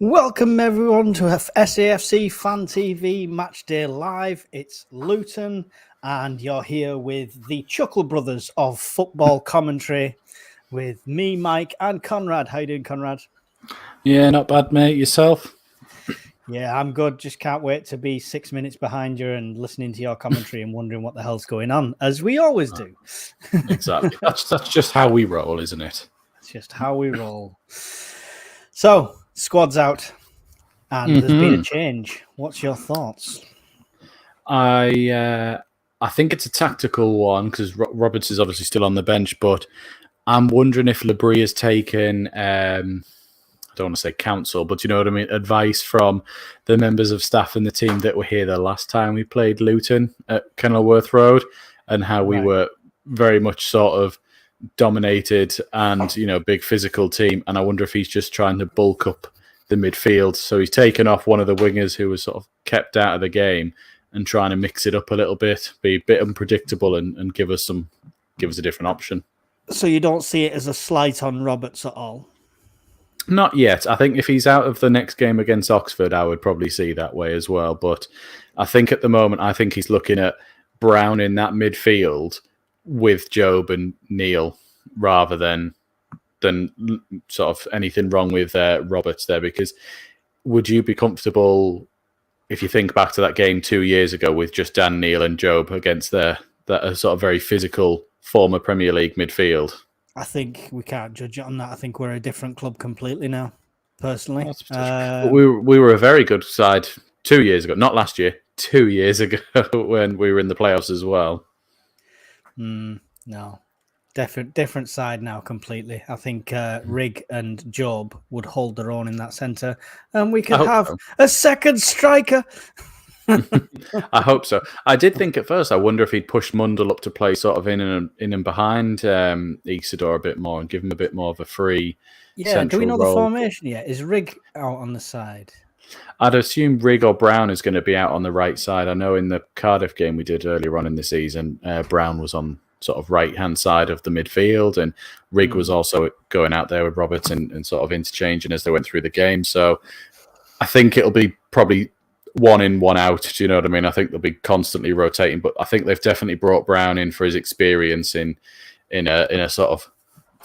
Welcome everyone to SAFC Fan TV Match Day Live. It's Luton, and you're here with the Chuckle Brothers of football commentary, with me, Mike, and Conrad. How you doing, Conrad? Yeah, not bad, mate. Yourself? Yeah, I'm good. Just can't wait to be 6 minutes behind you and listening to your commentary and wondering what the hell's going on, as we always do. Exactly. That's just how we roll, isn't it? It's just how we roll. So, squad's out, and there's been a change. What's your thoughts? I think it's a tactical one because Roberts is obviously still on the bench, but I'm wondering if Labrie has taken, I don't want to say counsel, but you know what I mean, advice from the members of staff and the team that were here the last time we played Luton at Kenilworth Road, and how we were very much sort of dominated and, you know, big physical team. And I wonder if he's just trying to bulk up the midfield. So he's taken off one of the wingers who was sort of kept out of the game and trying to mix it up a little bit, be a bit unpredictable and give us a different option. So you don't see it as a slight on Roberts at all? Not yet. I think if he's out of the next game against Oxford, I would probably see that way as well. But I think at the moment, I think he's looking at Brown in that midfield with Job and Neil, rather than sort of anything wrong with Roberts there. Because would you be comfortable, if you think back to that game 2 years ago, with just Dan, Neil and Job against that sort of very physical former Premier League midfield? I think we can't judge it on that. I think we're a different club completely now, personally. We were a very good side 2 years ago, not last year, 2 years ago when we were in the playoffs as well. No, different side now completely. I think Rig and Job would hold their own in that centre, and we could have a second striker. I hope so. I did think at first, I wonder if he'd push Mundell up to play sort of in and behind Isidore a bit more and give him a bit more of a free central do we know role. the formation yet? Is Rig out on the side? I'd assume Rig or Brown is going to be out on the right side. I know in the Cardiff game we did earlier on in the season, Brown was on sort of right-hand side of the midfield, and Rig was also going out there with Roberts and sort of interchanging as they went through the game. So I think it'll be probably one in, one out. Do you know what I mean? I think they'll be constantly rotating, but I think they've definitely brought Brown in for his experience in a sort of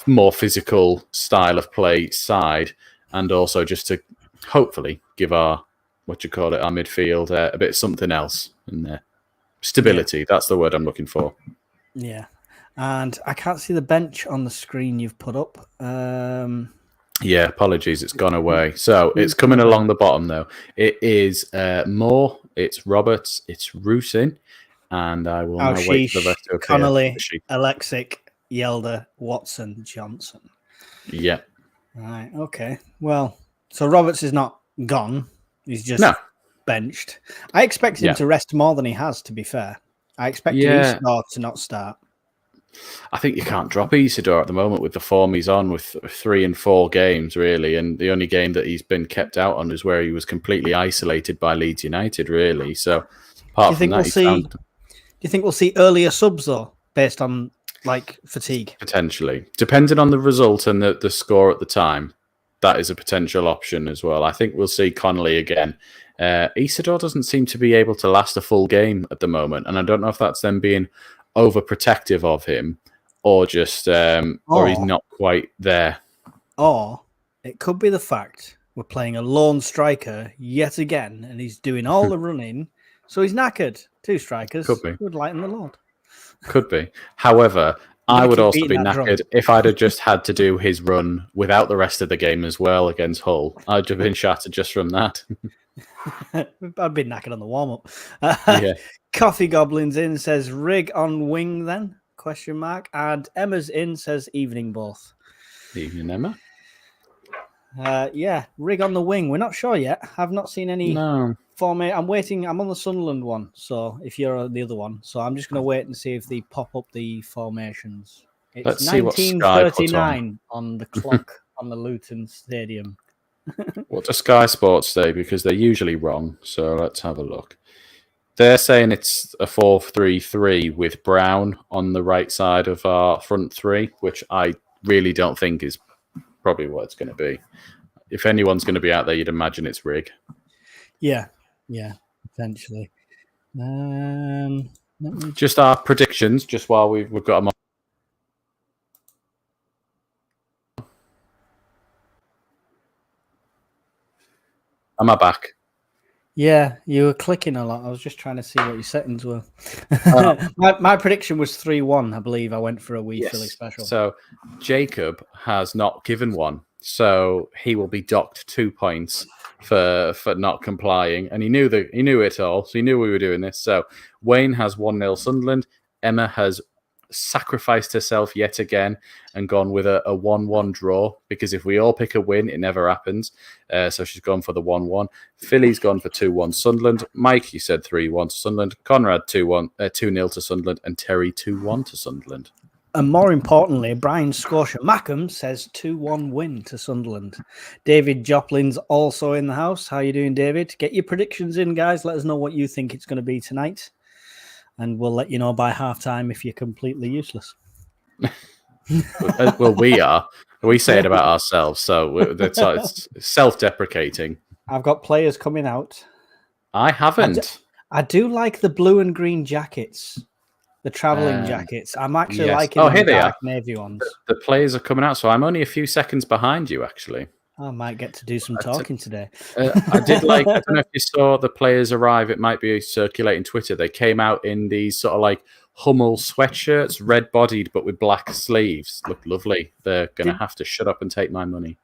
more physical style of play side, and also just to hopefully give our midfield a bit of something else in there. Stability, that's the word I'm looking for. Yeah. And I can't see the bench on the screen you've put up. Yeah, apologies, it's gone away. So it's coming along the bottom, though. It is Moore, it's Roberts, it's Rusin, and I will now wait for the rest to appear. Connolly, Alexic, Yelder, Watson, Johnson. Yeah. Right, okay. Well, so Roberts is not gone. He's just benched. I expect him to rest more than he has, to be fair. I expect Isidore to not start. I think you can't drop Isidore at the moment with the form he's on, with 3 and 4 games, really. And the only game that he's been kept out on is where he was completely isolated by Leeds United, really. So, apart from that, do you think we'll see earlier subs, though, based on, like, fatigue? Potentially. Depending on the result and the score at the time, that is a potential option as well. I think we'll see Connolly again. Isidore doesn't seem to be able to last a full game at the moment, and I don't know if that's them being overprotective of him, or just or he's not quite there. Or it could be the fact we're playing a lone striker yet again, and he's doing all the running, so he's knackered. 2 strikers would lighten the load. Could be. However, I would also be knackered if I'd have just had to do his run without the rest of the game as well against Hull. I'd have been shattered just from that. I'd be knackered on the warm-up. Coffee Goblins in says Rig on wing then? ? And Emma's in says evening both. Evening, Emma. Rig on the wing. We're not sure yet. I've not seen any formation. I'm waiting. I'm on the Sunderland one, so if you're on the other one. So I'm just going to wait and see if they pop up the formations. It's 19:39 on the clock on the Luton Stadium. What does Sky Sports say? Because they're usually wrong. So let's have a look. They're saying it's a 4-3-3 with Brown on the right side of our front three, which I really don't think is probably what it's going to be. if anyone's going to be out there, you'd imagine it's Rig. Yeah, potentially. Just our predictions, just while we've got them on. Am I back? Yeah, you were clicking a lot. I was just trying to see what your settings were. My prediction was 3-1. I believe I went for a wee Philly special. So Jacob has not given one, so he will be docked 2 points for not complying. And he knew it all, so he knew we were doing this. So Wayne has 1-0 Sunderland. Emma has sacrificed herself yet again and gone with a 1-1 draw, because if we all pick a win, it never happens. So she's gone for the 1-1. Philly's gone for 2-1 Sunderland. Mike, you said 3-1 to Sunderland. Conrad 2-0 to Sunderland, and Terry 2-1 to Sunderland. And more importantly, Brian Scotia Mackham says 2-1 win to Sunderland. David Joplin's also in the house. How you doing, David? Get your predictions in, guys. Let us know what you think it's going to be tonight. And we'll let you know by halftime if you're completely useless. Well, we are. We say it about ourselves, so it's self-deprecating. I've got players coming out. I haven't. I do like the blue and green jackets, the travelling jackets. I'm actually liking the dark navy ones. The players are coming out, so I'm only a few seconds behind you, actually. I might get to do some talking today. I did like, I don't know if you saw the players arrive. It might be circulating Twitter. They came out in these sort of like Hummel sweatshirts, red bodied, but with black sleeves. Looked lovely. They're going to have to shut up and take my money.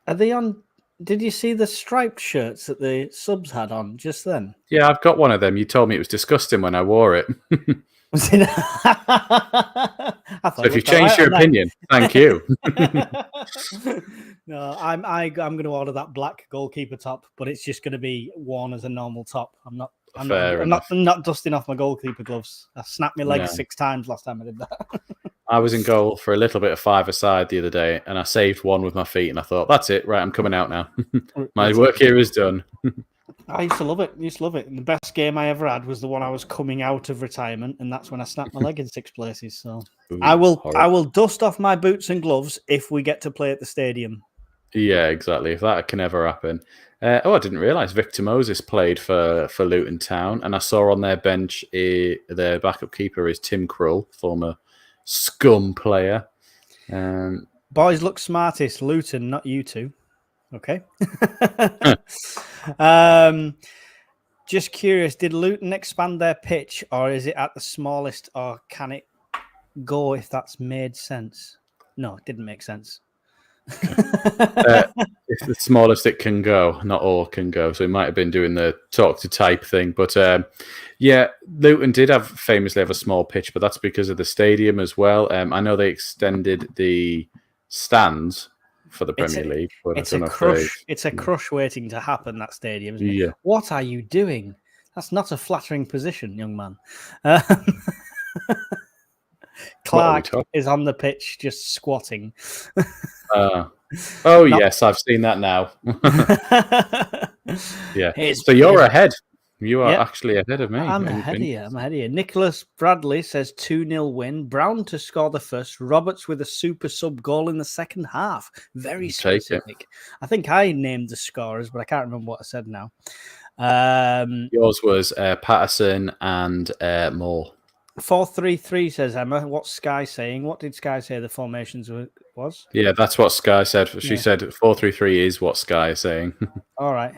Are they on? Did you see the striped shirts that the subs had on just then? Yeah, I've got one of them. You told me it was disgusting when I wore it. Was it? So if you changed your opinion, thank you. No, I'm going to order that black goalkeeper top, but it's just going to be worn as a normal top. I'm not dusting off my goalkeeper gloves. I snapped my leg 6 times last time I did that. I was in goal for a little bit of 5-a-side the other day, and I saved one with my feet, and I thought, that's it, right, I'm coming out now. My work here is done. I used to love it. And the best game I ever had was the one I was coming out of retirement, and that's when I snapped my leg in 6 places. So I will dust off my boots and gloves if we get to play at the stadium. Yeah, exactly. If that can ever happen. I didn't realise Victor Moses played for Luton Town, and I saw on their bench their backup keeper is Tim Krull, former scum player. Boys look smartest, Luton, not you two. Okay. Just curious, did Luton expand their pitch, or is it at the smallest, or can it go if that's made sense? No, it didn't make sense. It's the smallest it can go, not all can go. So it might have been doing the talk to type thing. But Luton did famously have a small pitch, but that's because of the stadium as well. I know they extended the stands for the Premier League. But it's a crush waiting to happen, that stadium, isn't it? Yeah. What are you doing? That's not a flattering position, young man. Clark is on the pitch just squatting. Yes, I've seen that now. Yeah. So you're ahead. You are actually ahead of me. I'm ahead of you. Nicholas Bradley says 2-0 win. Brown to score the first. Roberts with a super sub goal in the second half. Very specific. I think I named the scorers, but I can't remember what I said now. Yours was Patterson and Moore. 4-3-3 says Emma. What's Sky saying? What did Sky say the formations was? Yeah, that's what Sky said. She said 4-3-3 is what Sky is saying. All right.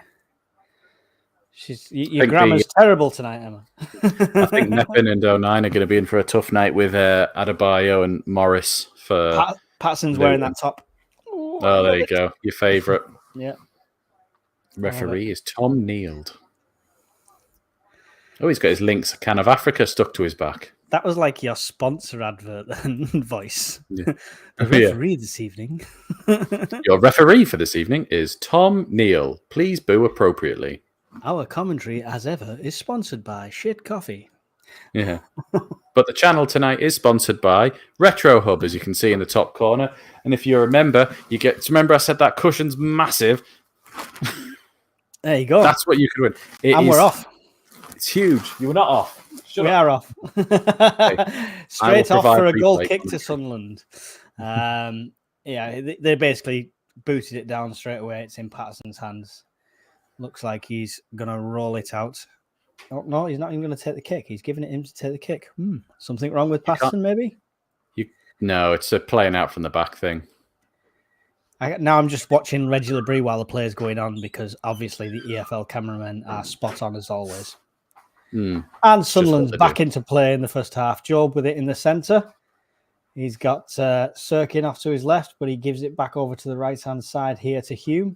Your grammar's terrible tonight, Emma. I think Neppin and 09 are going to be in for a tough night with Adebayo and Morris. Patterson's wearing that top. Oh, there you go. Your favourite. Yeah. Referee is Tom Neild. Oh, he's got his Lynx can of Africa stuck to his back. That was like your sponsor advert voice. Yeah. The referee this evening. Your referee for this evening is Tom Neill. Please boo appropriately. Our commentary, as ever, is sponsored by Shit Coffee. Yeah. But the channel tonight is sponsored by Retro Hub, as you can see in the top corner. And if you're a member, you get to remember I said that cushion's massive. There you go. That's what you could win. We're off. It's huge. You were not off. We are off. Straight off for a goal kick to Sunderland. They basically booted it down straight away. It's in Patterson's hands. Looks like he's going to roll it out. Oh, no, he's not even going to take the kick. He's giving it him to take the kick. Something wrong with Patterson, maybe? No, it's a playing out from the back thing. Now I'm just watching Reggie Labrie while the play's going on because obviously the EFL cameramen are spot on as always. And Sunderland's back into play in the first half. Job with it in the centre. He's got Sirkin off to his left, but he gives it back over to the right-hand side here to Hume.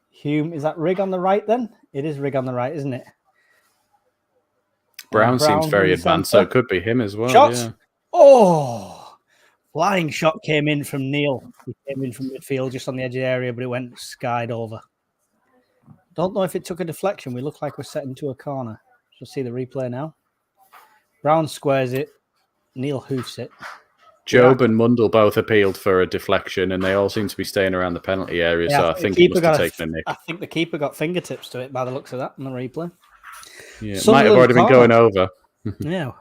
Hume, is that Rigg on the right then? It is Rigg on the right, isn't it? Brown seems very advanced, so it could be him as well. Shot! Yeah. Oh! Flying shot came in from Neil. He came in from midfield just on the edge of the area, but it went skied over. Don't know if it took a deflection. We look like we're set into a corner. We'll see the replay now. Brown squares it. Neil hoofs it. Job and Mundle both appealed for a deflection, and they all seem to be staying around the penalty area, so I think he must have taken a nick. I think the keeper got fingertips to it by the looks of that in the replay. Yeah, it might have already been going over. Yeah.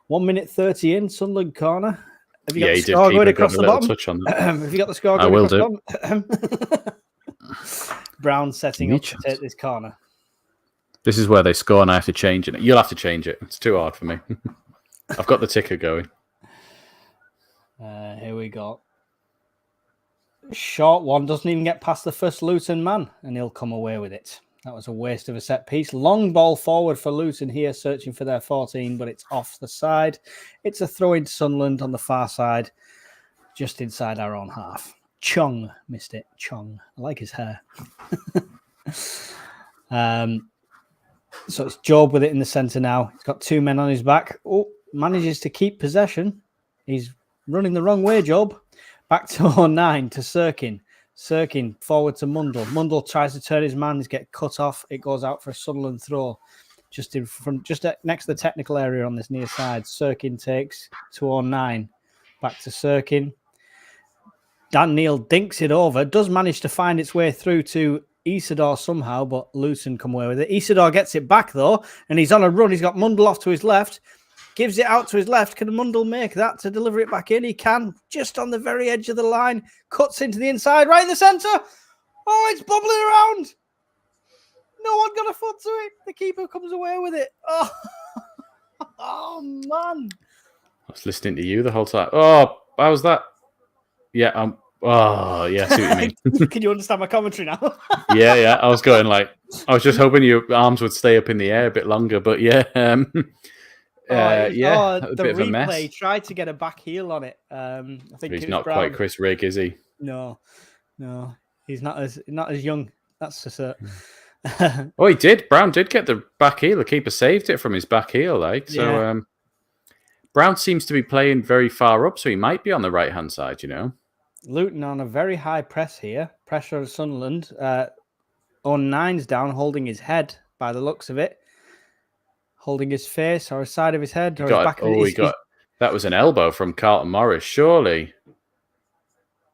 1 minute 30 in, Sunderland corner. Have you got the score going across the bottom? Touch on that. Have you got the score going across the bottom? Brown setting up to take this corner. This is where they score, and I have to change it. You'll have to change it. It's too hard for me. I've got the ticker going. Here we go. Short one, doesn't even get past the first Luton man, and he'll come away with it. That was a waste of a set piece. Long ball forward for Luton here, searching for their 14, but it's off the side. It's a throw into Sunderland on the far side, just inside our own half. Chong missed it. Chong. I like his hair. So it's Job with it in the centre now. He's got two men on his back. Oh, manages to keep possession. He's running the wrong way, Job. Back to 09 to Sirkin. Sirkin forward to Mundle. Mundle tries to turn his man. He's get cut off. It goes out for a Sunderland throw. Just in front, just next to the technical area on this near side. Sirkin takes to 09. Back to Sirkin. Dan Neil dinks it over. Does manage to find its way through to Isidore somehow, but Luton come away with it. Isidore gets it back though, and he's on a run. He's got Mundle off to his left. Gives it out to his left. Can Mundle make that to deliver it back in? He can. Just on the very edge of the line. Cuts into the inside, right in the centre. Oh, it's bubbling around. No one got a foot to it. The keeper comes away with it. Oh, oh man. I was listening to you the whole time. Oh, how was that? Yeah, oh, yeah, I see what you mean. Can you understand my commentary now? Yeah. I was going like, I was just hoping your arms would stay up in the air a bit longer, but yeah. A bit of a mess. He tried to get a back heel on it. I think he's not quite Chris Rigg, is he? No, he's not as young. That's for certain. Oh, he did. Brown did get the back heel. The keeper saved it from his back heel, like so. Yeah. Brown seems to be playing very far up, so he might be on the right hand side. You know, Luton on a very high press here. Pressure of Sunderland. 09's down, holding his head by the looks of it. Holding his face or a side of his head or his back. That was an elbow from Carlton Morris, surely.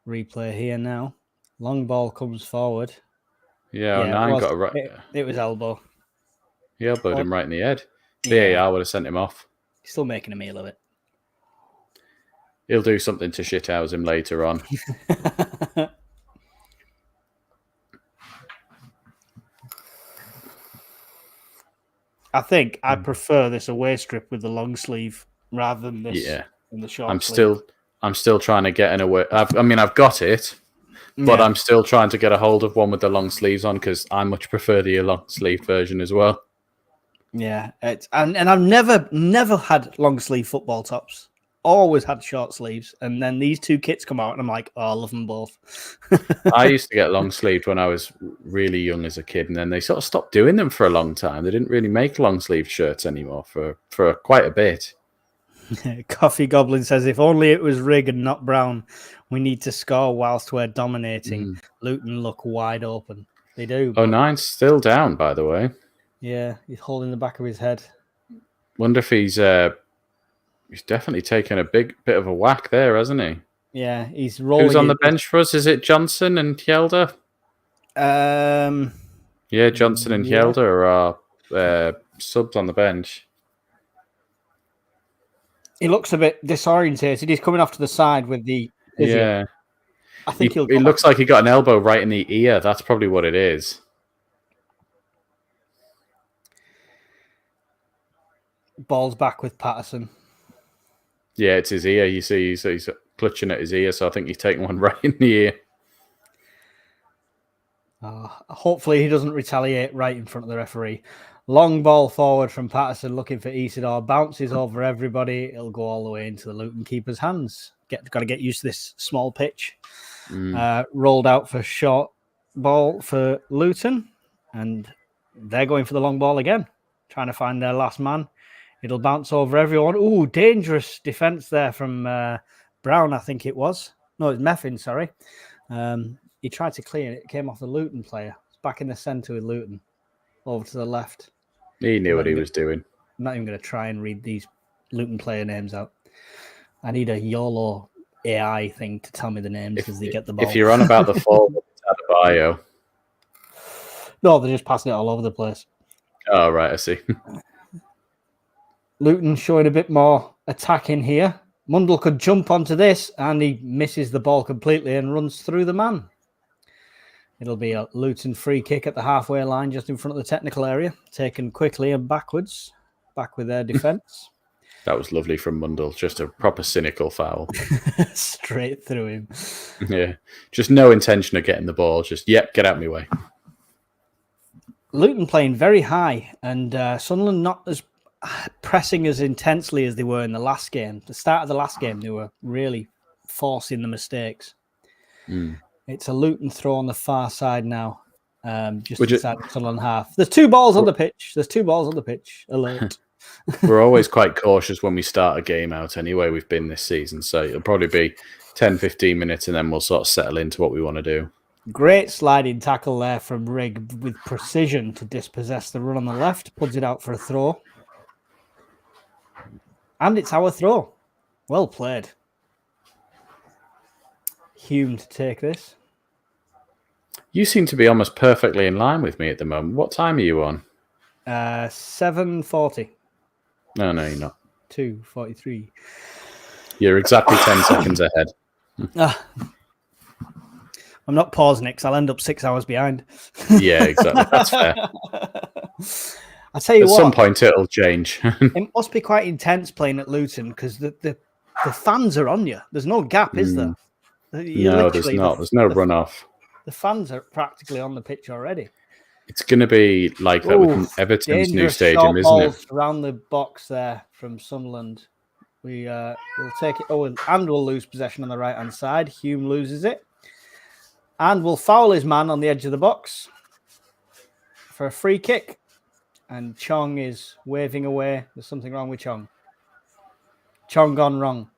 Replay here now. Long ball comes forward. Yeah, 09 got a right. It was elbow. He elbowed him right in the head. VAR would have sent him off. He's still making a meal of it. He'll do something to shithouse him later on. I think I prefer this away strip with the long sleeve rather than this in the short sleeve. I'm still trying to get an away. I've got it, but I'm still trying to get a hold of one with the long sleeves on because I much prefer the long sleeve version as well. Yeah, and I've never had long sleeve football tops. Always had short sleeves, and then these two kits come out, and I'm like, oh, I love them both. I used to get long sleeved when I was really young as a kid, and then they sort of stopped doing them for a long time. They didn't really make long sleeve shirts anymore for quite a bit. Coffee Goblin says, if only it was Rigg and not Brown. We need to score whilst we're dominating. Luton look wide open. They do. But... 09's still down, by the way. Yeah, he's holding the back of his head. Wonder if he's definitely taken a big bit of a whack there, hasn't he? Yeah, he's rolling. Who's on the bench for us? Is it Johnson and Hjelde? Yeah, Johnson and Hjelde are our subs on the bench. He looks a bit disorientated. He's coming off to the side with the physio. Yeah. I think it looks like he got an elbow right in the ear. That's probably what it is. Ball's back with Patterson. Yeah, it's his ear. You see, he's clutching at his ear, so I think he's taking one right in the ear. Hopefully he doesn't retaliate right in front of the referee. Long ball forward from Patterson, looking for Isidore. Bounces over everybody. It'll go all the way into the Luton keeper's hands. Got to get used to this small pitch. Rolled out for short ball for Luton. And they're going for the long ball again. Trying to find their last man. It'll bounce over everyone. Ooh, dangerous defense there from Brown, I think it was. No, it's Meffin, sorry. He tried to clear it. It came off the Luton player. It's back in the centre with Luton. Over to the left. He knew what he was doing. I'm not even going to try and read these Luton player names out. I need a YOLO AI thing to tell me the names as they get the ball. If you're on about the forward, it's Adebayo. No, they're just passing it all over the place. Oh, right, I see. Luton showing a bit more attack in here. Mundell could jump onto this, and he misses the ball completely and runs through the man. It'll be a Luton free kick at the halfway line, just in front of the technical area, taken quickly and backwards, back with their defence. That was lovely from Mundell. Just a proper cynical foul. Straight through him. Yeah, just no intention of getting the ball. Just, get out of my way. Luton playing very high, and Sunderland not as pressing as intensely as they were in the last game. The start of the last game, they were really forcing the mistakes. It's a Luton throw on the far side now, just inside the Sunderland half. There's two balls on the pitch. Alert. We're always quite cautious when we start a game out anyway. We've been this season, so it'll probably be 10, 15 minutes, and then we'll sort of settle into what we want to do. Great sliding tackle there from Rigg with precision to dispossess the run on the left. Puts it out for a throw. And it's our throw. Well played. Hume to take this. You seem to be almost perfectly in line with me at the moment. What time are you on? 7:40. No, you're not. 2:43. You're exactly 10 seconds ahead. I'm not pausing it because I'll end up 6 hours behind. Yeah, exactly. That's fair. I tell you what. At some point, it'll change. It must be quite intense playing at Luton because the fans are on you. There's no gap, is there? No, there's not. There's no runoff. The fans are practically on the pitch already. It's going to be like that with Everton's new stadium, isn't it? Around the box there from Sunderland. We'll take it. And we'll lose possession on the right-hand side. Hume loses it. And we'll foul his man on the edge of the box for a free kick. And Chong is waving away. There's something wrong with Chong. Chong gone wrong.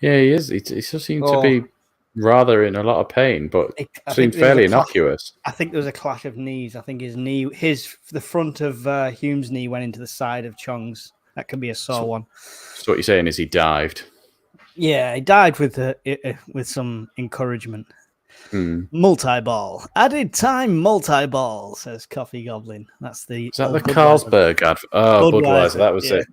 Yeah, he is. He just seems to be rather in a lot of pain, but seems fairly innocuous. I think there was a clash of knees. I think the front of Hume's knee went into the side of Chong's. That could be a sore one. So what you're saying is he dived? Yeah, he dived with some encouragement. Multi-ball. Added time multi-ball, says Coffee Goblin. Is that the Carlsberg advert? Oh, Budweiser, that was it.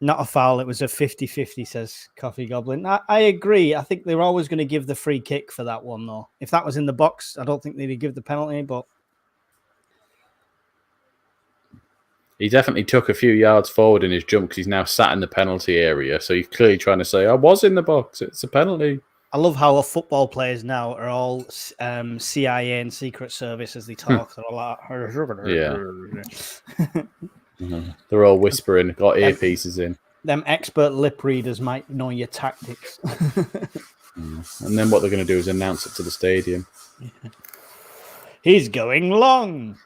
Not a foul. It was a 50-50, says Coffee Goblin. I agree. I think they were always going to give the free kick for that one, though. If that was in the box, I don't think they'd give the penalty, but... He definitely took a few yards forward in his jump because he's now sat in the penalty area. So he's clearly trying to say, I was in the box. It's a penalty. I love how our football players now are all CIA and Secret Service as they talk. They're a lot. Yeah. They're all whispering, got earpieces in. Them expert lip readers might know your tactics. And then what they're going to do is announce it to the stadium. He's going long.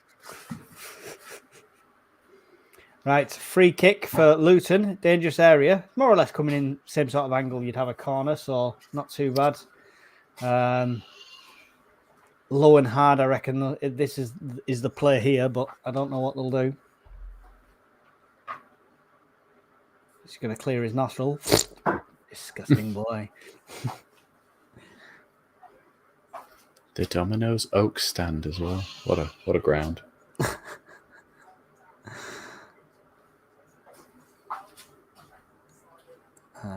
Right, free kick for Luton. Dangerous area. More or less coming in same sort of angle. You'd have a corner, so not too bad. Low and hard, I reckon. This is the play here, but I don't know what they'll do. He's going to clear his nostril. Disgusting boy. The Domino's Oak stand as well. What a ground.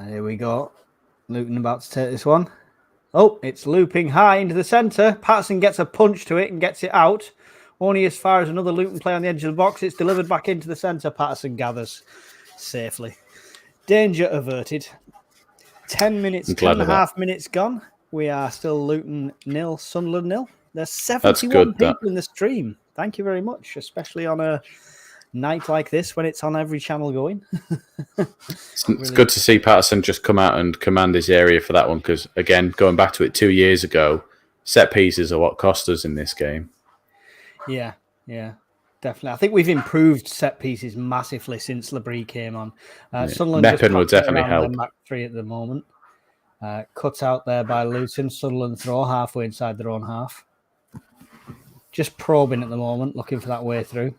Here we go. Luton about to take this one. Oh, it's looping high into the centre. Patterson gets a punch to it and gets it out. Only as far as another Luton player on the edge of the box. It's delivered back into the centre. Patterson gathers safely. Danger averted. 10 minutes, 10.5 minutes gone. We are still Luton 0, Sunderland 0. There's 71 people in the stream. Thank you very much, especially on a night like this when it's on every channel going. It's good to see Patterson just come out and command his area for that one because, again, going back to it 2 years ago, set pieces are what cost us in this game. Yeah, definitely. I think we've improved set pieces massively since Labrie came on. Sunderland Meppen would definitely help. Back three at the moment. Cut out there by Luton. Sunderland throw halfway inside their own half. Just probing at the moment, looking for that way through.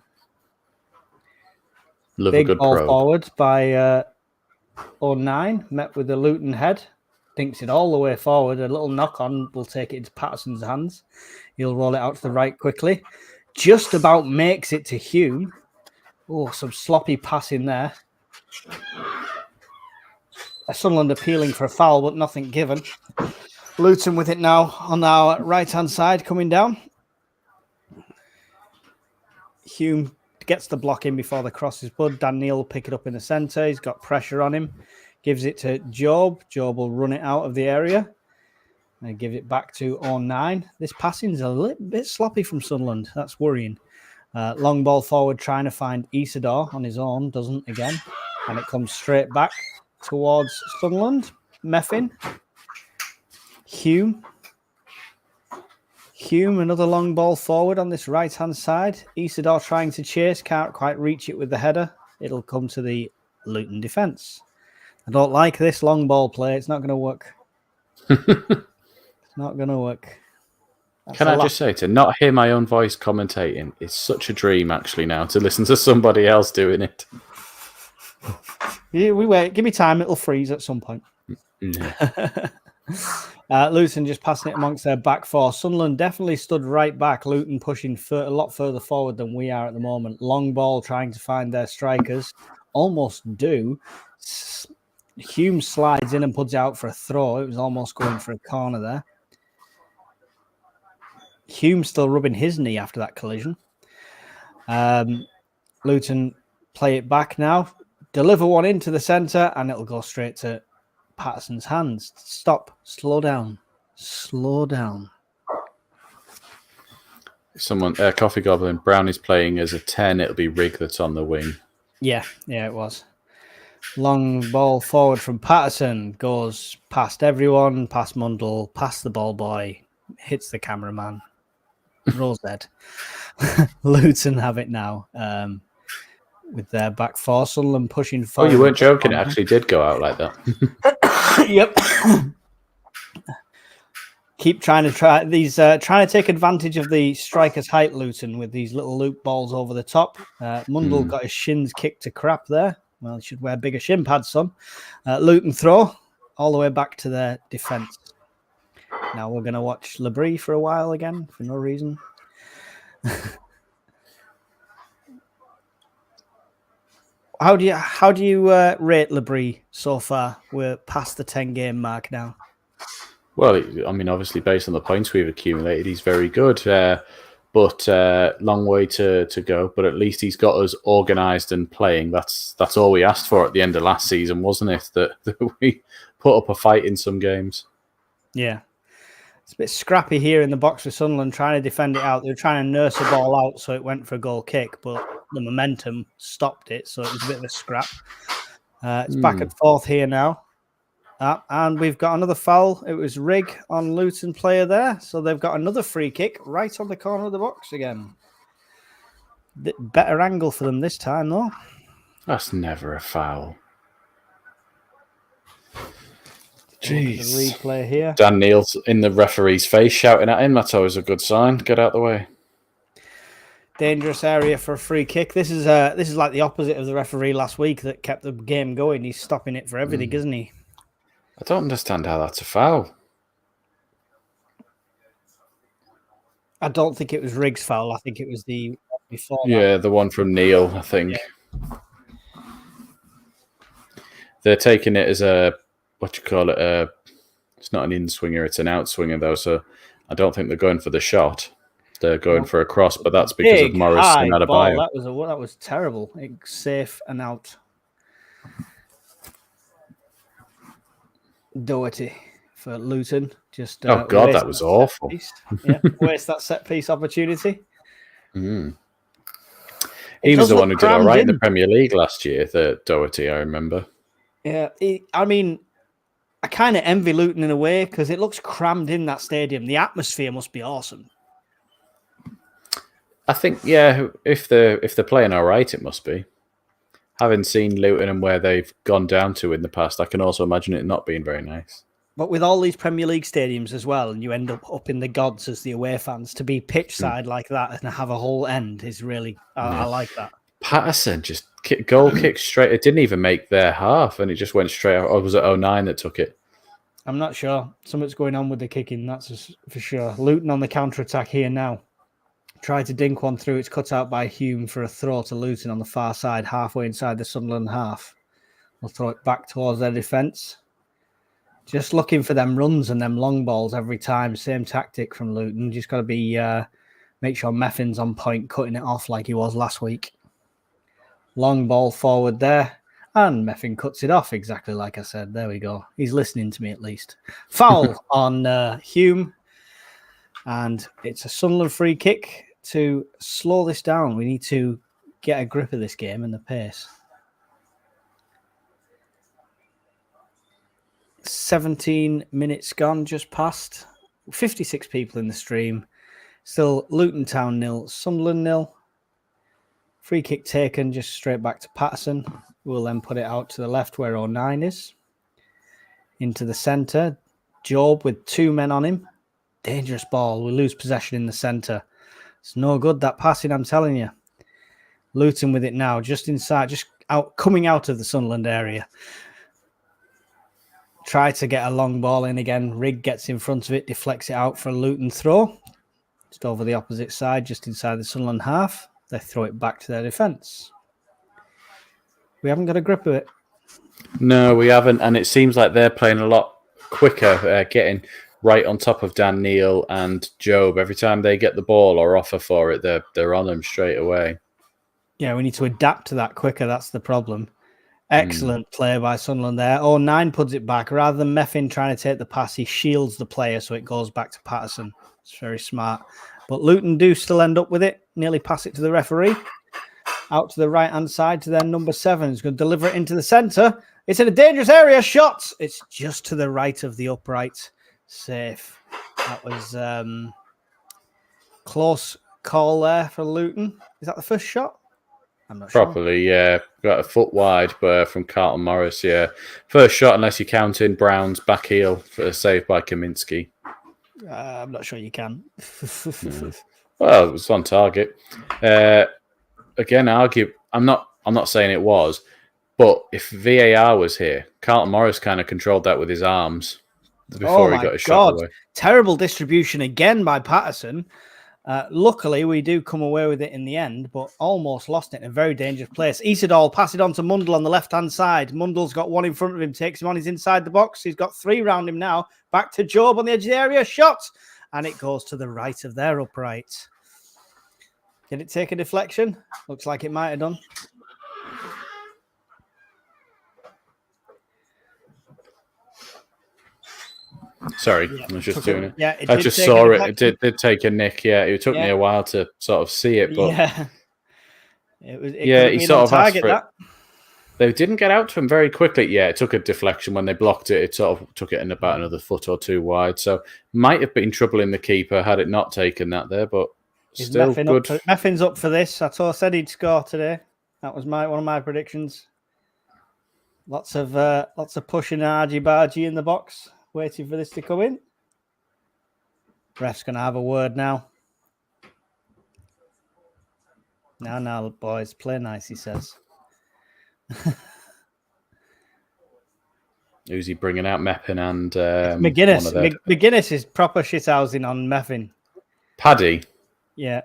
Love Big a good ball probe. forward by 09, met with the Luton head. Dinks it all the way forward. A little knock on will take it into Patterson's hands. He'll roll it out to the right quickly. Just about makes it to Hume. Oh, some sloppy passing there. Sunderland appealing for a foul, but nothing given. Luton with it now on our right-hand side coming down. Hume gets the block in before the cross is bud. Dan Neil will pick it up in the centre. He's got pressure on him. Gives it to Job. Job will run it out of the area. And give it back to 09. This passing's a little bit sloppy from Sunderland. That's worrying. Long ball forward trying to find Isidore on his own. Doesn't again. And it comes straight back towards Sunderland. Meffin. Hume, another long ball forward on this right-hand side. Isidore trying to chase, can't quite reach it with the header. It'll come to the Luton defence. I don't like this long ball play. It's not going to work. It's not going to work. Can I just say, to not hear my own voice commentating is such a dream, actually, now, to listen to somebody else doing it. Yeah, we wait. Give me time. It'll freeze at some point. Yeah. Luton just passing it amongst their back four. Sunderland definitely stood right back. Luton pushing a lot further forward than we are at the moment. Long ball trying to find their strikers. Almost do. Hume slides in and puts it out for a throw. It was almost going for a corner there. Hume still rubbing his knee after that collision. Luton play it back now. Deliver one into the centre and it'll go straight to Patterson's hands. Stop. Slow down. Someone, Coffee Goblin, Brown is playing as a 10. It'll be Rig that's on the wing. Yeah, it was. Long ball forward from Patterson. Goes past everyone, past Mundle, past the ball boy. Hits the cameraman. Rolls dead. Luton have it now. With their back four, Sunderland pushing forward. Oh, you weren't joking. It actually did go out like that. Yep. Keep trying to take advantage of the striker's height, Luton, with these little loop balls over the top. Mundle got his shins kicked to crap there. Well, he should wear bigger shin pads, son. Luton throw all the way back to their defence. Now we're going to watch Labrie for a while again for no reason. How do you rate Labrie so far? We're past the 10-game mark now. Well, I mean, obviously, based on the points we've accumulated, he's very good. But long way to go. But at least he's got us organised and playing. That's all we asked for at the end of last season, wasn't it? That we put up a fight in some games. Yeah. It's a bit scrappy here in the box for Sunderland, trying to defend it out. They were trying to nurse the ball out so it went for a goal kick, but the momentum stopped it, so it was a bit of a scrap. It's back and forth here now. And we've got another foul. It was Rig on Luton player there, so they've got another free kick right on the corner of the box again. Better angle for them this time, though. That's never a foul. Jeez. The replay here. Dan Neil's in the referee's face shouting at him. That's always a good sign. Get out the way. Dangerous area for a free kick. This is like the opposite of the referee last week that kept the game going. He's stopping it for everything, isn't he? I don't understand how that's a foul. I don't think it was Riggs' foul. I think it was the one before. Yeah, the one from Neil, I think. they're taking it as it's not an in-swinger, it's an out-swinger, though, so I don't think they're going for the shot. They're going for a cross, but that's because of Morris and Adebayo. That was terrible. It's safe and out. Doherty for Luton. Oh, God, that was awful. Waste that set-piece opportunity. Mm. He was the one who did all right in the Premier League last year, the Doherty, I remember. Yeah, I kind of envy Luton in a way because it looks crammed in that stadium. The atmosphere must be awesome. I think, yeah, if they're playing all right, it must be. Having seen Luton and where they've gone down to in the past, I can also imagine it not being very nice. But with all these Premier League stadiums as well, and you end up in the gods as the away fans, to be pitch side like that and have a whole end is really, I like that. Patterson just goal kicked straight. It didn't even make their half, and it just went straight out. Or was it 09 that took it? I'm not sure. Something's going on with the kicking, that's for sure. Luton on the counter-attack here now. Tried to dink one through. It's cut out by Hume for a throw to Luton on the far side, halfway inside the Sunderland half. They'll throw it back towards their defence. Just looking for them runs and them long balls every time. Same tactic from Luton. Just got to be make sure Meffin's on point, cutting it off like he was last week. Long ball forward there. And Meffin cuts it off exactly like I said. There we go. He's listening to me at least. Foul on Hume. And it's a Sunderland free kick to slow this down. We need to get a grip of this game and the pace. 17 minutes gone, just past. 56 people in the stream. Still Luton Town 0, Sunderland 0. Free kick taken just straight back to Patterson. We'll then put it out to the left where 09 is. Into the centre. Job with 2 men on him. Dangerous ball. We lose possession in the centre. It's no good, that passing, I'm telling you. Luton with it now, just inside, just out, coming out of the Sunderland area. Try to get a long ball in again. Rigg gets in front of it, deflects it out for a Luton throw. Just over the opposite side, just inside the Sunderland half. They throw it back to their defence. We haven't got a grip of it. No, we haven't. And it seems like they're playing a lot quicker, getting right on top of Dan Neil and Job. Every time they get the ball or offer for it, they're on them straight away. Yeah, we need to adapt to that quicker. That's the problem. Excellent play by Sunderland there. 09 puts it back. Rather than Meffin trying to take the pass, he shields the player so it goes back to Patterson. It's very smart. But Luton do still end up with it. Nearly pass it to the referee. Out to the right-hand side to their number 7. He's going to deliver it into the centre. It's in a dangerous area. Shot! It's just to the right of the upright. Safe. That was close call there for Luton. Is that the first shot? I'm not sure. Probably, yeah. Got a foot wide from Carlton Morris, yeah. First shot, unless you count in Brown's back heel for a save by Kaminski. I'm not sure you can. No. Well, it was on target. Again, I'm not saying it was, but if VAR was here, Carlton Morris kind of controlled that with his arms before he got his shot away. Terrible distribution again by Patterson. Luckily, we do come away with it in the end, but almost lost it in a very dangerous place. Isidol pass it on to Mundle on the left-hand side. Mundle's got one in front of him, takes him on. He's inside the box. He's got 3 round him now. Back to Job on the edge of the area. Shot! And it goes to the right of their upright. Did it take a deflection? Looks like it might have done. Sorry, I was just doing it. Yeah, I just saw it. It did take a nick. Yeah, it took me a while to sort of see it, but he sort of asked for it. They didn't get out to him very quickly. Yeah, it took a deflection when they blocked it. It sort of took it in about another foot or 2 wide. So might have been troubling the keeper had it not taken that there, but still good. Meffin's up for this. I said he'd score today. That was one of my predictions. Lots of pushing argy-bargy in the box, waiting for this to come in. Ref's going to have a word now. Now, boys, play nice, he says. Who's he bringing out? Meffin and McGuinness. McGuinness is proper shithousing on Meffin. Paddy. Yeah.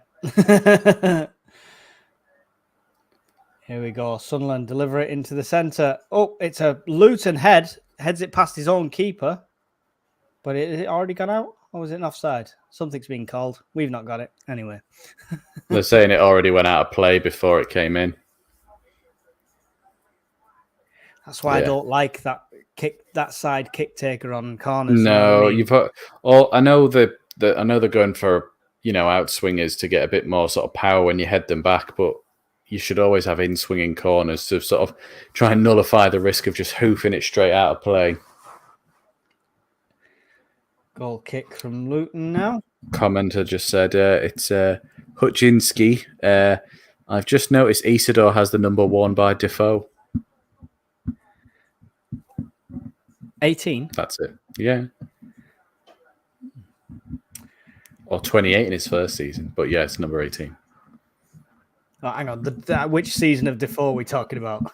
Here we go. Sunderland deliver it into the centre. Oh, it's a Luton heads it past his own keeper. But is it already gone out? Or was it an offside? Something's being called. We've not got it. Anyway. They're saying it already went out of play before it came in. That's why I don't like that side kick taker on corners. No, you know what I mean? I know they're going for out swingers to get a bit more sort of power when you head them back, but you should always have in swinging corners to sort of try and nullify the risk of just hoofing it straight out of play. Goal kick from Luton now. Commenter just said it's Hutchinski. I've just noticed Isidore has the number 1 by Defoe. 18. That's it. Yeah. Or 28 in his first season. But yeah, it's number 18. Oh, hang on. Which season of Defoe are we talking about?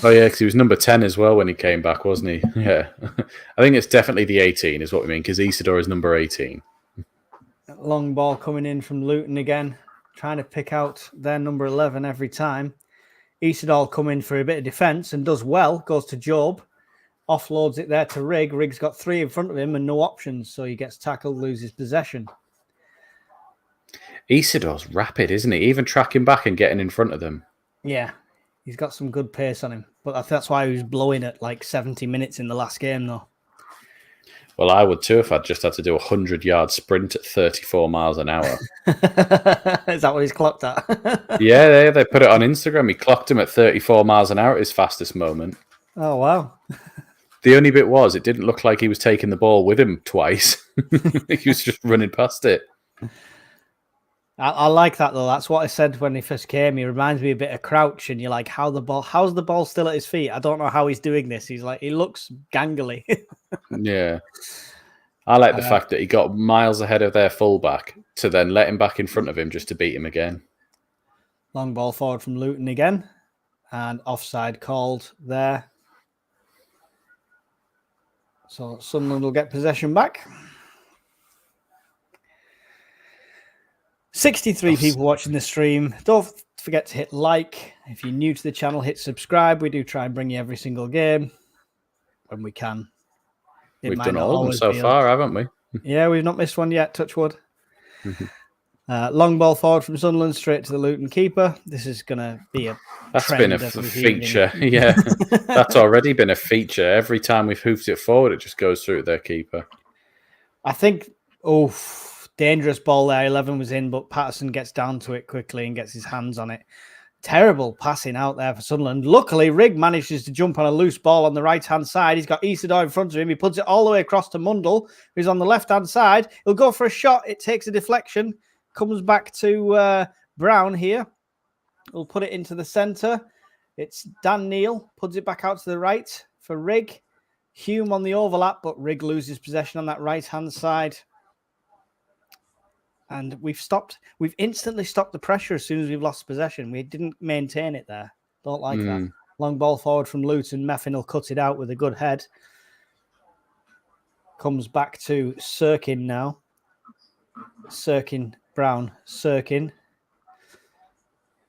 Oh, yeah, because he was number 10 as well when he came back, wasn't he? Yeah. I think it's definitely the 18 is what we mean, because Isidore is number 18. Long ball coming in from Luton again, trying to pick out their number 11 every time. Isidore come in for a bit of defence and does well, goes to Job. Offloads it there to Rigg. Rigg's got 3 in front of him and no options, so he gets tackled, loses possession. Isidore's rapid, isn't he? Even tracking back and getting in front of them. Yeah, he's got some good pace on him. But I think that's why he was blowing at like 70 minutes in the last game, though. Well, I would too if I'd just had to do a 100-yard sprint at 34 miles an hour. Is that what he's clocked at? Yeah, they put it on Instagram. He clocked him at 34 miles an hour at his fastest moment. Oh, wow. The only bit was it didn't look like he was taking the ball with him twice. He was just running past it. I like that, though. That's what I said when he first came. He reminds me a bit of Crouch, and you're like, how's the ball still at his feet? I don't know how he's doing this. He looks gangly. Yeah. I like the fact that he got miles ahead of their fullback to then let him back in front of him just to beat him again. Long ball forward from Luton again. And offside called there. So Sunderland will get possession back. 63 people watching the stream. Don't forget to hit like. If you're new to the channel, hit subscribe. We do try and bring you every single game when we can. We've done all of them so far, haven't we? Yeah, we've not missed one yet. Touch wood. Long ball forward from Sunderland straight to the Luton keeper. This is going to be a That's been a feature. Yeah, that's already been a feature. Every time we've hoofed it forward, it just goes through their keeper. I think, dangerous ball there. 11 was in, but Patterson gets down to it quickly and gets his hands on it. Terrible passing out there for Sunderland. Luckily, Rigg manages to jump on a loose ball on the right-hand side. He's got Isidore in front of him. He puts it all the way across to Mundle, who's on the left-hand side. He'll go for a shot. It takes a deflection. Comes back to Brown here. We'll put it into the centre. It's Dan Neal. Puts it back out to the right for Rigg. Hume on the overlap, but Rigg loses possession on that right-hand side. And we've instantly stopped the pressure as soon as we've lost possession. We didn't maintain it there. Don't like that. Long ball forward from Luton. Meffin will cut it out with a good head. Comes back to Sirkin now. Sirkin, Brown, Sirkin.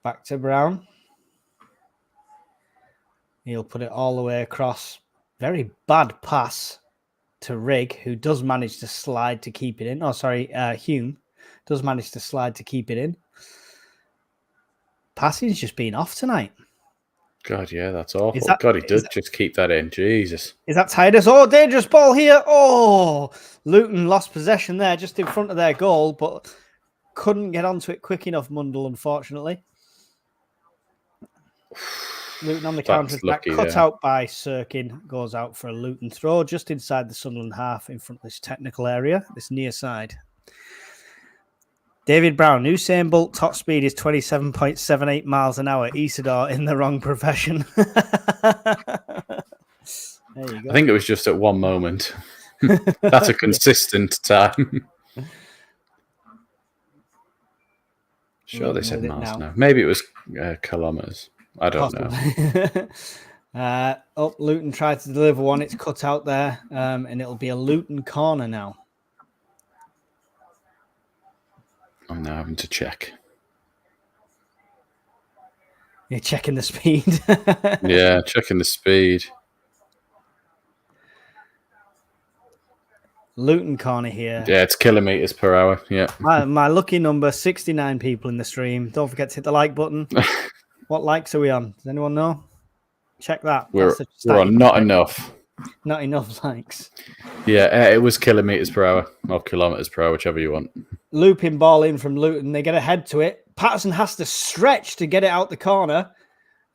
Back to Brown. He'll put it all the way across. Very bad pass to Rigg, who does manage to slide to keep it in. Oh, sorry, Hume does manage to slide to keep it in. Passing's just been off tonight. God, yeah, that's awful. God, he did just keep that in. Jesus. Is that Titus? Oh, dangerous ball here. Oh, Luton lost possession there just in front of their goal, but couldn't get onto it quick enough, Mundle, unfortunately. Luton on the counter-attack, cut out by Sirkin, goes out for a Luton throw just inside the Sunderland half in front of this technical area, this near side. David Brown, Usain Bolt top speed is 27.78 miles an hour. Isidore in the wrong profession. There you go. I think it was just at one moment. That's a consistent time. Sure, they said miles now. Maybe it was kilometers. I don't know. Luton tried to deliver one. It's cut out there, and it'll be a Luton corner now. I'm now having to check. You're checking the speed. Yeah, checking the speed. Luton corner here. Yeah, it's kilometers per hour. Yeah. My lucky number, 69 people in the stream. Don't forget to hit the like button. What likes are we on? Does anyone know? Check that. We're on not enough. Not enough likes. Yeah, it was kilometers per hour or kilometers per hour, whichever you want. Looping ball in from Luton. They get a head to it. Patterson has to stretch to get it out the corner.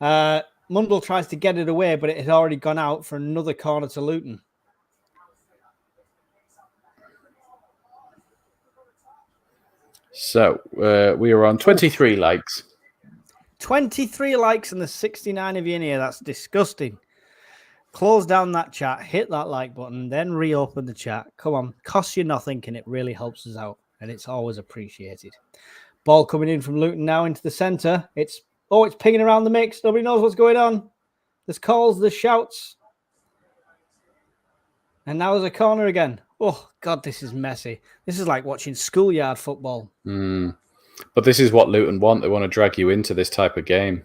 Mundle tries to get it away, but it had already gone out for another corner to Luton. So we are on 23 likes. 23 likes and there's 69 of you in here. That's disgusting. Close down that chat, hit that like button, then reopen the chat. Come on, costs you nothing and it really helps us out. And it's always appreciated. Ball coming in from Luton now into the centre. It's pinging around the mix. Nobody knows what's going on. There's calls, there's shouts. And now there's a corner again. Oh, God, this is messy. This is like watching schoolyard football. But this is what Luton want. They want to drag you into this type of game.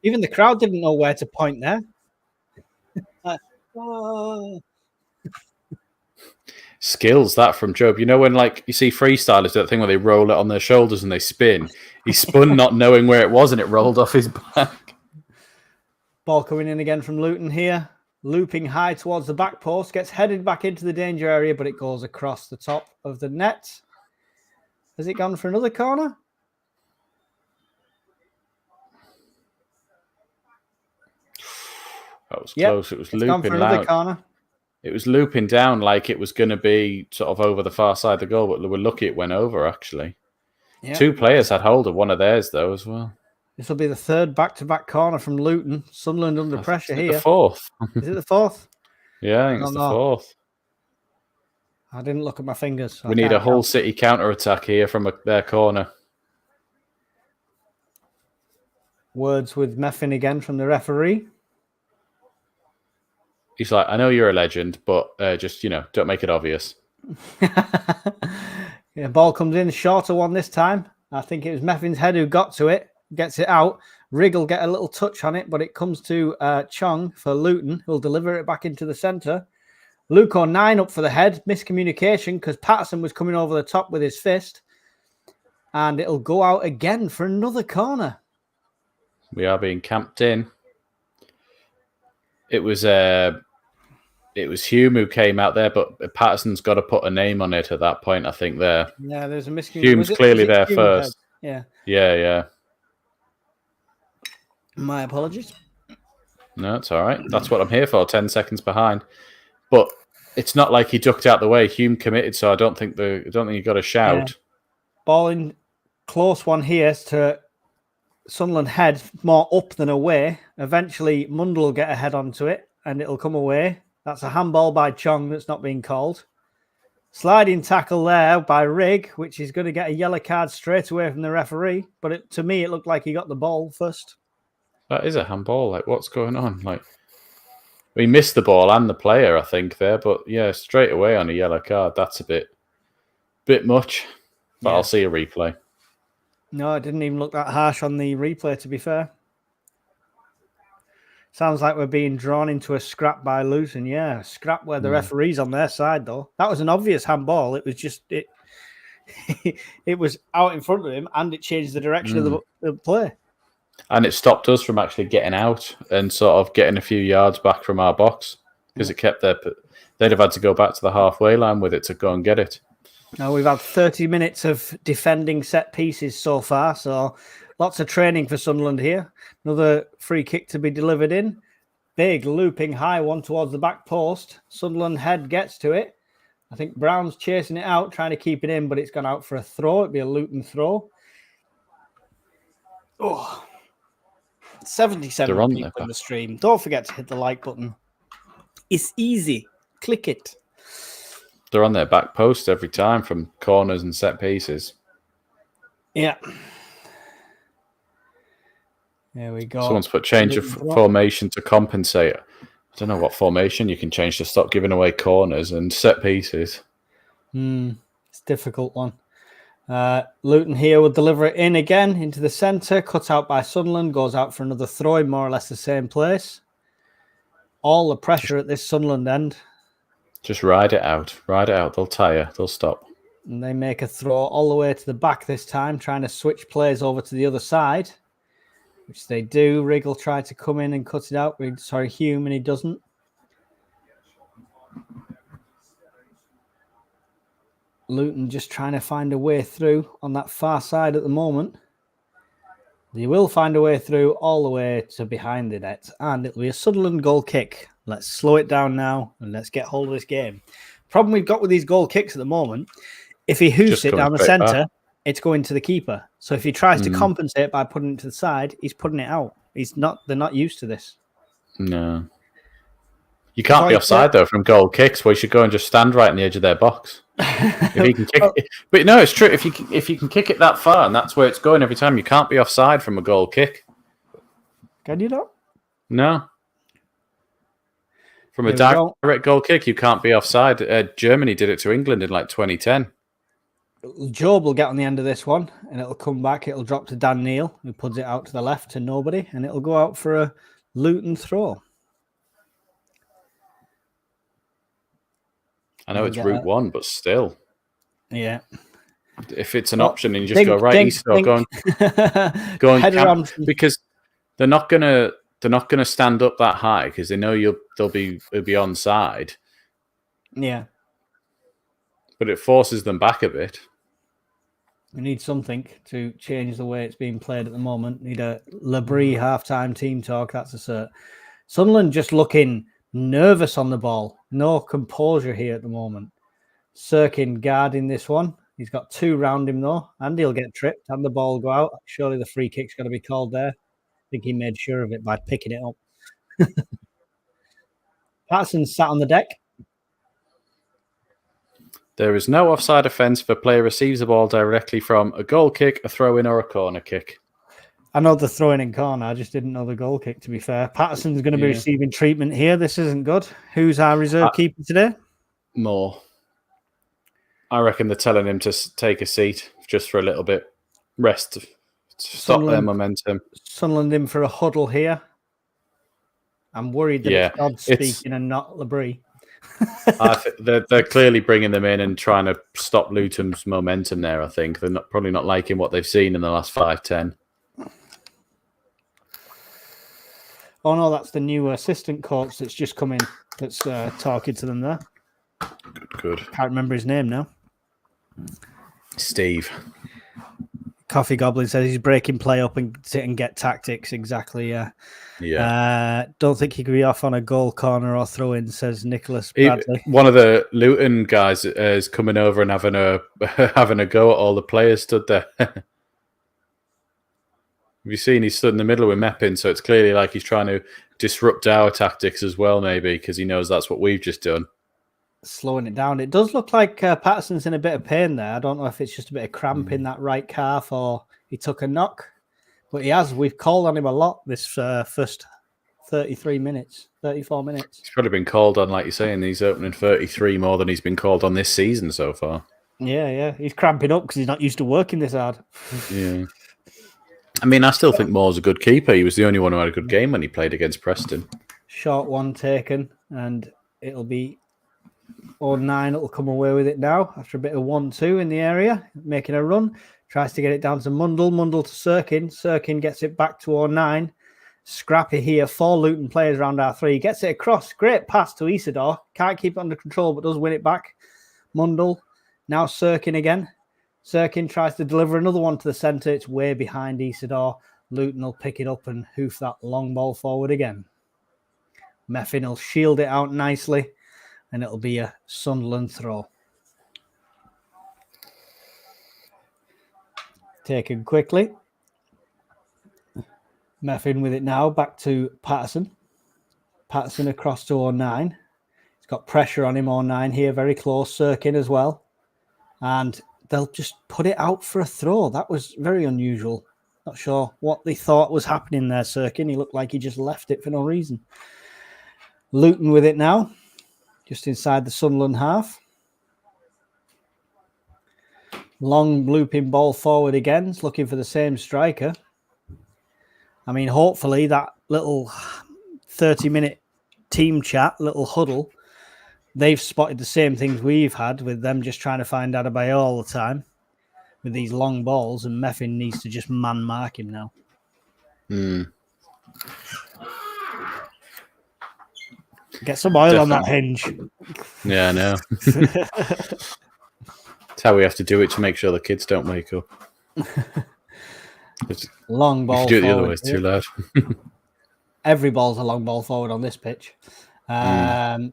Even the crowd didn't know where to point there. Skills, that from Job. You know when like you see freestylers do that thing where they roll it on their shoulders and they spin? He spun not knowing where it was and it rolled off his back. Ball coming in again from Luton here. Looping high towards the back post. Gets headed back into the danger area, but it goes across the top of the net. Has it gone for another corner? That was close. It was looping loud. Corner. It was looping down like it was going to be sort of over the far side of the goal, but we're lucky it went over, actually. Yep. 2 players had hold of one of theirs, though, as well. This will be the third back-to-back corner from Luton. Sunderland under pressure here. The fourth. Is it the fourth? Yeah, I think it's the fourth. I didn't look at my fingers. We need a Hull City counter-attack here from their corner. Words with Meffin again from the referee. He's like, I know you're a legend, but just, don't make it obvious. Yeah, ball comes in, shorter one this time. I think it was Meffin's head who got to it. Gets it out. Rigg will get a little touch on it, but it comes to Chong for Luton, who'll deliver it back into the centre. Luko 9 up for the head. Miscommunication because Patterson was coming over the top with his fist. And it'll go out again for another corner. We are being camped in. It was Hume who came out there, but Patterson's got to put a name on it at that point, I think, there. Yeah, there's a miscommunication. Hume's clearly there first. Head? Yeah. My apologies. No, it's all right. That's what I'm here for, 10 seconds behind. But it's not like he ducked out the way. Hume committed, so I don't think he got a shout. Yeah. Ball in close one here to Sunderland head, more up than away. Eventually, Mundle will get a head onto it, and it'll come away. That's a handball by Chong that's not being called. Sliding tackle there by Rigg, which is going to get a yellow card straight away from the referee. But to me, it looked like he got the ball first. That is a handball. Like, what's going on? Like, we missed the ball and the player, I think, there. But yeah, straight away on a yellow card. That's a bit much. But yeah. I'll see a replay. No, it didn't even look that harsh on the replay, to be fair. Sounds like we're being drawn into a scrap by Luton. Yeah, a scrap where the referee's on their side, though. That was an obvious handball. It was just it was out in front of him, and it changed the direction of the play. And it stopped us from actually getting out and sort of getting a few yards back from our box because it kept their. They'd have had to go back to the halfway line with it to go and get it. Now we've had 30 minutes of defending set pieces so far, so lots of training for Sunderland here. Another free kick to be delivered in. Big looping high one towards the back post. Sunderland head gets to it. I think Brown's chasing it out, trying to keep it in, but it's gone out for a throw. It'd be a Luton throw. Oh, 77 people in the stream. Don't forget to hit the like button. It's easy. Click it. They're on their back post every time from corners and set pieces. Yeah. There we go. Someone's put change of formation to compensate. I don't know what formation you can change to stop giving away corners and set pieces. It's a difficult one. Luton here will deliver it in again into the centre, cut out by Sunderland, goes out for another throw in more or less the same place. All the pressure at this Sunderland end. Just ride it out. They'll tire. They'll stop. And they make a throw all the way to the back this time, trying to switch players over to the other side, which they do. Wriggle tried to come in and cut it out. Hume, and he doesn't. Luton just trying to find a way through on that far side at the moment. They will find a way through all the way to behind the net, and it'll be a Sunderland goal kick. Let's slow it down now, and let's get hold of this game. Problem we've got with these goal kicks at the moment, if he hoofs it down the centre, it's going to the keeper. So if he tries to compensate by putting it to the side, he's putting it out. They're not used to this. No. You can't be offside, though, from goal kicks, where you should go and just stand right on the edge of their box. If he can kick it. But no, it's true. If you can kick it that far, and that's where it's going every time, you can't be offside from a goal kick. Can you not? No. From a direct goal kick, you can't be offside. Germany did it to England in like 2010. Job will get on the end of this one, and it'll come back. It'll drop to Dan Neil, who puts it out to the left to nobody, and it'll go out for a Luton throw. I know it's Route 1, but still. Yeah. If it's an option and you just go right, Isidore, go and camp, because they're not gonna stand up that high because they know they'll be onside. Yeah. But it forces them back a bit. We need something to change the way it's being played at the moment. Need a Labrie halftime team talk. That's a cert. Sunderland just looking nervous on the ball. No composure here at the moment. Sirkin guarding this one. He's got two round him though, and he'll get tripped and the ball go out. Surely the free kick's got to be called there. I think he made sure of it by picking it up. Patterson sat on the deck. There is no offside offence if a player receives the ball directly from a goal kick, a throw-in or a corner kick. I know the throwing in corner. I just didn't know the goal kick, to be fair. Patterson's going to be receiving treatment here. This isn't good. Who's our reserve keeper today? Moore. I reckon they're telling him to take a seat just for a little bit. Rest. Stop their momentum. Sunderland in for a huddle here. I'm worried that it's God speaking and not Labrie. They're clearly bringing them in and trying to stop Luton's momentum there, I think. They're probably not liking what they've seen in the last 5-10. Oh, no, that's the new assistant coach that's just come in that's talking to them there. Good. Can't remember his name now. Steve. Coffee Goblin says he's breaking play up and sit and get tactics. Exactly, yeah. Don't think he could be off on a goal, corner or throw-in, says Nicholas Bradley. One of the Luton guys is coming over and having a go at all the players stood there. Have you seen he stood in the middle with Meppin, so it's clearly like he's trying to disrupt our tactics as well, maybe, because he knows that's what we've just done. Slowing it down. It does look like Patterson's in a bit of pain there. I don't know if it's just a bit of cramp in that right calf or he took a knock. But he has. We've called on him a lot this first 34 minutes. He's probably been called on, like you're saying, these opening 33 more than he's been called on this season so far. Yeah. He's cramping up because he's not used to working this hard. Yeah. I mean, I still think Moore's a good keeper. He was the only one who had a good game when he played against Preston. Short one taken, and it'll be 09. It'll come away with it now after a bit of 1-2 in the area, making a run. Tries to get it down to Mundle. Mundle to Sirkin. Sirkin gets it back to 09. Scrappy here. 4 Luton players around our 3. Gets it across. Great pass to Isidore. Can't keep it under control, but does win it back. Mundle. Now Sirkin again. Sirkin tries to deliver another one to the centre. It's way behind Isidore. Luton will pick it up and hoof that long ball forward again. Meffin will shield it out nicely, and it'll be a Sunderland throw. Taken quickly. Meffin with it now, back to Patterson. Patterson across to 09. He's got pressure on him, 09 here, very close. Sirkin as well. And they'll just put it out for a throw. That was very unusual. Not sure what they thought was happening there, Sirkin. He looked like he just left it for no reason. Luton with it now, just inside the Sunderland half. Long looping ball forward again. It's looking for the same striker. I mean, hopefully that little 30-minute team chat, little huddle, they've spotted the same things we've had with them just trying to find Adebayo all the time with these long balls, and Meffin needs to just man mark him now. Get some oil on that hinge. Yeah, I know. That's how we have to do it to make sure the kids don't wake up. Long ball. If you do it the other way, it's too loud. Every ball's a long ball forward on this pitch. To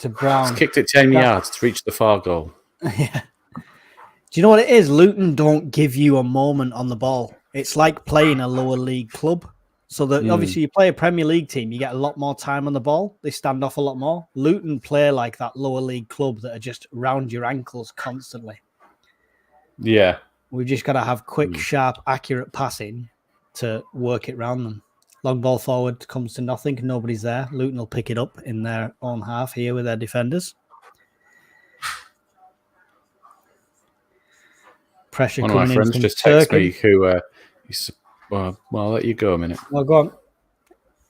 Brown. He's kicked it 10 yards to reach the far goal. Yeah. Do you know what it is? Luton don't give you a moment on the ball. It's like playing a lower league club. So that obviously you play a Premier League team, you get a lot more time on the ball. They stand off a lot more. Luton play like that lower league club that are just round your ankles constantly. Yeah. We've just got to have quick, sharp, accurate passing to work it round them. Long ball forward comes to nothing. Nobody's there. Luton will pick it up in their own half here with their defenders. Pressure One of coming my in friends from just texted Turkey. me who... well, I'll let you go a minute. Well, go on.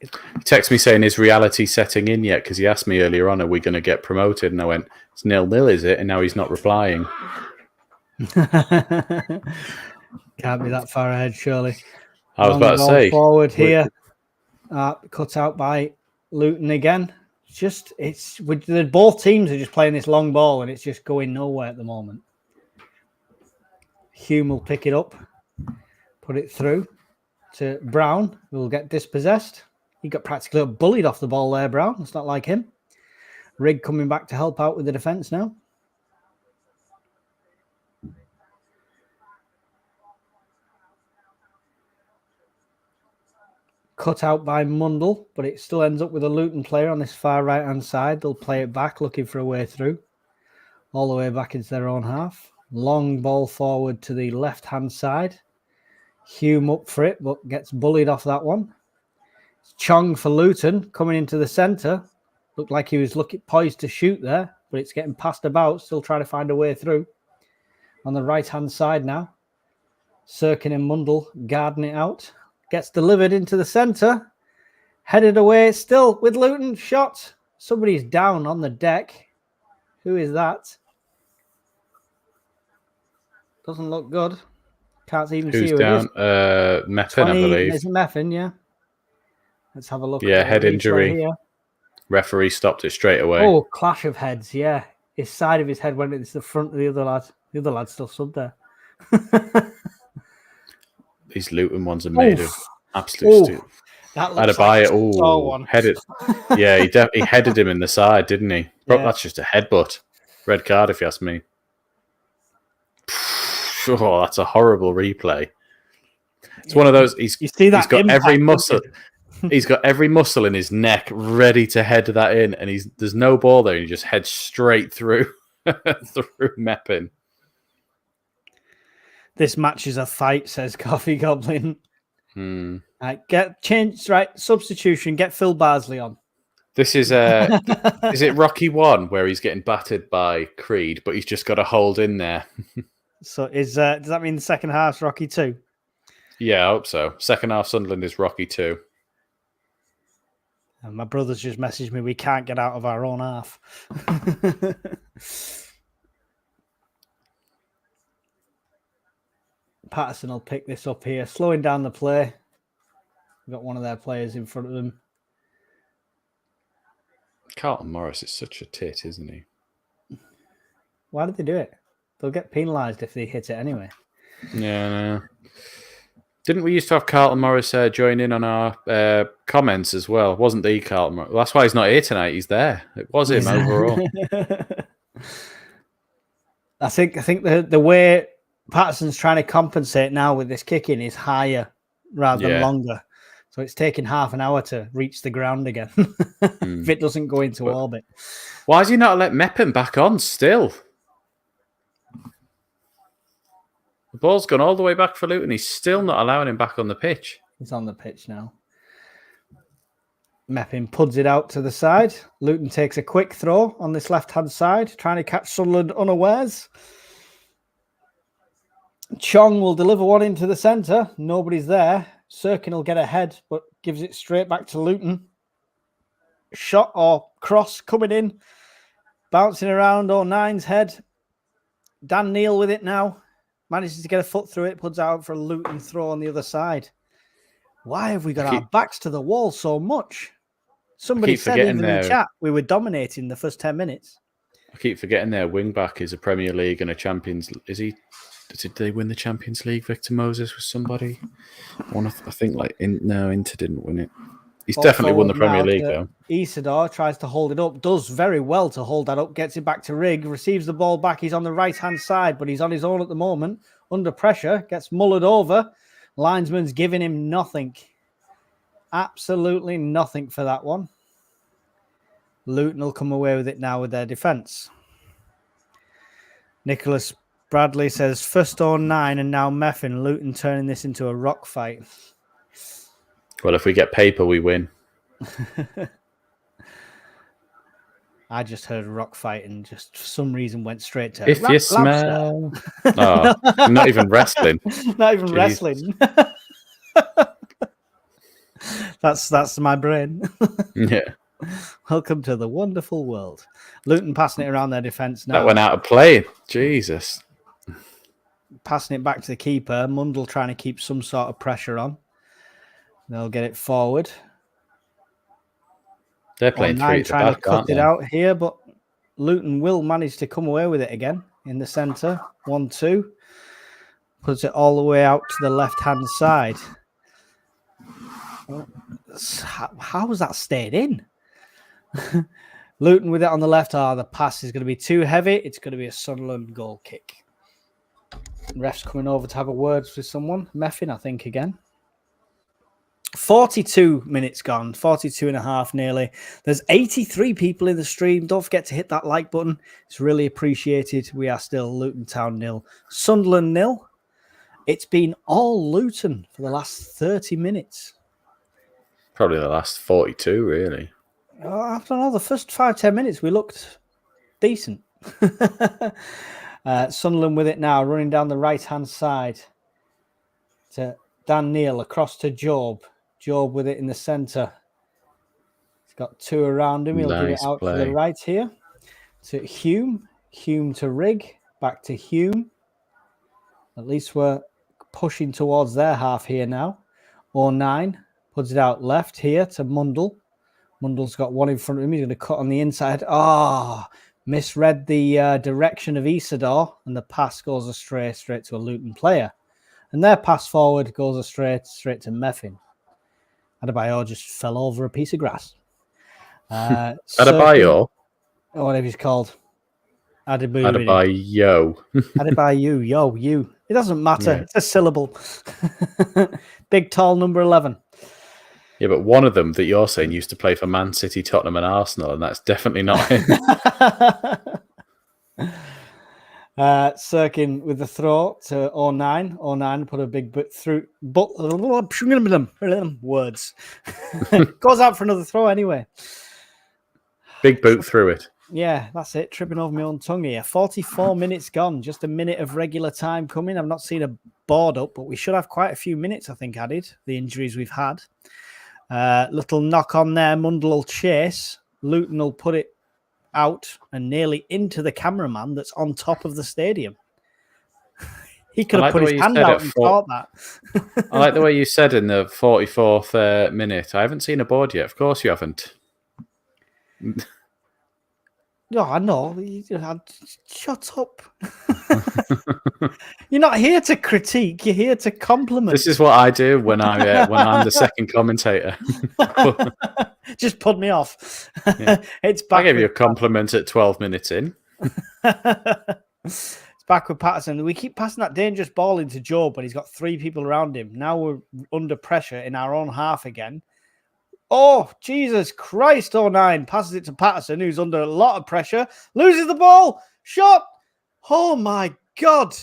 He texted me saying, is reality setting in yet? Because he asked me earlier on, are we going to get promoted? And I went, it's 0-0, is it? And now he's not replying. Can't be that far ahead, surely. I was about to say. Forward here. Cut out by Luton again. Both teams are just playing this long ball and it's just going nowhere at the moment. Hume will pick it up. Put it through to Brown, who will get dispossessed. He got practically bullied off the ball there, Brown. It's not like him. Rigg coming back to help out with the defence now. Cut out by Mundle, but it still ends up with a Luton player on this far right-hand side. They'll play it back, looking for a way through. All the way back into their own half. Long ball forward to the left-hand side. Hume up for it, but gets bullied off that one. Chong for Luton coming into the centre. Looked like he was poised to shoot there, but it's getting passed about, still trying to find a way through. On the right-hand side now. Sirkin and Mundle guarding it out. Gets delivered into the centre. Headed away still with Luton. Shot. Somebody's down on the deck. Who is that? Doesn't look good. Can't even see who down? it is. Meffin, I believe. It's Meffin, yeah. Let's have a look. Yeah, head injury. Here. Referee stopped it straight away. Oh, clash of heads, yeah. His side of his head went into the front of the other lad. The other lad's still stood there. These Luton ones are made of absolute steel. That looks like a one. Headed. Yeah, he headed him in the side, didn't he? Yeah. That's just a headbutt. Red card, if you ask me. Oh, that's a horrible replay. It's one of those. He's got every muscle. He's got every muscle in his neck ready to head that in, and there's no ball there. He just heads straight through through Meppin. This match is a fight, says Coffee Goblin. Substitution. Get Phil Barsley on. This is is it Rocky 1 where he's getting battered by Creed, but he's just got to hold in there. So does that mean the second half's Rocky 2? Yeah, I hope so. Second half Sunderland is Rocky 2. And my brother's just messaged me, we can't get out of our own half. Patterson will pick this up here, slowing down the play. We've got one of their players in front of them. Carlton Morris is such a tit, isn't he? Why did they do it? They'll get penalised if they hit it anyway. Yeah, no. Didn't we used to have Carlton Morris join in on our comments as well? Wasn't the Carlton Morris? Well, that's why he's not here tonight. He's there. It was him overall. I think the way Patterson's trying to compensate now with this kicking is higher rather than longer. So it's taking half an hour to reach the ground again if it doesn't go into orbit. Why has he not let Meppen back on still? The ball's gone all the way back for Luton. He's still not allowing him back on the pitch. He's on the pitch now. Meppin puds it out to the side. Luton takes a quick throw on this left-hand side, trying to catch Sunderland unawares. Chong will deliver one into the centre. Nobody's there. Sirkin will get ahead, but gives it straight back to Luton. Shot or cross coming in. Bouncing around O'Nine's head. Dan Neil with it now. Manages to get a foot through it. Puts out for a Luton throw on the other side. Why have we got our backs to the wall so much? Somebody said even in the chat we were dominating the first 10 minutes. I keep forgetting their wing-back is a Premier League and a Champions... Did they win the Champions League, Victor Moses, with somebody? I think Inter didn't win it. He's definitely won the Premier League, though. Isidore tries to hold it up, does very well to hold that up, gets it back to Rigg, receives the ball back. He's on the right-hand side, but he's on his own at the moment. Under pressure, gets mullered over. Linesman's giving him nothing. Absolutely nothing for that one. Luton will come away with it now with their defence. Nicholas Bradley says, first 09 and now Meffin. Luton turning this into a rock fight. Well, if we get paper, we win. I just heard rock fight and just for some reason went straight to... If you smell... Oh, not even wrestling. Not even wrestling. That's my brain. Yeah. Welcome to the wonderful world. Luton passing it around their defence now. That went out of play. Jesus. Passing it back to the keeper. Mundle trying to keep some sort of pressure on. They'll get it forward. They're playing three at the trying back, to cut it out here, but Luton will manage to come away with it again in the centre. 1-2. Puts it all the way out to the left-hand side. How has that stayed in? Luton with it on the left. The pass is going to be too heavy. It's going to be a Sunderland goal kick. Ref's coming over to have a word with someone. Meffin, I think, again. 42 minutes gone. 42 and a half nearly. There's 83 people in the stream. Don't forget to hit that like button. It's really appreciated. We are still Luton Town 0. Sunderland 0. It's been all Luton for the last 30 minutes. Probably the last 42, really. I don't know. The first 5-10 minutes, we looked decent. Sunderland with it now, running down the right-hand side to Dan Neil, across to Job. Job with it in the centre. He's got two around him. He'll give it out to the right here. To Hume. Hume to Rigg. Back to Hume. At least we're pushing towards their half here now. 09 puts it out left here to Mundle. Mundle's got one in front of him. He's going to cut on the inside. Misread the direction of Isidore, and the pass goes astray straight to a Luton player. And their pass forward goes astray straight to Meffin. Adebayo just fell over a piece of grass. Adebayo? Or whatever he's called. Adebayo. Adebayo, you. It doesn't matter. Yeah. It's a syllable. Big, tall number 11. Yeah, but one of them that you're saying used to play for Man City, Tottenham and Arsenal, and that's definitely not him. Sirkin with the throw to 09. 09 put a big bit through. Words. Goes out for another throw anyway. Big boot through it. Yeah, that's it. Tripping over my own tongue here. 44 minutes gone. Just a minute of regular time coming. I've not seen a board up, but we should have quite a few minutes, I think, added. The injuries we've had. Little knock on there. Mundle will chase. Luton will put it out and nearly into the cameraman that's on top of the stadium. He could have put his hand out and caught that. I like the way you said in the 44th minute. I haven't seen a board yet. Of course you haven't. No, I know. Shut up. You're not here to critique. You're here to compliment. This is what I do when I'm the second commentator. Just put me off. Yeah. I gave you a compliment at 12 minutes in. It's back with Patterson. We keep passing that dangerous ball into Joe, but he's got three people around him. Now we're under pressure in our own half again. Oh, Jesus Christ, 09 passes it to Patterson, who's under a lot of pressure. Loses the ball. Shot. Oh, my God.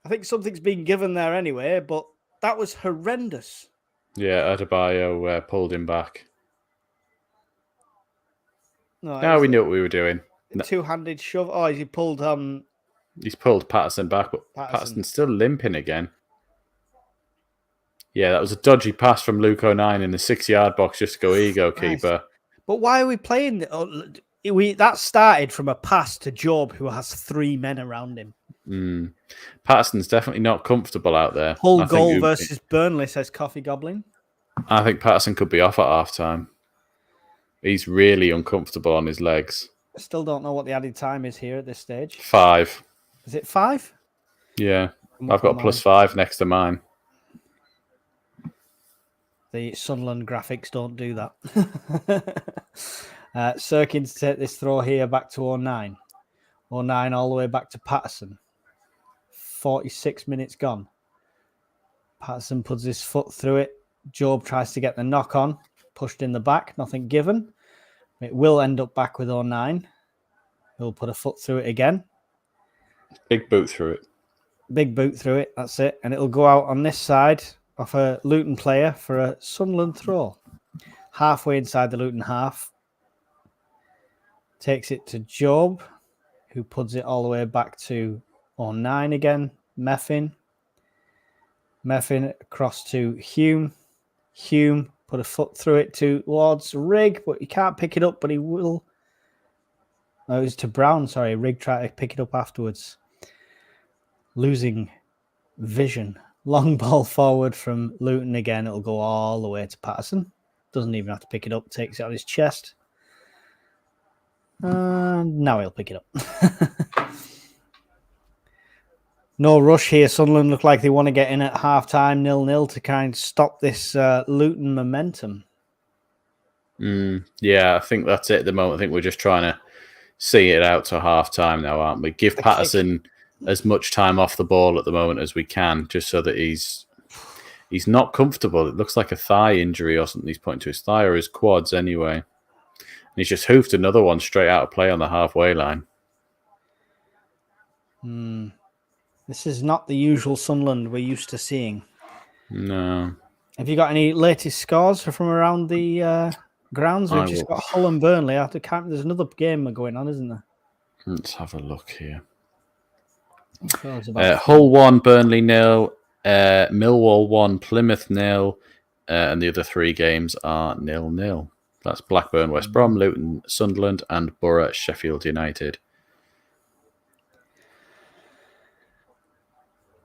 I think something's been given there anyway, but that was horrendous. Yeah, Adebayo pulled him back. No, we knew what we were doing. Two-handed shove. Oh, he pulled He's pulled Patterson back, but Patterson's still limping again. Yeah, that was a dodgy pass from Luke 09 in the 6-yard box just to go ego keeper. But why are we playing? That started from a pass to Job, who has 3 men around him. Patterson's definitely not comfortable out there. Hull goal versus Burnley, says Coffee Goblin. I think Patterson could be off at half-time. He's really uncomfortable on his legs. I still don't know what the added time is here at this stage. 5. Is it 5? Yeah. I've got a +5 next to mine. The Sunderland graphics don't do that. Sirkin to take this throw here back to 09. 09 all the way back to Patterson. 46 minutes gone. Patterson puts his foot through it. Job tries to get the knock on. Pushed in the back. Nothing given. It will end up back with 09. He'll put a foot through it again. Big boot through it. Big boot through it. That's it. And it'll go out on this side of a Luton player for a Sunderland throw. Halfway inside the Luton half. Takes it to Job, who puts it all the way back to 09 again. Meffin across to Hume. Hume put a foot through it towards Rigg, but he can't pick it up, but he will. No, it was to Brown, sorry. Rigg tried to pick it up afterwards. Losing vision. Long ball forward from Luton again. It'll go all the way to Patterson. Doesn't even have to pick it up. Takes it on his chest. Now he'll pick it up. No rush here. Sunderland look like they want to get in at half-time 0-0 to kind of stop this Luton momentum. Yeah, I think that's it at the moment. I think we're just trying to see it out to half-time now, aren't we? Give Patterson as much time off the ball at the moment as we can, just so that he's not comfortable. It looks like a thigh injury or something. He's pointing to his thigh or his quads anyway. And he's just hoofed another one straight out of play on the halfway line. This is not the usual Sunderland we're used to seeing. No. Have you got any latest scores from around the grounds? We've just got Hull and Burnley. There's another game going on, isn't there? Let's have a look here. Hull 1, Burnley 0, Millwall 1, Plymouth 0, and the other 3 games are 0-0. That's Blackburn, West Brom, Luton, Sunderland, and Borough, Sheffield United.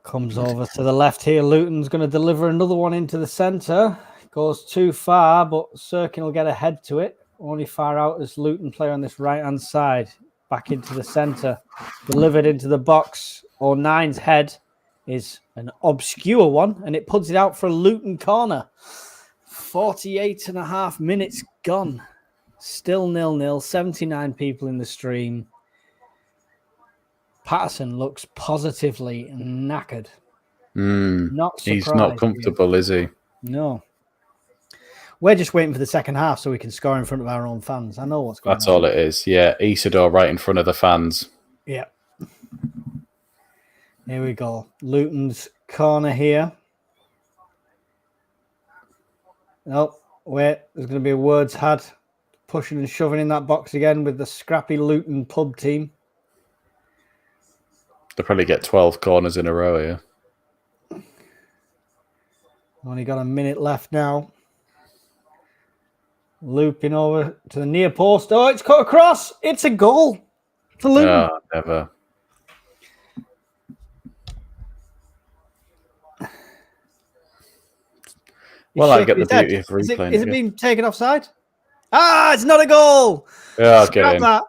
Comes over to the left here. Luton's going to deliver another one into the centre. Goes too far, but Sirkin will get ahead to it. Only far out as Luton player on this right-hand side. Back into the centre. Delivered into the box. 09's head is an obscure one, and it puts it out for a Luton corner. 48.5 minutes gone. Still 0-0. 79 people in the stream. Patterson looks positively knackered. Not surprised. He's not comfortable, is he? No. We're just waiting for the second half so we can score in front of our own fans. I know what's going on. That's all it is. Yeah, Isidore right in front of the fans. Yeah. Here we go. Luton's corner here. Oh, wait. There's going to be a words had. Pushing and shoving in that box again with the scrappy Luton pub team. They'll probably get 12 corners in a row here. Only got a minute left now. Looping over to the near post. Oh, it's cut across. It's a goal for Luton. Oh, never. Well, I get the beauty of replaying. Is it being taken offside? Ah, it's not a goal. Yeah, get in. That.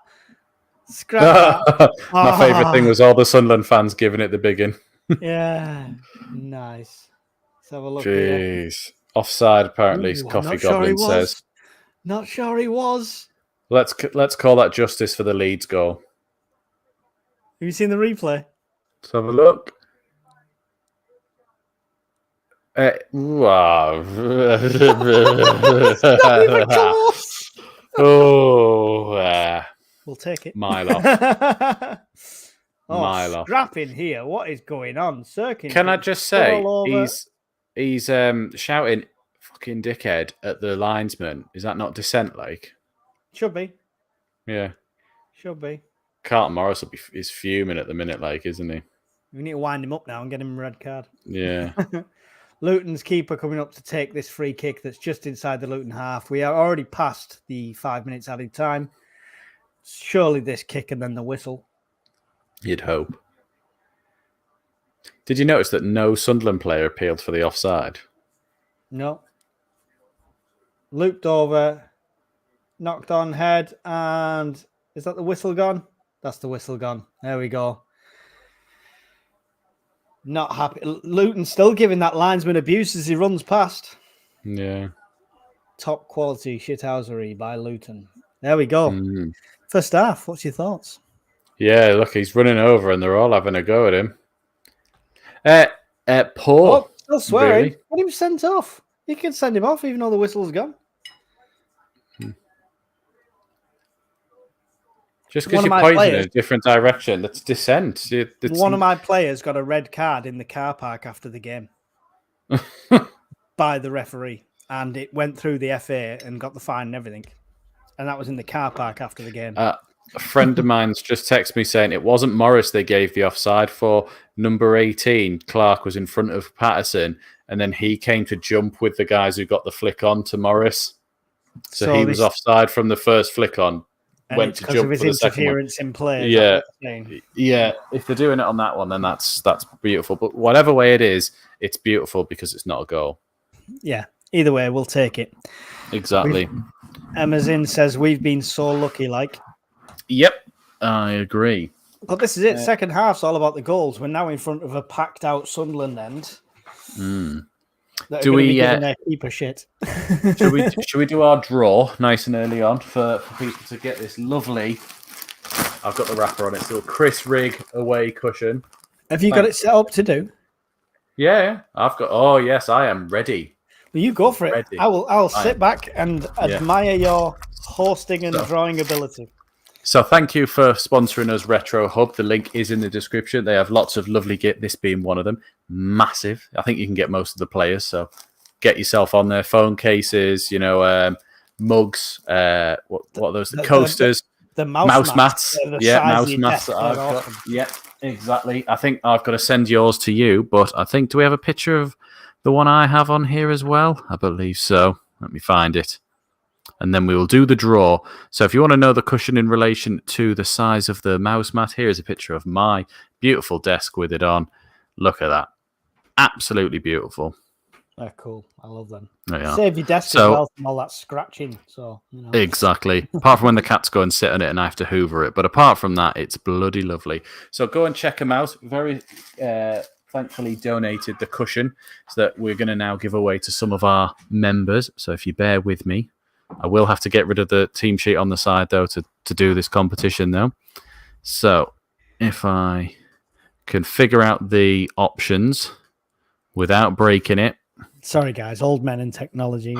Scrap that. My favourite thing was all the Sunderland fans giving it the biggin. Yeah, nice. Let's have a look. Jeez. Here. Offside, apparently, Coffee Goblin says. Not sure he was. Let's call that justice for the Leeds goal. Have you seen the replay? Let's have a look. Wow. We'll take it. Mile off. Mile off. Scrapping here. What is going on? Sirkin. Can I just say, he's shouting fucking dickhead at the linesman. Is that not dissent like? Should be. Yeah. Should be. Carlton Morris is fuming at the minute, like, isn't he? We need to wind him up now and get him a red card. Yeah. Luton's keeper coming up to take this free kick that's just inside the Luton half. We are already past the 5 minutes added time. Surely this kick and then the whistle. You'd hope. Did you notice that no Sunderland player appealed for the offside? No. Looped over, knocked on head, and is that the whistle gone? That's the whistle gone. There we go. Not happy. Luton still giving that linesman abuse as he runs past. Yeah. Top quality shithousery by Luton. There we go. First half, what's your thoughts? Yeah, look, he's running over and they're all having a go at him. Poor. Oh, still swearing. Really? Get him sent off. You can send him off even though the whistle's gone. Just because you're pointing in a different direction, that's dissent. One of my players got a red card in the car park after the game by the referee, and it went through the FA and got the fine and everything. And that was in the car park after the game. A friend of mine's just texted me saying it wasn't Morris they gave the offside for. Number 18, Clark, was in front of Patterson, and then he came to jump with the guys who got the flick on to Morris. So he was offside from the first flick on. And went to jump for the interference in play. Yeah, yeah. If they're doing it on that one, then that's beautiful. But whatever way it is, it's beautiful because it's not a goal. Yeah. Either way, we'll take it. Exactly. Amazon says we've been so lucky. Like. Yep, I agree. But this is it. Second half's all about the goals. We're now in front of a packed out Sunderland end. Do we give their keeper shit? should we do our draw nice and early on for people to get this lovely? I've got the wrapper on it. So Chris Rigg away cushion. Have you got it set up to do? Yeah, I've got. Oh yes, I am ready. Well, you go for it. Ready. I'll sit back and admire your hosting and drawing ability. So thank you for sponsoring us, Retro Hub. The link is in the description. They have lots of lovely gear, this being one of them. Massive. I think you can get most of the players, so get yourself on there. Phone cases, mugs, what are those? The coasters. The mouse mats. Mouse mats that I've got. Yeah, exactly. I think I've got to send yours to you, but I think, do we have a picture of the one I have on here as well? I believe so. Let me find it. And then we will do the draw. So if you want to know the cushion in relation to the size of the mouse mat, here is a picture of my beautiful desk with it on. Look at that. Absolutely beautiful. They're cool. I love them. Save your desk as well from all that scratching. Exactly. Apart from when the cats go and sit on it and I have to hoover it. But apart from that, it's bloody lovely. So go and check them out. Very thankfully donated the cushion so that we're going to now give away to some of our members. So if you bear with me, I will have to get rid of the team sheet on the side, though, to do this competition, though. So if I can figure out the options without breaking it. Sorry, guys. Old men in technology.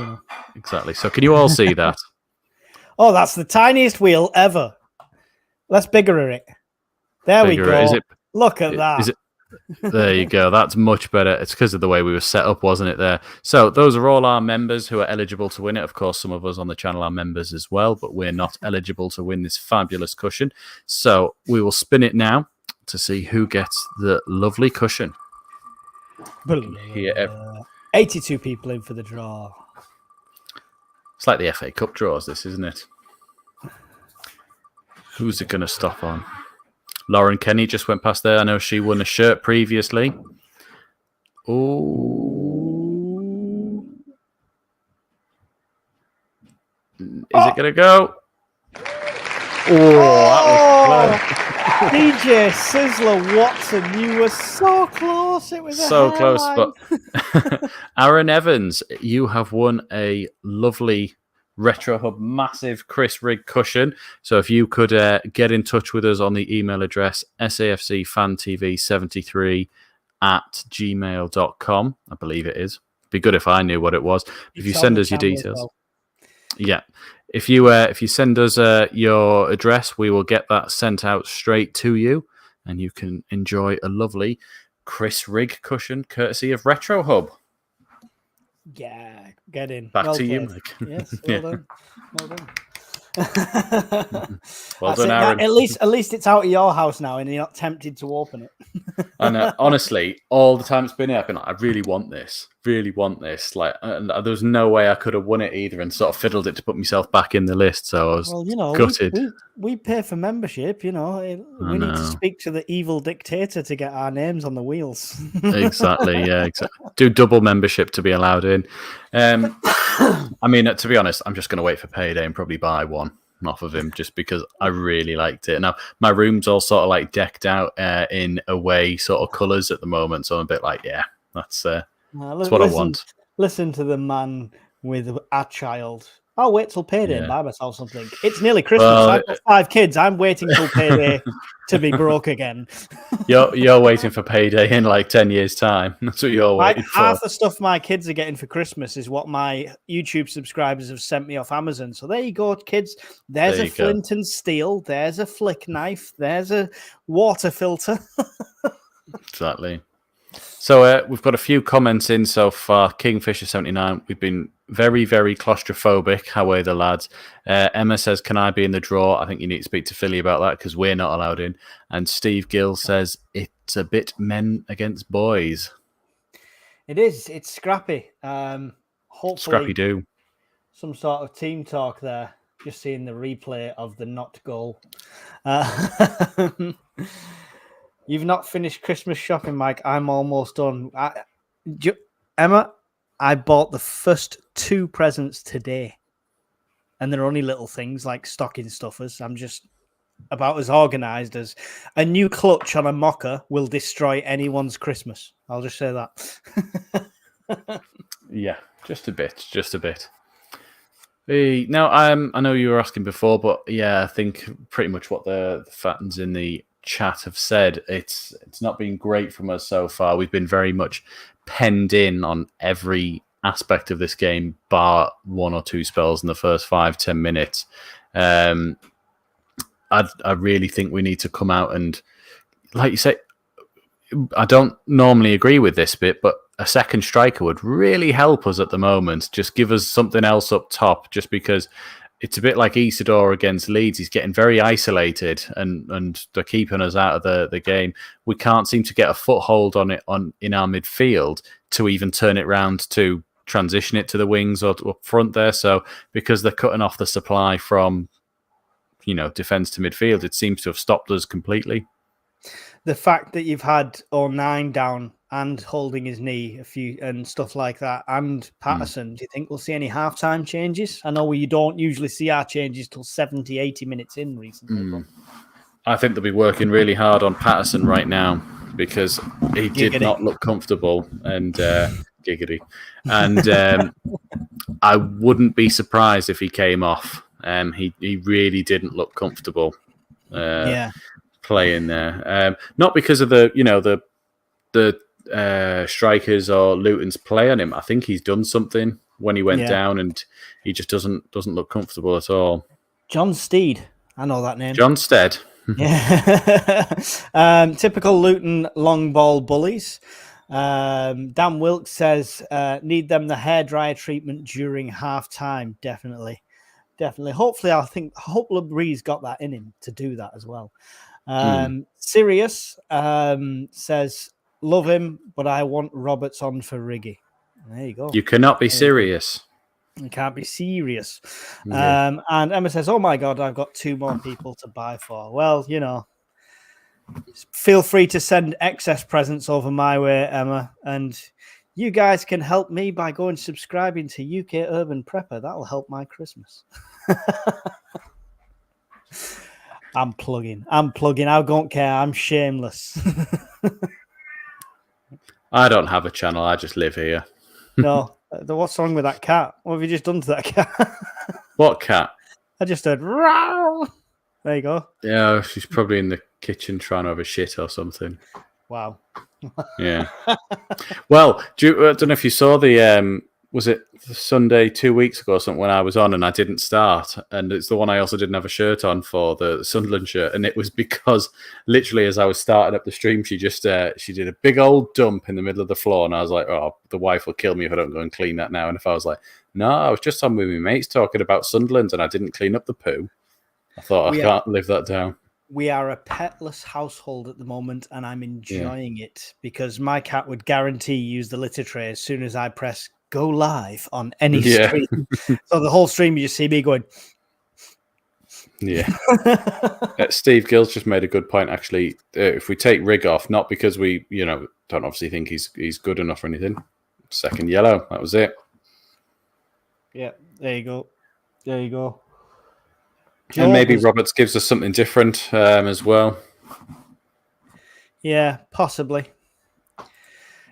Exactly. So can you all see that? Oh, that's the tiniest wheel ever. Let's bigger it. There we go. Look at that. Is it? There you go. That's much better. It's because of the way we were set up, wasn't it, there? So those are all our members who are eligible to win it. Of course, some of us on the channel are members as well, but we're not eligible to win this fabulous cushion. So we will spin it now to see who gets the lovely cushion. Here, 82 people in for the draw. It's like the FA Cup draws, this, isn't it? Who's it going to stop on? Lauren Kenny just went past there. I know she won a shirt previously. Oh. Is it going to go? Oh, that was close. DJ Sizzler Watson, you were so close. It was so close. But Aaron Evans, you have won a lovely Retro Hub massive Chris Rigg cushion. So if you could get in touch with us on the email address SAFC Fan TV 73@gmail.com, I believe it is. It'd be good if I knew what it was. If you send us your details. Yeah. If you send us your address, we will get that sent out straight to you, and you can enjoy a lovely Chris Rigg cushion courtesy of Retro Hub. Yeah, get in. Back to you, Mike. Yes, well done. Well done, Aaron. At least it's out of your house now, and you're not tempted to open it. And honestly, all the time it's been here, I've been like, I really want this. Like, and there's no way I could have won it either, and sort of fiddled it to put myself back in the list. So I was gutted. We pay for membership. We need to speak to the evil dictator to get our names on the wheels. Exactly. Yeah. Exactly. Do double membership to be allowed in. I mean, to be honest, I'm just going to wait for payday and probably buy one off of him just because I really liked it. Now, my room's all sort of like decked out in away sort of colours at the moment. So I'm a bit like, yeah, that's what I want. Listen to the man with a child. I'll wait till payday and buy myself something. It's nearly Christmas. I've got 5 kids. I'm waiting till payday to be broke again. You're waiting for payday in like 10 years' time. That's what you're waiting for. Half the stuff my kids are getting for Christmas is what my YouTube subscribers have sent me off Amazon. So there you go, kids. There's a flint and steel. There's a flick knife. There's a water filter. Exactly. So we've got a few comments in so far. Kingfisher79, we've been very, very claustrophobic. How are the lads? Emma says, can I be in the draw? I think you need to speak to Philly about that because we're not allowed in. And Steve Gill says, it's a bit men against boys. It is. It's scrappy. Hopefully, scrappy do. Some sort of team talk there. Just seeing the replay of the not goal. You've not finished Christmas shopping, Mike. I'm almost done. Emma, I bought the first 2 presents today. And they're only little things like stocking stuffers. I'm just about as organised as a new clutch on a mocker will destroy anyone's Christmas. I'll just say that. Yeah, just a bit. Now, I know you were asking before, but yeah, I think pretty much what the fans in the chat have said, it's not been great from us so far. We've been very much penned in on every aspect of this game, bar 1 or 2 spells in the first 5-10 minutes. I really think we need to come out and, like you say, I don't normally agree with this bit, but a second striker would really help us at the moment. Just give us something else up top, just because it's a bit like Isidore against Leeds. He's getting very isolated and they're keeping us out of the game. We can't seem to get a foothold on it in our midfield to even turn it round to transition it to the wings or up front there. So because they're cutting off the supply from, defence to midfield, it seems to have stopped us completely. The fact that you've had 09 down and holding his knee and stuff like that, and Patterson, do you think we'll see any halftime changes? I know you don't usually see our changes till 70, 80 minutes in recently. I think they'll be working really hard on Patterson right now because he did not look comfortable and giggity. And I wouldn't be surprised if he came off. He really didn't look comfortable. Playing there, not because of the strikers or Luton's play on him. I think he's done something when he went down, and he just doesn't look comfortable at all. John Steed, I know that name. John Stead. Yeah. Typical Luton long ball bullies. Dan Wilkes says need them the hairdryer treatment during half time. Definitely. Hopefully, hope Labree's got that in him to do that as well. Sirius says, love him, but I want Roberts on for Riggy. There you go. You cannot be serious. You can't be serious. And Emma says, oh my God, I've got 2 more people to buy for. Well, feel free to send excess presents over my way, Emma. And you guys can help me by going subscribing to UK Urban Prepper. That'll help my Christmas. I'm plugging. I don't care. I'm shameless. I don't have a channel. I just live here. No. What's wrong with that cat? What have you just done to that cat? What cat? I just heard, row. There you go. Yeah, she's probably in the kitchen trying to have a shit or something. Wow. Yeah. Well, I don't know if you saw the was it Sunday 2 weeks ago or something when I was on and I didn't start, and it's the one I also didn't have a shirt on for, the Sunderland shirt, and it was because literally as I was starting up the stream, she just she did a big old dump in the middle of the floor, and I was like, oh, the wife will kill me if I don't go and clean that now. And if I was like, no, I was just on with my mates talking about Sunderland and I didn't clean up the poo, I thought I can't live that down. We are a petless household at the moment, and I'm enjoying it because my cat would guarantee use the litter tray as soon as I press go live on any stream. So the whole stream, you just see me going. Yeah. Steve Gill's just made a good point, actually. If we take Rig off, not because we, don't obviously think he's good enough or anything. Second yellow, that was it. Yeah, there you go. There you go. And maybe Roberts gives us something different as well. Yeah, possibly.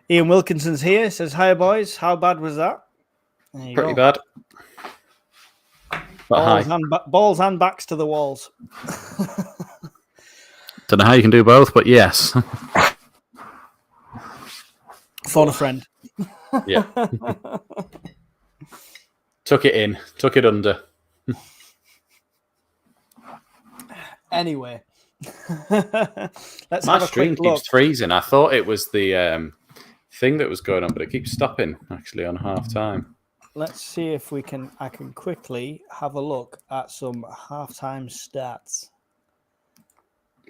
Ian Wilkinson's here. Says, hi, boys. How bad was that? Pretty bad. But balls and backs to the walls. Don't know how you can do both, but yes. Phone a friend. Yeah. Took it in. Took it under. Anyway, my stream keeps freezing. I thought it was the thing that was going on, but it keeps stopping actually on half time. Let's see if I can quickly have a look at some halftime stats.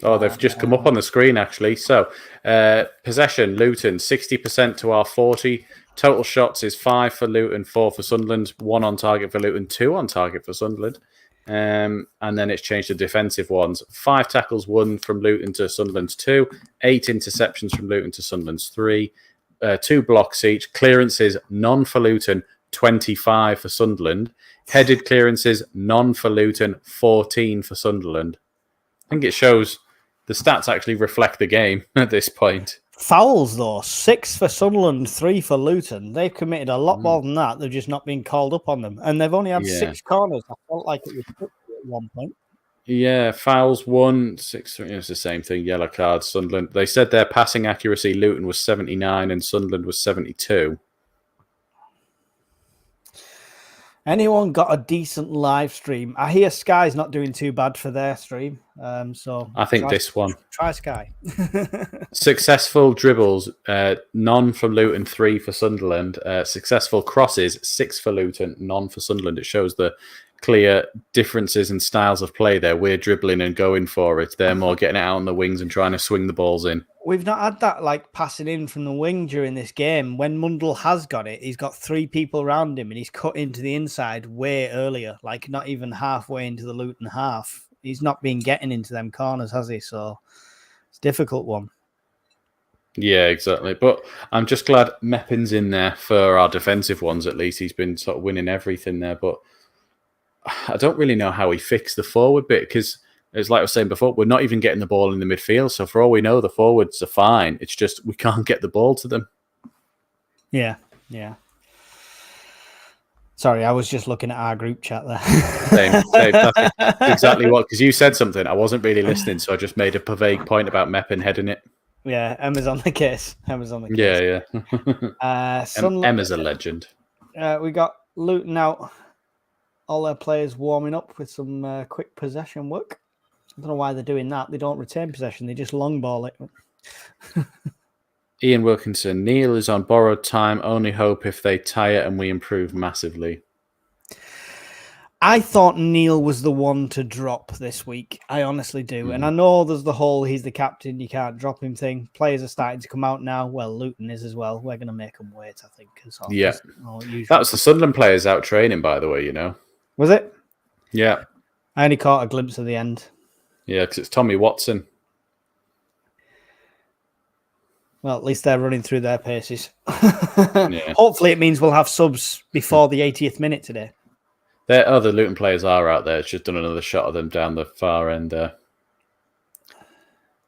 Oh, they've just come up on the screen actually. So possession, Luton 60% to our 40. Total shots is 5 for Luton, 4 for Sunderland, 1 on target for Luton, 2 on target for Sunderland. And then it's changed to defensive ones. 5 tackles, 1 from Luton to Sunderland's 2. 8 interceptions from Luton to Sunderland's 3. 2 blocks each. Clearances, none for Luton, 25 for Sunderland. Headed clearances, none for Luton, 14 for Sunderland. I think it shows the stats actually reflect the game at this point. Fouls, though, 6 for Sunderland, 3 for Luton. They've committed a lot more than that. They've just not been called up on them. And they've only had 6 corners. I felt like it was at one point. Yeah, fouls 1, 6. It's the same thing. Yellow cards, Sunderland. They said their passing accuracy, Luton was 79 and Sunderland was 72. Anyone got a decent live stream? I hear Sky's not doing too bad for their stream. So I think this one. Try Sky. Successful dribbles, none from Luton, 3 for Sunderland. Successful crosses, 6 for Luton, none for Sunderland. It shows the clear differences in styles of play there. We're dribbling and going for it. They're more getting it out on the wings and trying to swing the balls in. We've not had that passing in from the wing during this game. When Mundell has got it, he's got 3 people around him and he's cut into the inside way earlier, not even halfway into the Luton half. He's not been getting into them corners, has he? So it's a difficult one. Yeah, exactly. But I'm just glad Meppin's in there for our defensive ones, at least. He's been sort of winning everything there. But I don't really know how he fixed the forward bit because, as like I was saying before, we're not even getting the ball in the midfield. So for all we know, the forwards are fine. It's just we can't get the ball to them. Yeah. Sorry, I was just looking at our group chat there. Same. That's exactly what, because you said something. I wasn't really listening, so I just made a vague point about Meppin heading it. Yeah, Emma's on the case. Yeah. Emma's a legend. We got Luton out. All their players warming up with some quick possession work. I don't know why they're doing that. They don't retain possession. They just long ball it. Ian Wilkinson. Neil is on borrowed time. Only hope if they tie it and we improve massively. I thought Neil was the one to drop this week. I honestly do. And I know there's the whole he's the captain, you can't drop him thing. Players are starting to come out now. Well, Luton is as well. We're going to make them wait, I think. Yeah. That was the Sunderland players out training, by the way, Was it? Yeah. I only caught a glimpse of the end. Yeah, because it's Tommy Watson. Well, at least they're running through their paces. Yeah. Hopefully it means we'll have subs before the 80th minute today. The Luton players are out there. It's just done another shot of them down the far end.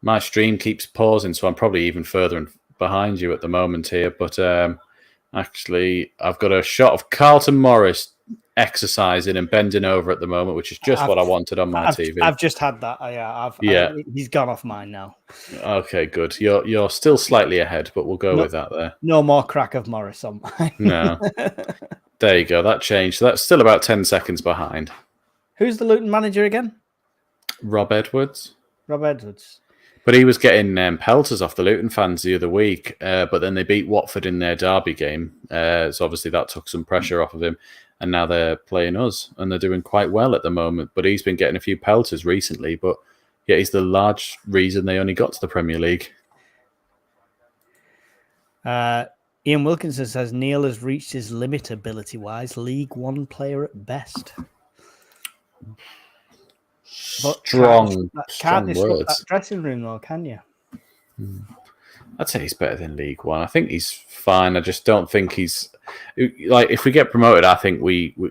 My stream keeps pausing, so I'm probably even further behind you at the moment here. But actually, I've got a shot of Carlton Morris exercising and bending over at the moment, which is just what I wanted on my TV. I've just had that. Yeah, he's gone off mine now. Okay, good. You're still slightly ahead, but we'll go with that there. No more crack of Morris on mine. No. There you go. That changed. So that's still about 10 seconds behind. Who's the Luton manager again? Rob Edwards. Rob Edwards. But he was getting pelters off the Luton fans the other week, but then they beat Watford in their derby game. So obviously that took some pressure off of him. And now they're playing us, and they're doing quite well at the moment. But he's been getting a few pelters recently, but yeah, he's the large reason they only got to the Premier League. Ian Wilkinson says Neil has reached his limit ability-wise. League One player at best. But strong can't disrupt words. That dressing room, though, can you? I'd say he's better than League One. I think he's fine. I just don't think he's... Like, if we get promoted, I think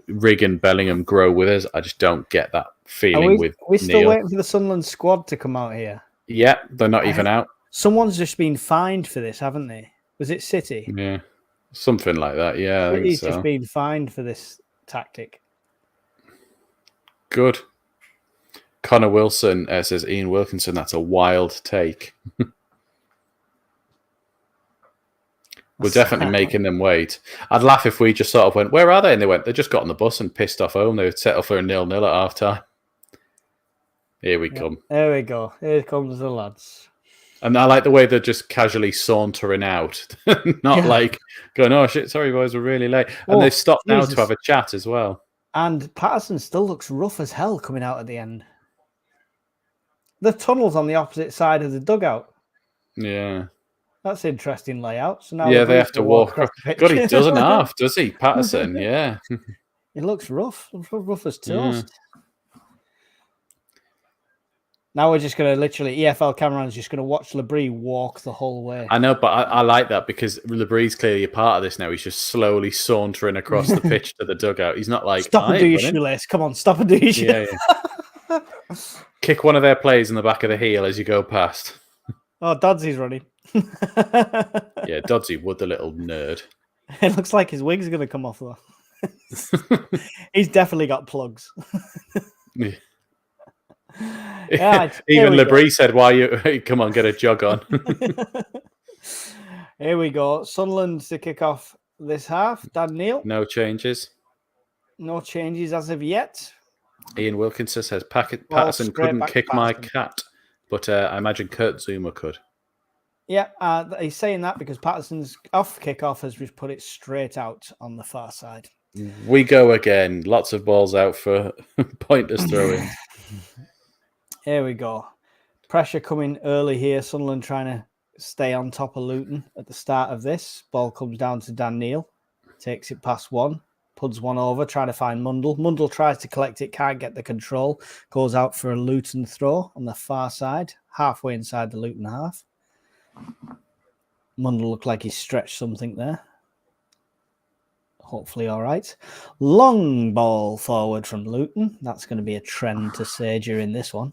Rig and Bellingham grow with us. I just don't get that feeling with We're still Neil. waiting for the Sunderland squad to come out here. Yeah, they're not even out. Someone's just been fined for this, haven't they? Was it City? Yeah, something like that. Yeah, I think so. Just been fined for this tactic. Good. Connor Wilson says, Ian Wilkinson, that's a wild take. We're definitely making them wait. I'd laugh if we just sort of went, where are they? And they just got on the bus and pissed off home. They would settle for a 0-0 at half time. Here we come. There we go. Here comes the lads. And I like the way they're just casually sauntering out. Not like going, oh shit, sorry boys, we're really late. And they've stopped now to have a chat as well. And Patterson still looks rough as hell coming out at the end. The tunnel's on the opposite side of the dugout. Yeah. That's interesting layout. So now they have to walk. God, he doesn't have, does he, Patterson? Yeah. He looks rough. Rough as toast. Yeah. Now we're just going to literally, EFL cameraman's just going to watch Labrie walk the whole way. I know, but I like that because Labrie's clearly a part of this now. He's just slowly sauntering across the pitch to the dugout. He's not like, stop and do your shoelace. Come on, stop and do your shoelace. Yeah. Kick one of their players in the back of the heel as you go past. Oh, Dodsy's running. Yeah, Dodsy would, the little nerd. It looks like his wing's going to come off, though. He's definitely got plugs. Yeah, even Labrie said, "Why you come on, get a jog on." Here we go. Sunderland to kick off this half. Dan Neil. No changes. No changes as of yet. Ian Wilkinson says Patterson couldn't kick my cat, but I imagine Kurt Zuma could. Yeah, he's saying that because Patterson's off kickoff has just put it straight out on the far side. We go again. Lots of balls out for pointers throwing. Here we go. Pressure coming early here. Sunderland trying to stay on top of Luton at the start of this. Ball comes down to Dan Neil. Takes it past one. Puds one over, trying to find Mundle. Mundle tries to collect it, can't get the control. Goes out for a Luton throw on the far side, halfway inside the Luton half. Mundle looked like he stretched something there. Hopefully all right. Long ball forward from Luton. That's going to be a trend to say during this one.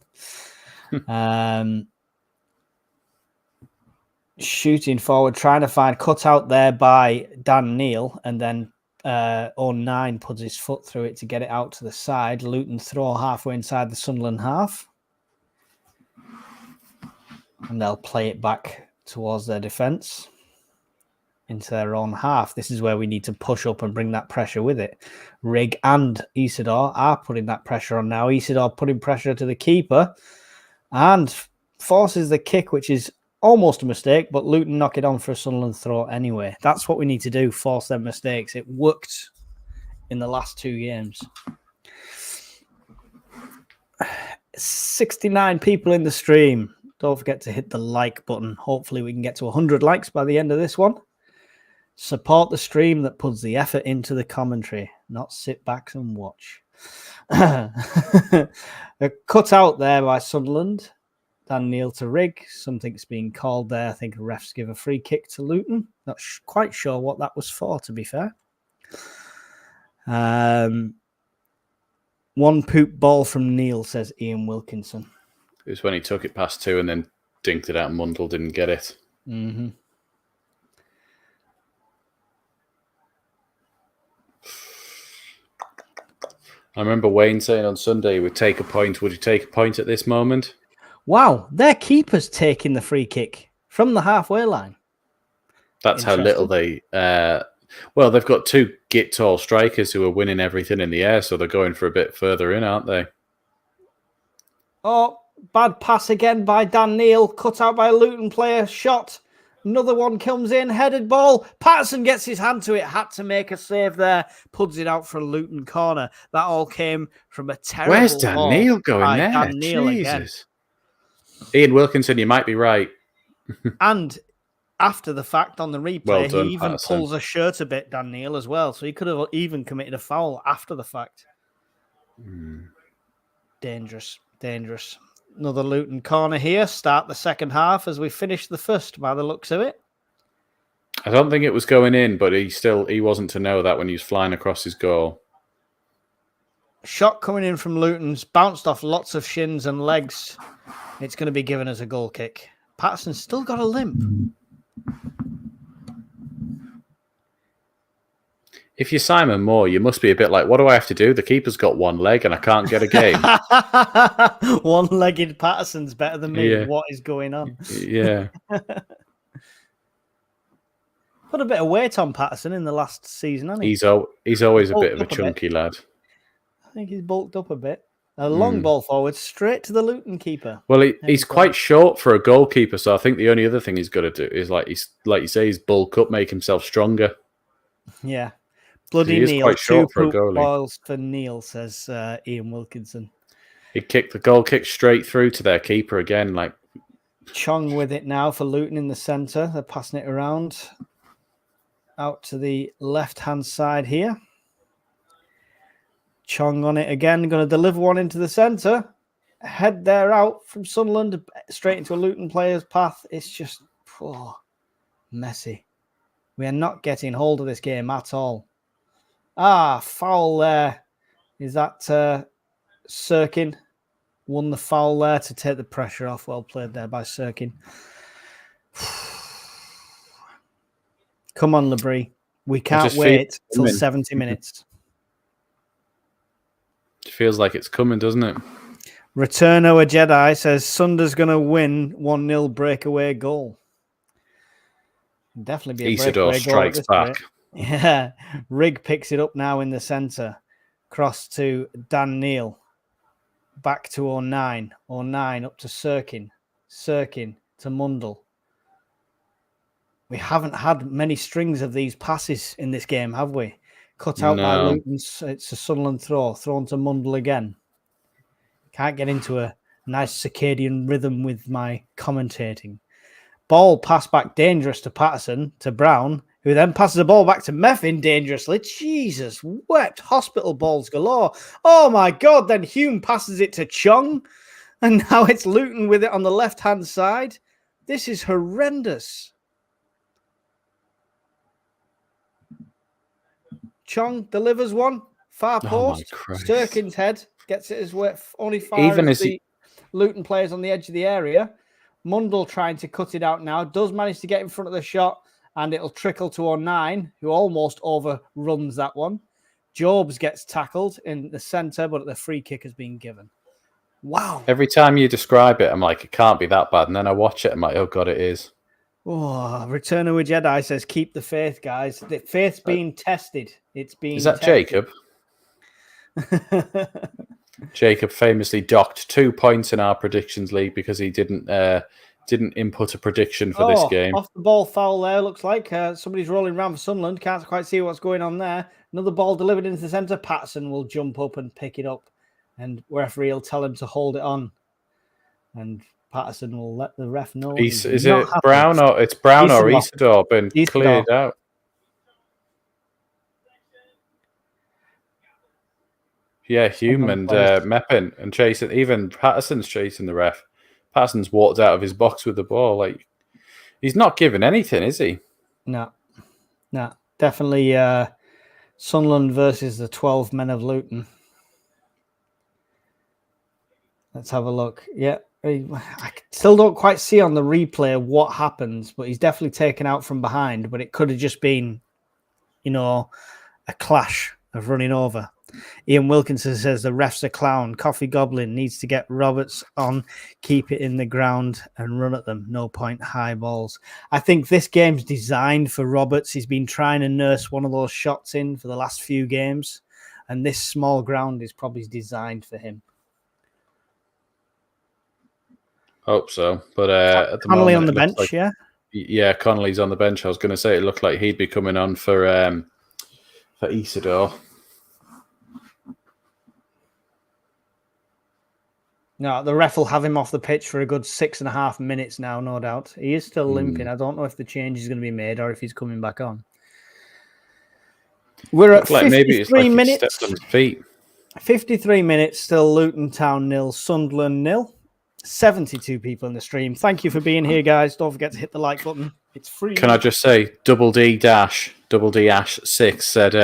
Shooting forward, trying to find cut out there by Dan Neil, and then 09 puts his foot through it to get it out to the side. Luton throw halfway inside the Sunderland half. And they'll play it back towards their defence into their own half. This is where we need to push up and bring that pressure with it. Rig and Isidore are putting that pressure on now. Isidore putting pressure to the keeper and forces the kick, which is almost a mistake, but Luton knock it on for a Sunderland throw anyway. That's what we need to do, force them mistakes. It worked in the last two games. 69 people in the stream. Don't forget to hit the like button. Hopefully we can get to 100 likes by the end of this one. Support the stream that puts the effort into the commentary, not sit back and watch. A cut out there by Sunderland. Dan Neil to Rig. Something's being called there. I think refs give a free kick to Luton. Not quite sure what that was for, to be fair. One poop ball from Neil, says Ian Wilkinson. It was when he took it past two and then dinked it out and Mundle didn't get it. Mm-hmm. I remember Wayne saying on Sunday he would take a point. Would you take a point at this moment? Wow, their keeper's taking the free kick from the halfway line. That's how little they... well, they've got two git-tall strikers who are winning everything in the air, so they're going for a bit further in, aren't they? Oh, bad pass again by Dan Neil. Cut out by a Luton player. Shot. Another one comes in. Headed ball. Patterson gets his hand to it. Had to make a save there. Puts it out for a Luton corner. That all came from a terrible... Where's Dan Neil going there? Dan Neil again. Ian Wilkinson, you might be right. And after the fact on the replay, Well done, he even Patterson. pulls a shirt a bit, Dan Neil, as well. So he could have even committed a foul after the fact. Dangerous. Dangerous. Another Luton corner here. Start the second half as we finish the first, by the looks of it. I don't think it was going in, but he wasn't to know that when he was flying across his goal. Shot coming in from Luton's, bounced off lots of shins and legs. It's going to be given as a goal kick. Patterson's still got a limp. If you're Simon Moore, you must be a bit like, what do I have to do? The keeper's got one leg and I can't get a game. One-legged Patterson's better than me. Yeah. What is going on? Yeah. Put a bit of weight on Patterson in the last season, hasn't he? He's always a bit of a chunky lad. I think he's bulked up a bit. A long ball forward, straight to the Luton keeper. Well, he's quite short for a goalkeeper, so I think the only other thing he's got to do is, like you say, he's bulk up, make himself stronger. Yeah. Bloody Neil. Quite short for a goalie. Balls for Neil, says Ian Wilkinson. He kicked the goal kick straight through to their keeper again. Like Chong with it now for Luton in the centre. They're passing it around out to the left-hand side here. Chong on it again, going to deliver one into the centre. Head there out from Sunderland, straight into a Luton player's path. It's just messy. We are not getting hold of this game at all. Foul there. Is that Sirkin? Won the foul there to take the pressure off. Well played there by Sirkin. Come on, Labrie. We can't wait till 70 minutes. It feels like it's coming, doesn't it? Returno a Jedi says Sunder's going to win 1-0 breakaway goal. Definitely be a Isidore strikes back. Yeah. Rigg picks it up now in the centre. Cross to Dan Neil. Back to O'Nine. O'Nine up to Sirkin. Sirkin to Mundle. We haven't had many strings of these passes in this game, have we? Cut out by Luton. It's a Sunderland throw. Thrown to Mundle again. Can't get into a nice circadian rhythm with my commentating. Ball passed back dangerous to Patterson, to Brown, who then passes the ball back to Meffin dangerously. Jesus wept. Hospital balls galore. Oh my God. Then Hume passes it to Chong. And now it's Luton with it on the left-hand side. This is horrendous. Chong delivers one. Far post. Sturkin's head gets it as way only far as the Luton players on the edge of the area. Mundle trying to cut it out now. Does manage to get in front of the shot. And it'll trickle to O'Nine, who almost overruns that one. Jobs gets tackled in the centre, but the free kick has been given. Wow. Every time you describe it, I'm like, it can't be that bad. And then I watch it, I'm like, oh God, it is. Oh, Return of a Jedi says, keep the faith, guys. The faith's being tested. It's being Is that tested. Jacob? Jacob famously docked 2 points in our predictions league because he didn't input a prediction for this game. Off the ball foul there, looks like. Somebody's rolling around for Sunderland. Can't quite see what's going on there. Another ball delivered into the centre. Patterson will jump up and pick it up. And referee will tell him to hold it on. And Patterson will let the ref know. Is it Brown or it's Brown or Isidore been cleared out? Yeah, Hume and Meppin and chasing. Even Patterson's chasing the ref. Patterson's walked out of his box with the ball. Like he's not giving anything, is he? No. Definitely Sunderland versus the 12 men of Luton. Let's have a look. Yeah, I still don't quite see on the replay what happens, but he's definitely taken out from behind. But it could have just been, a clash of running over. Ian Wilkinson says the ref's a clown. Coffee Goblin needs to get Roberts on, keep it in the ground and run at them. No point high balls. I think this game's designed for Roberts. He's been trying to nurse one of those shots in for the last few games, and this small ground is probably designed for him. Hope so, but at the Connolly moment, on the bench, like, yeah, Connolly's on the bench. I was going to say it looked like he'd be coming on for Isidore. No, the ref will have him off the pitch for a good 6.5 minutes now, no doubt. He is still limping. I don't know if the change is going to be made or if he's coming back on. We're at 53 minutes. He stepped on his feet. 53 minutes, still Luton Town 0, Sunderland 0. 72 people in the stream. Thank you for being here, guys. Don't forget to hit the like button. It's free. Can I just say, Double D Ash 6 said,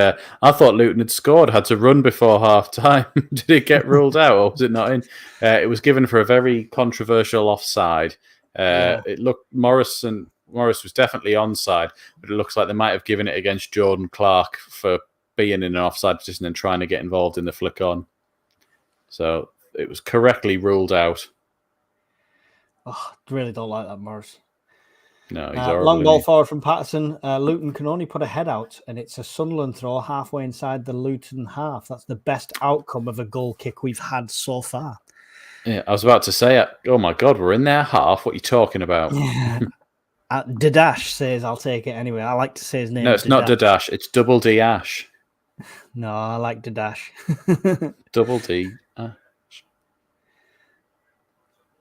I thought Luton had scored, had to run before half time. Did it get ruled out or was it not in? It was given for a very controversial offside. It looked Morris was definitely onside, but it looks like they might have given it against Jordan Clark for being in an offside position and trying to get involved in the flick on. So it was correctly ruled out. Oh, really don't like that, Morris. No, he's horrible. Long ball forward from Patterson. Luton can only put a head out, and it's a Sunderland throw halfway inside the Luton half. That's the best outcome of a goal kick we've had so far. Yeah, I was about to say, oh my God, we're in their half. What are you talking about? Yeah. Dadash says, I'll take it anyway. I like to say his name. No, it's Dadash. not Dadash. It's Double D Ash. No, I like Dadash. Double D.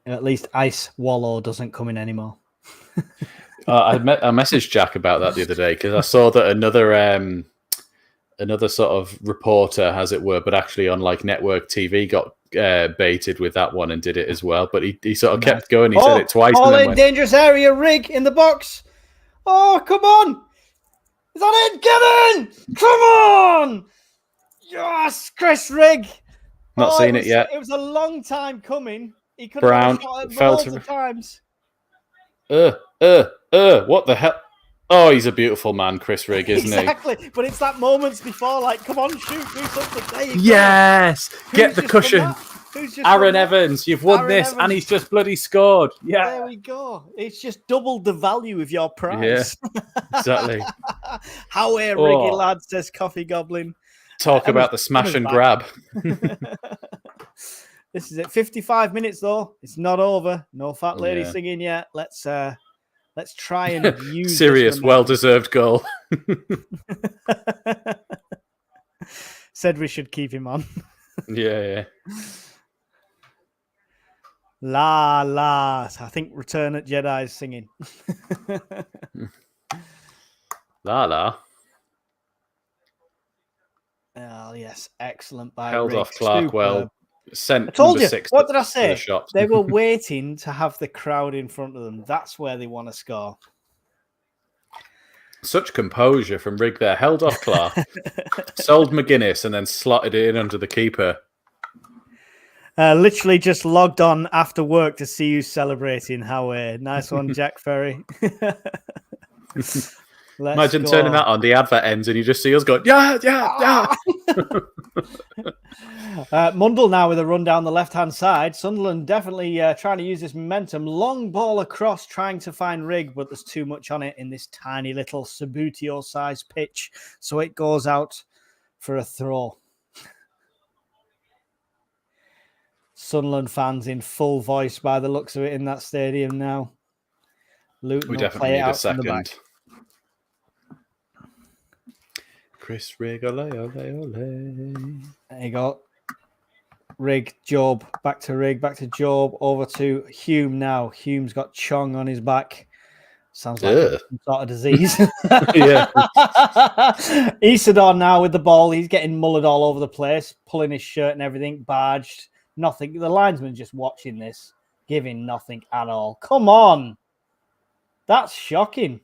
At least Ice Wallow doesn't come in anymore. I messaged Jack about that the other day because I saw that another sort of reporter, as it were, but actually on like network TV, got baited with that one and did it as well. But he sort of kept going. He said it twice. All in dangerous area, Rig in the box. Oh, come on! Is that it? Get in! Come on! Yes, Chris Rig. Not seen it yet. It was a long time coming. He could Brown have shot it fell multiple times. What the hell? Oh, he's a beautiful man, Chris Rigg, isn't he? Exactly, but it's that moments before, like, come on, shoot, do something. There you yes, go. Get the cushion. Aaron Evans, you've won this, and he's just bloody scored. Yeah, there we go. It's just doubled the value of your prize. Yeah, exactly. How a Riggy lad, says Coffee Goblin. Talk about the smash and grab. This is it. 55 minutes though. It's not over. No fat lady singing yet. Let's try and use serious, well-deserved goal. Said we should keep him on. Yeah. La la. I think Return at Jedi is singing. La la. Oh yes, excellent. By held Rick. off Clark. Superb. Well. I told you. What did I say? They were waiting to have the crowd in front of them. That's where they want to score. Such composure from Rigg there. Held off Clark, sold McGuinness, and then slotted it in under the keeper. Literally just logged on after work to see you celebrating. How nice one, Jack Ferry. Imagine turning that on, the advert ends, and you just see us going, yeah. Mundell now with a run down the left-hand side. Sunderland definitely trying to use this momentum. Long ball across, trying to find Rigg, but there's too much on it in this tiny little Sabutio-sized pitch. So it goes out for a throw. Sunderland fans in full voice by the looks of it in that stadium now. Luton we will definitely play need out a second. From the back. Chris Rigg, ole. There you go. Rigg, Job, back to Rigg, back to Job, over to Hume now. Hume's got Chong on his back. Sounds like some sort of disease. Yeah. Isidore now with the ball. He's getting mullered all over the place, pulling his shirt and everything, barged. Nothing. The linesman's just watching this, giving nothing at all. Come on. That's shocking.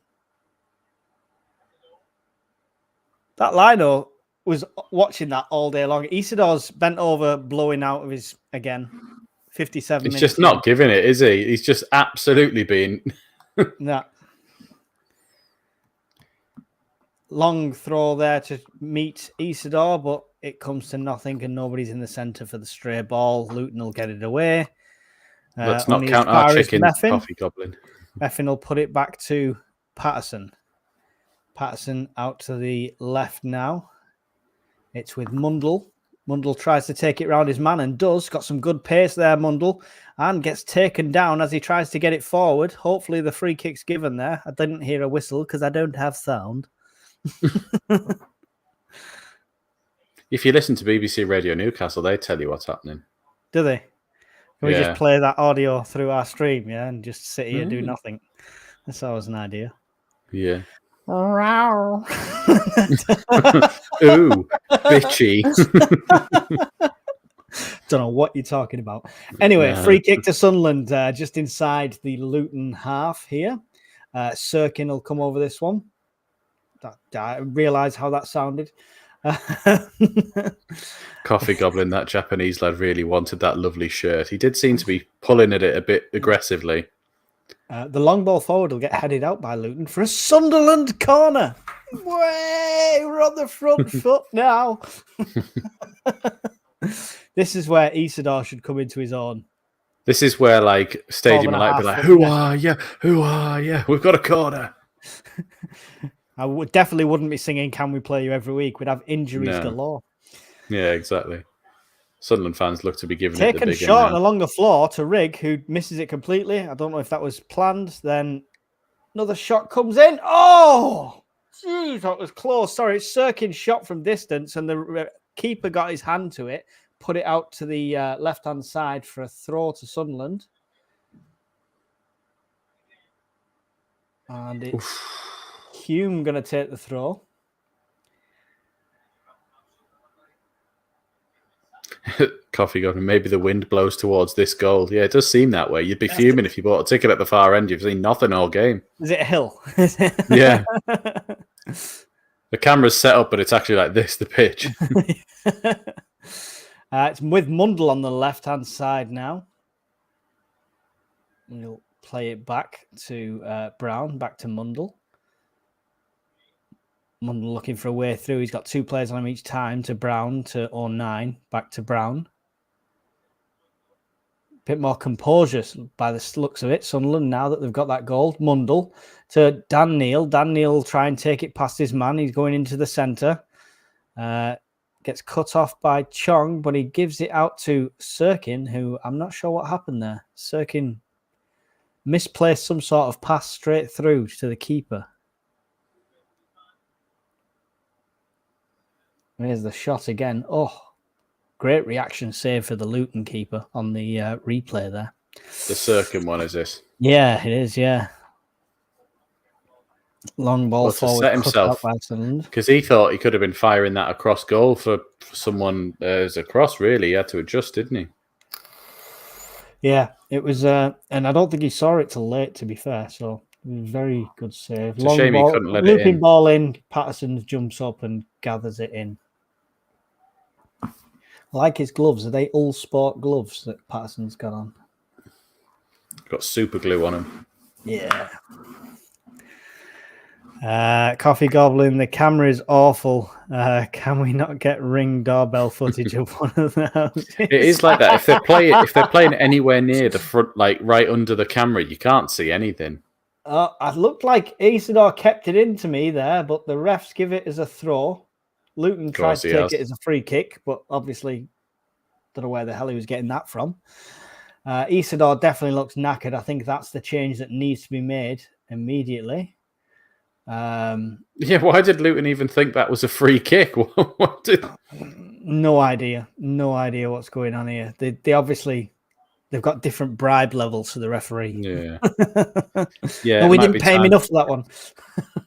That lino was watching that all day long. Isidore's bent over, blowing out of his, again, 57 minutes. He's just not giving it, is he? He's just absolutely being... Nah. Long throw there to meet Isidore, but it comes to nothing and nobody's in the centre for the stray ball. Luton will get it away. Let's not count our chicken, Coffee Goblin. Meffin will put it back to Patterson. Patterson out to the left now. It's with Mundle. Mundle tries to take it round his man and does. Got some good pace there, Mundle. And gets taken down as he tries to get it forward. Hopefully the free kick's given there. I didn't hear a whistle because I don't have sound. If you listen to BBC Radio Newcastle, they tell you what's happening. Do they? Can we just play that audio through our stream, and just sit here and do nothing? That's always an idea. Yeah. Ooh, bitchy. Don't know what you're talking about. Anyway, free kick to Sunderland, just inside the Luton half here. Sirkin will come over this one. I realise how that sounded. Coffee Goblin, that Japanese lad really wanted that lovely shirt. He did seem to be pulling at it a bit aggressively. The long ball forward will get headed out by Luton for a Sunderland corner. Way, we're on the front foot now. This is where Isidore should come into his own. This is where, like, Stadium might be like, who are you? Who are you? We've got a corner. I definitely wouldn't be singing Can We Play You every week. We'd have injuries galore. Yeah, exactly. Sunderland fans look to be giving it the taken big shot and along the floor to Rigg, who misses it completely. I don't know if that was planned. Then another shot comes in. Oh, jeez, that was close. Sorry, it's Sirkin's shot from distance, and the keeper got his hand to it, put it out to the left-hand side for a throw to Sunderland. And it's Hume going to take the throw. Coffee Goblin, maybe the wind blows towards this goal. Yeah, it does seem that way. You'd be fuming if you bought a ticket at the far end. You've seen nothing all game. Is it a hill? Yeah. The camera's set up, but it's actually like this, the pitch. It's with Mundle on the left-hand side now. We'll play it back to Brown, back to Mundle. Mundle looking for a way through. He's got two players on him each time, to Brown, to 09, back to Brown. Bit more composure by the looks of it. Sunderland, now that they've got that goal. Mundle to Dan Neil. Dan Neil will try and take it past his man. He's going into the centre. Gets cut off by Chong, but he gives it out to Sirkin, who I'm not sure what happened there. Sirkin misplaced some sort of pass straight through to the keeper. Here's the shot again. Oh, great reaction save for the Luton keeper on the replay there. The Sirkin one, is this? Yeah, it is, yeah. Long ball forward. To set himself, because he thought he could have been firing that across goal for someone as a cross, really. He had to adjust, didn't he? Yeah, it was, and I don't think he saw it till late, to be fair, so very good save. It's a shame he couldn't let it in. Looping ball in, Patterson jumps up and gathers it in. I like his gloves. Are they all sport gloves that Patterson's got on? Got super glue on them. Yeah. Coffee Goblin, the camera is awful. Can we not get Ring doorbell footage of one of those? It is like that. If they're playing anywhere near the front, like right under the camera, you can't see anything. It looked like Isidore kept it into me there, but the refs give it as a throw. Luton tried to take it as a free kick, but obviously don't know where the hell he was getting that from. Isidore definitely looks knackered. I think that's the change that needs to be made immediately. Yeah, why did Luton even think that was a free kick? No idea. No idea what's going on here. They obviously... They've got different bribe levels to the referee. Yeah. Yeah. No, we didn't pay him enough for that one.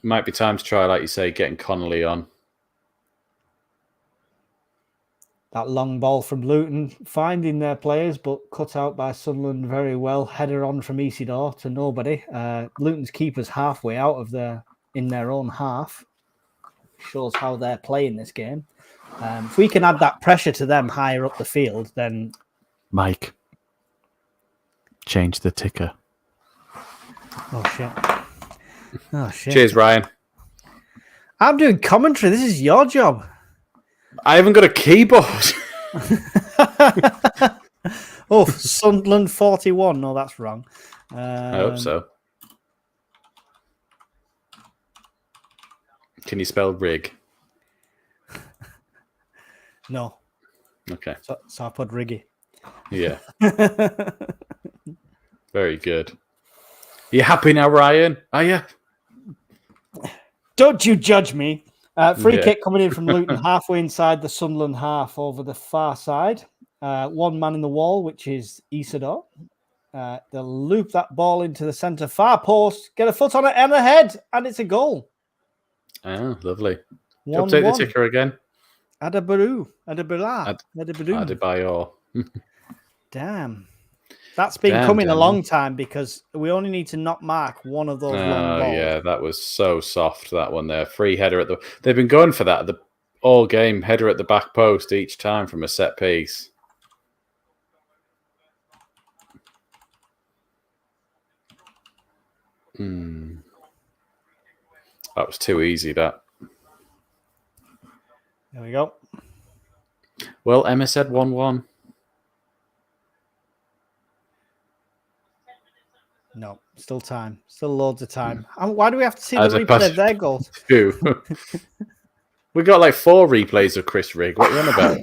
Might be time to try, like you say, getting Connolly on. That long ball from Luton, finding their players, but cut out by Sunderland very well. Header on from Isidore to nobody. Luton's keeper's halfway out of in their own half. Shows how they're playing this game. If we can add that pressure to them higher up the field, then... Mike. Change the ticker. Oh, shit. Cheers, Ryan. I'm doing commentary. This is your job. I haven't got a keyboard. Oh, Sunderland 41. No, that's wrong. I hope so. Can you spell rig? No. Okay. So I put Riggy. Yeah. Very good. Are you happy now, Ryan? Are you? Don't you judge me. Free kick coming in from Luton, halfway inside the Sunderland half over the far side. One man in the wall, which is Isidore. They'll loop that ball into the centre far post, get a foot on it and a head, and it's a goal. Oh, lovely. Update the ticker again. Adebayor. Damn. That's been coming a long time because we only need to not mark one of those long balls. Yeah, that was so soft, that one there. Free header at the... They've been going for that all game. Header at the back post each time from a set piece. That was too easy, that. There we go. Well, Emma said 1-1. No, still time. Still loads of time. Why do we have to see the replay of their goals? We got like 4 replays of Chris Rigg. What are you on about?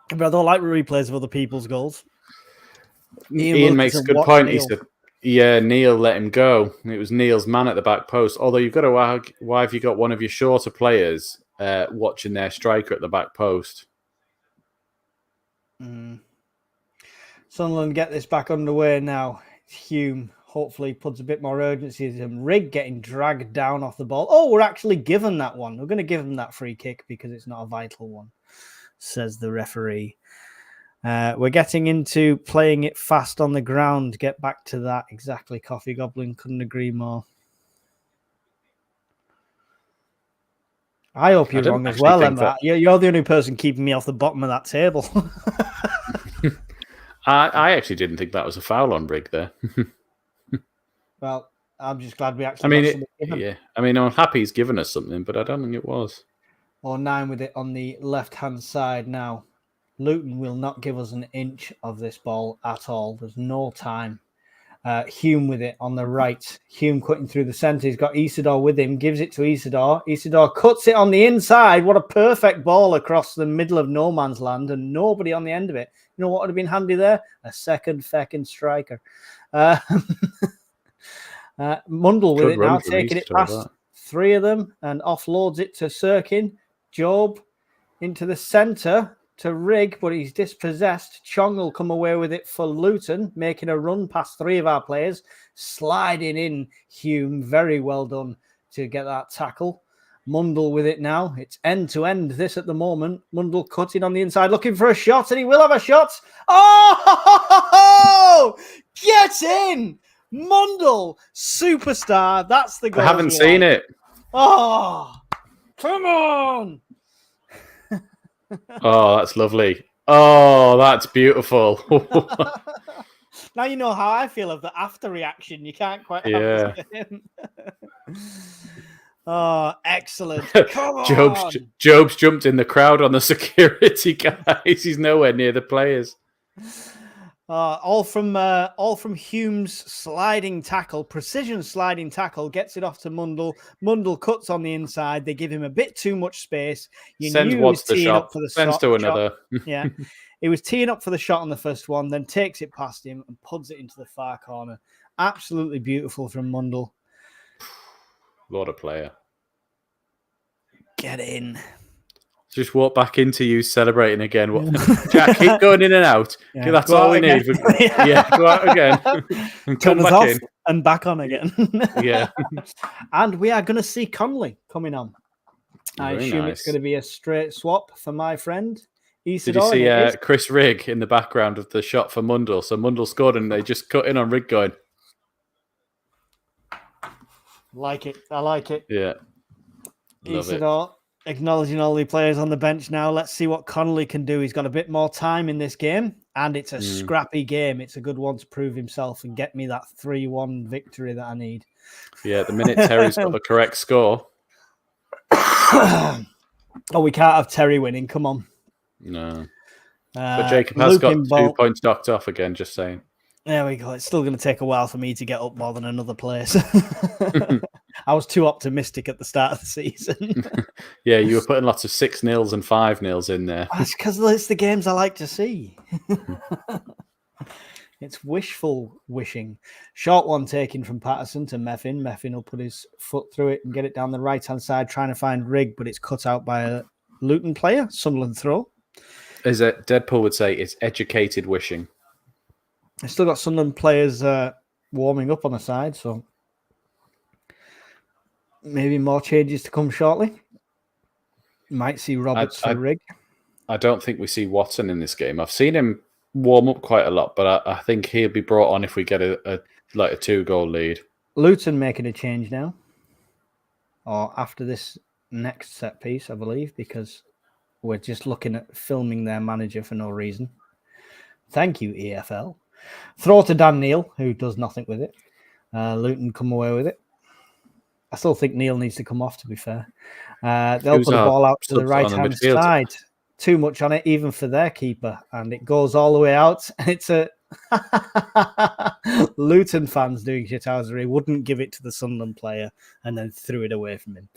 But I don't like replays of other people's goals. Ian makes a good point. He said, yeah, Neil let him go. It was Neil's man at the back post. Although you've got to why have you got one of your shorter players watching their striker at the back post? Sunderland get this back underway now. Hume hopefully puts a bit more urgency into him. Rigg getting dragged down off the ball. Oh, we're actually given that one. We're going to give him that free kick because it's not a vital one, says the referee. We're getting into playing it fast on the ground. Get back to that. Exactly. Coffee Goblin couldn't agree more. I hope you're wrong as well, Emma. You're the only person keeping me off the bottom of that table. I actually didn't think that was a foul on Rigg there. Well, I'm just glad we actually... I'm happy he's given us something, but I don't think it was. 9 with it on the left-hand side now. Luton will not give us an inch of this ball at all. There's no time. Hume with it on the right. Hume cutting through the centre. He's got Isidore with him. Gives it to Isidore. Isidore cuts it on the inside. What a perfect ball across the middle of no man's land and nobody on the end of it. You know what would have been handy there? A second feckin' striker. Mundle with it now, taking it past 3 of them and offloads it to Sirkin. Job into the centre to Rigg, but he's dispossessed. Chong will come away with it for Luton, making a run past 3 of our players, sliding in Hume. Very well done to get that tackle. Mundle with it now. It's end-to-end, this at the moment. Mundle cutting on the inside, looking for a shot, and he will have a shot. Oh! Get in! Mundle, superstar. That's the goal. I haven't seen it. Oh, come on. Oh, that's lovely. Oh, that's beautiful. Now you know how I feel of the after reaction. You can't quite have it. Oh, excellent. Come on. Job's jumped in the crowd on the security guys. He's nowhere near the players. All from Hume's sliding tackle, precision sliding tackle, gets it off to Mundle. Mundle cuts on the inside. They give him a bit too much space. Sends one to the shot, sends to another. Yeah, he was teeing up for the shot on the first one, then takes it past him and puts it into the far corner. Absolutely beautiful from Mundle. What a player. Get in. Just walk back into you celebrating again. Jack, keep going in and out. Yeah, that's all we need. Go out again. And turn us off and back on again. Yeah. And we are going to see Connolly coming on. I assume it's going to be a straight swap for my friend. Did you see Chris Rigg in the background of the shot for Mundle? So Mundle scored and they just cut in on Rigg going. Like it. I like it. Yeah. Love Isidore acknowledging all the players on the bench now. Let's see what Connolly can do. He's got a bit more time in this game, and it's a scrappy game. It's a good one to prove himself and get me that 3-1 victory that I need. Yeah, the minute Terry's got the correct score. Oh, we can't have Terry winning. Come on. No. But Jacob has got 2 points docked off again, just saying. There we go. It's still going to take a while for me to get up more than another place. I was too optimistic at the start of the season. Yeah, you were putting lots of 6-0s and 5-0s in there. That's because it's the games I like to see. It's wishful wishing. Short one taken from Patterson to Meffin. Meffin will put his foot through it and get it down the right-hand side, trying to find Rigg, but it's cut out by a Luton player. Sunderland throw. As Deadpool would say, it's educated wishing. I've still got Sunderland players warming up on the side, so maybe more changes to come shortly. Might see Roberts for Rigg. I don't think we see Watson in this game. I've seen him warm up quite a lot, but I think he'll be brought on if we get a 2-goal lead. Luton making a change now, or after this next set piece, I believe, because we're just looking at filming their manager for no reason. Thank you, EFL. Throw to Dan Neil, who does nothing with it. Luton come away with it. I still think Neil needs to come off, to be fair. They'll put the ball out to the right-hand side. Too much on it, even for their keeper. And it goes all the way out. And it's a Luton fans doing shithousery. Wouldn't give it to the Sunderland player and then threw it away from him.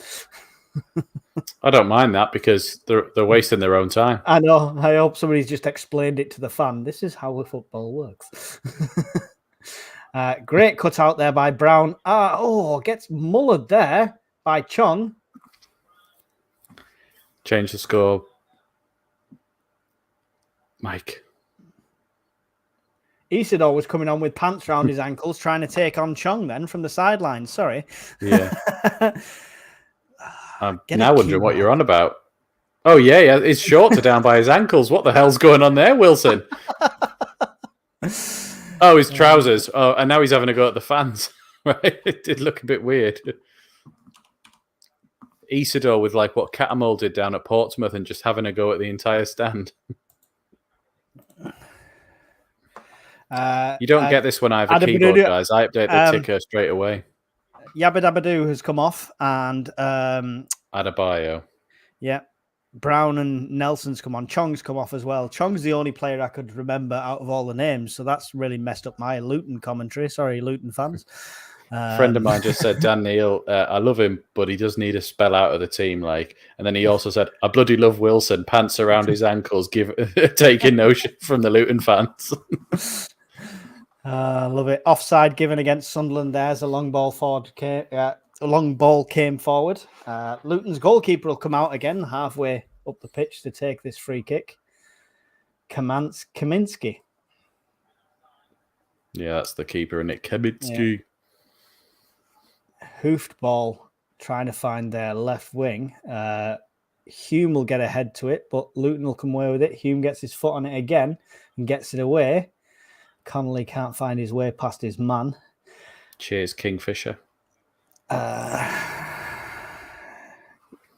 I don't mind that because they're wasting their own time. I know. I hope somebody's just explained it to the fan. This is how the football works. Great cut out there by Brown. Gets mullered there by Chong. Change the score. Mike. Isidore was coming on with pants around his ankles, trying to take on Chong then from the sideline. Sorry. Yeah. I'm now wondering what you're on about. Oh, yeah. His shorts are down by his ankles. What the hell's going on there, Wilson? Oh, his trousers. Oh, and now he's having a go at the fans. Right? It did look a bit weird. Isidore with like what Catamol did down at Portsmouth and just having a go at the entire stand. You don't get this when I have a keyboard, guys. I update the ticker straight away. Yabba Dabba Doo has come off and Adebayo. Yeah. Brown and Nelson's come on. Chong's come off as well. Chong's the only player I could remember out of all the names, so that's really messed up my Luton commentary. Sorry, Luton fans. A friend of mine just said, Dan Neil, I love him, but he does need a spell out of the team. And then he also said, I bloody love Wilson, pants around his ankles, taking no shit from the Luton fans. Love it. Offside given against Sunderland. There's a long ball forward. A long ball came forward. Luton's goalkeeper will come out again halfway up the pitch to take this free kick. Kaminsky. Yeah, that's the keeper, isn't it? Kaminsky. Yeah. Hoofed ball trying to find their left wing. Hume will get ahead to it, but Luton will come away with it. Hume gets his foot on it again and gets it away. Connolly can't find his way past his man. Cheers, Kingfisher. Yes.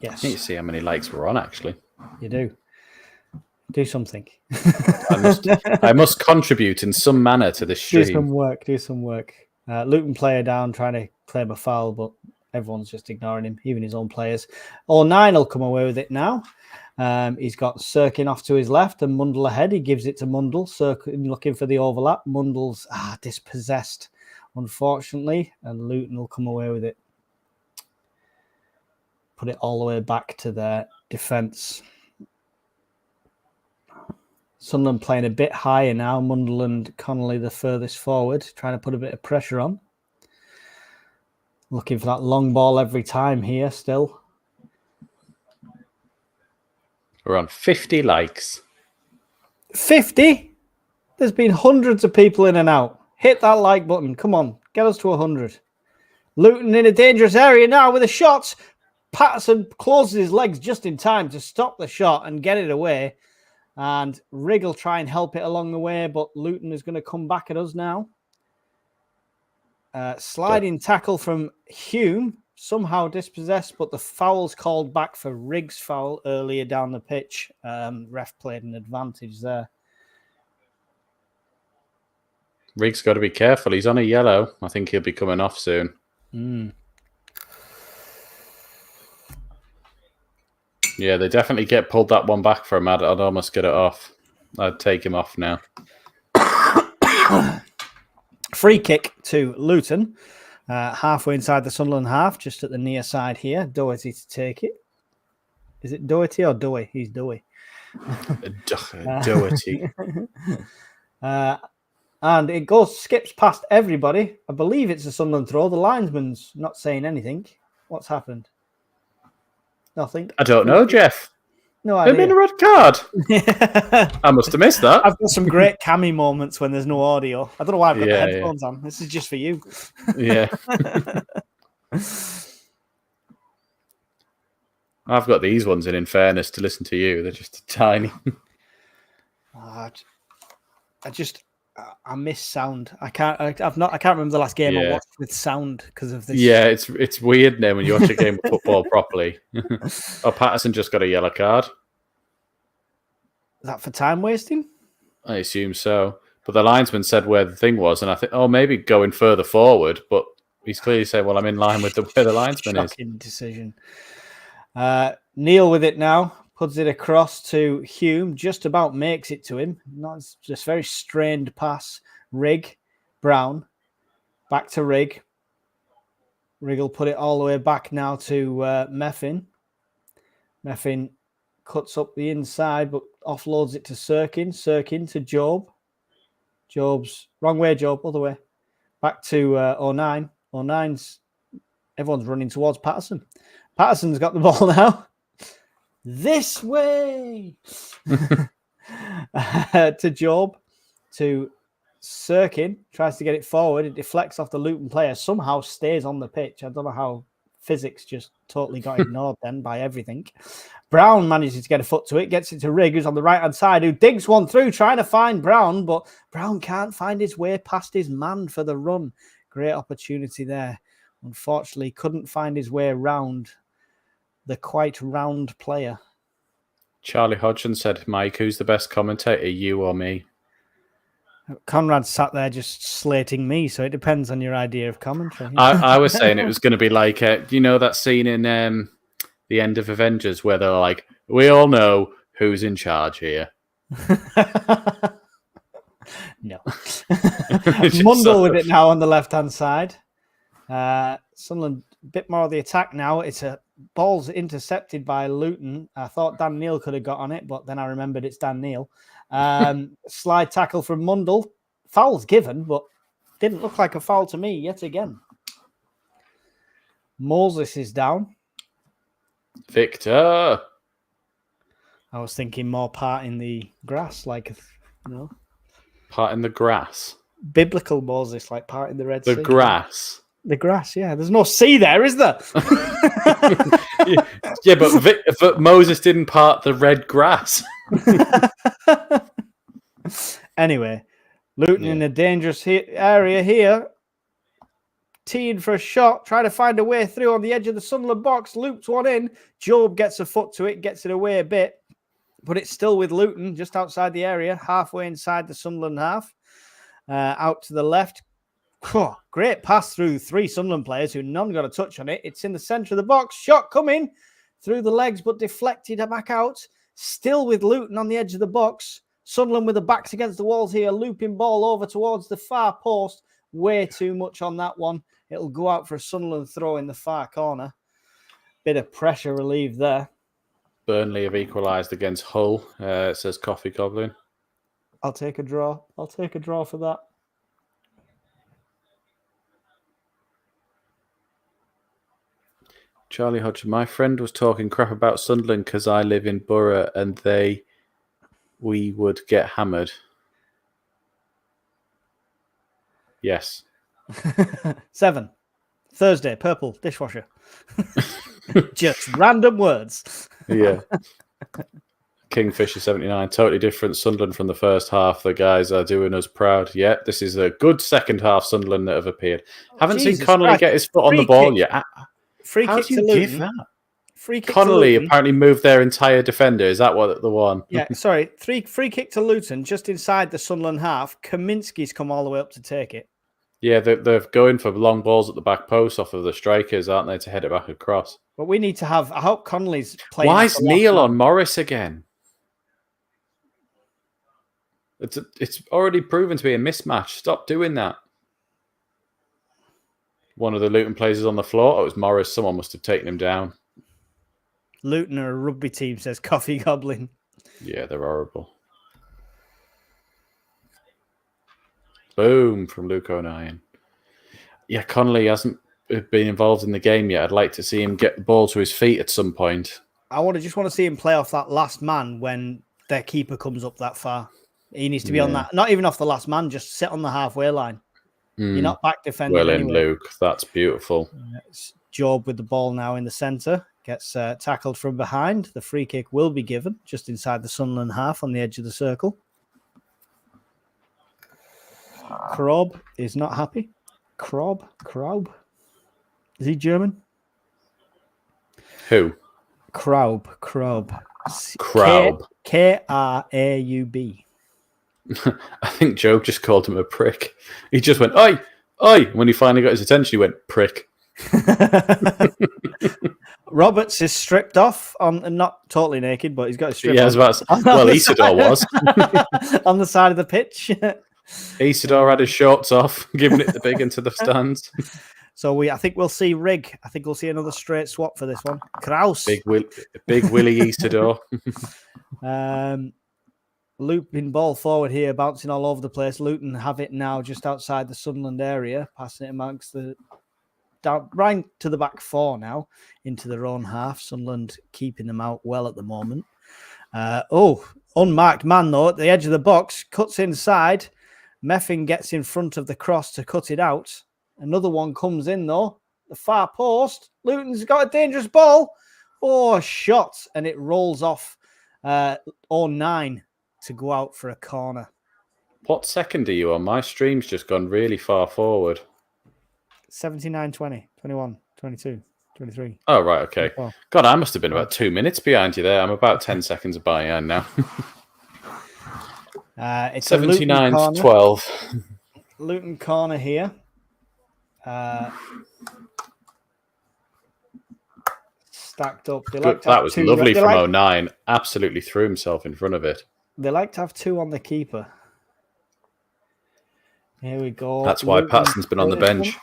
I need to see how many likes we're on, actually. You do. Do something. I must contribute in some manner to this stream. Do some work. Luton player down, trying to claim a foul, but everyone's just ignoring him, even his own players. 9 will come away with it now. He's got Sirkin off to his left and Mundle ahead. He gives it to Mundle. Sirkin looking for the overlap. Mundle's dispossessed, unfortunately, and Luton will come away with it. Put it all the way back to their defence. Sunderland playing a bit higher now. Mundle and Connolly the furthest forward, trying to put a bit of pressure on. Looking for that long ball every time here still. We're on 50 likes. 50? There's been hundreds of people in and out. Hit that like button. Come on. Get us to 100. Luton in a dangerous area now with a shot. Patterson closes his legs just in time to stop the shot and get it away. And Rigg will try and help it along the way, but Luton is going to come back at us now. Sliding tackle from Hume. Somehow dispossessed, but the foul's called back for Rigg's foul earlier down the pitch. Ref played an advantage there. Rigg's got to be careful. He's on a yellow. I think he'll be coming off soon. Yeah, they definitely pulled that one back for him. I'd almost get it off. I'd take him off now. Free kick to Luton. Halfway inside the Sunderland half, just at the near side here. Doherty to take it. Is it Doherty or Dowie? He's Dowie. Doherty. And it skips past everybody. I believe it's a Sunderland throw. The linesman's not saying anything. What's happened? Nothing. I don't know, Jeff. No idea. There's been a red card. I must have missed that. I've got some great cammy moments when there's no audio. I don't know why I've got the headphones on. This is just for you. Yeah. I've got these ones in fairness, to listen to you. They're just tiny. I miss sound. I can't remember the last game I watched with sound because of this. Yeah, it's weird now when you watch a game of football properly. Patterson just got a yellow card. Is that for time wasting? I assume so. But the linesman said where the thing was, and I think, maybe going further forward, but he's clearly saying, well, I'm in line with where the linesman is. Shocking decision. Neil with it now. Puts it across to Hume, just about makes it to him. Not just very strained pass. Rigg, Brown, back to Rigg. Rigg will put it all the way back now to Meffin. Meffin cuts up the inside, but offloads it to Sirkin. Sirkin to Job. Job's wrong way, Job, other way. Back to 09. 09's everyone's running towards Patterson. Patterson's got the ball now. This way to Job, to Sirkin, tries to get it forward. It deflects off the Luton player, somehow stays on the pitch. I don't know how physics just totally got ignored then by everything. Brown manages to get a foot to it, gets it to Rigg, who's on the right-hand side, who digs one through, trying to find Brown, but Brown can't find his way past his man for the run. Great opportunity there. Unfortunately, couldn't find his way around the quite round player. Charlie Hodgson said, Mike, who's the best commentator, you or me? Conrad sat there just slating me, so it depends on your idea of commentary. I was saying it was going to be like, you know that scene in the end of Avengers where they're like, we all know who's in charge here. No. Mundle with it now on the left-hand side. Sunderland, a bit more of the attack now. It's a ball's intercepted by Luton. I thought Dan Neil could have got on it, but then I remembered it's Dan Neil. Slide tackle from Mundle. Foul's given, but didn't look like a foul to me yet again. Moses is down. Victor. I was thinking more part in the grass, like, Part in the grass. Biblical Moses, like part in the Red Sea. The grass. The grass, yeah. There's no sea there, is there? Yeah, but Moses didn't part the red grass. Anyway, Luton in a dangerous area here. Teeing for a shot, trying to find a way through on the edge of the Sunderland box. Loops one in. Job gets a foot to it, gets it away a bit. But it's still with Luton, just outside the area, halfway inside the Sunderland half. Out to the left. Oh, great pass through three Sunderland players who none got a touch on it. It's in the centre of the box. Shot coming through the legs, but deflected back out. Still with Luton on the edge of the box. Sunderland with the backs against the walls here. Looping ball over towards the far post. Way too much on that one. It'll go out for a Sunderland throw in the far corner. Bit of pressure relieved there. Burnley have equalised against Hull, it says Coffee Goblin. I'll take a draw. I'll take a draw for that. Charlie Hodgson, my friend was talking crap about Sunderland because I live in Borough and we would get hammered. Yes. 7. Thursday, purple, dishwasher. Just random words. Yeah. Kingfisher 79, totally different Sunderland from the first half. The guys are doing us proud. Yeah, this is a good second half Sunderland that have appeared. Haven't seen Connolly get his foot on the ball yet. Free kick to Luton. Free kick Connolly apparently moved their entire defender. Is that what the one? Yeah, sorry. Free kick to Luton, just inside the Sunderland half. Kaminsky's come all the way up to take it. Yeah, they're going for long balls at the back post off of the strikers, aren't they, to head it back across? But we need to have... I hope Connolly's playing... Why is Neil on Morris again? It's already proven to be a mismatch. Stop doing that. One of the Luton players is on the floor. Oh, it was Morris. Someone must have taken him down. Luton are a rugby team, says Coffee Goblin. Yeah, they're horrible. Boom from Luke O'Nien. Yeah, Connolly hasn't been involved in the game yet. I'd like to see him get the ball to his feet at some point. I just want to see him play off that last man when their keeper comes up that far. He needs to be on that, not even off the last man, just sit on the halfway line. You're not back defending. Well in, anyway. Luke. That's beautiful. It's Job with the ball now in the centre. Gets tackled from behind. The free kick will be given just inside the Sunderland half on the edge of the circle. Krob is not happy. Krob. Is he German? Who? Krob. Kraub. K-R-A-U-B. I think Joe just called him a prick. He just went, oi, oi. When he finally got his attention, he went, prick. Roberts is stripped off, not totally naked, but he's got his strip on. Well, Isidore was. On the side of the pitch. Isidore had his shorts off, giving it the big into the stands. So I think we'll see Rig. I think we'll see another straight swap for this one. Kraus. Big Willie Isidore. Looping ball forward here, bouncing all over the place. Luton have it now just outside the Sunderland area, passing it amongst right to the back four now, into their own half. Sunderland keeping them out well at the moment. Unmarked man though, at the edge of the box, cuts inside. Meffin gets in front of the cross to cut it out. Another one comes in though, the far post. Luton's got a dangerous ball. Shot, and it rolls off 09 to go out for a corner. What second are you on? My stream's just gone really far forward. 79, 20, 21, 22, 23. Oh, right, okay. 24. God, I must have been about 2 minutes behind you there. I'm about 10 seconds behind now. It's 79 to 12. Luton corner here. Stacked up. That was lovely from 09. Absolutely threw himself in front of it. They like to have two on the keeper. Here we go. That's why Patterson's been on the bench.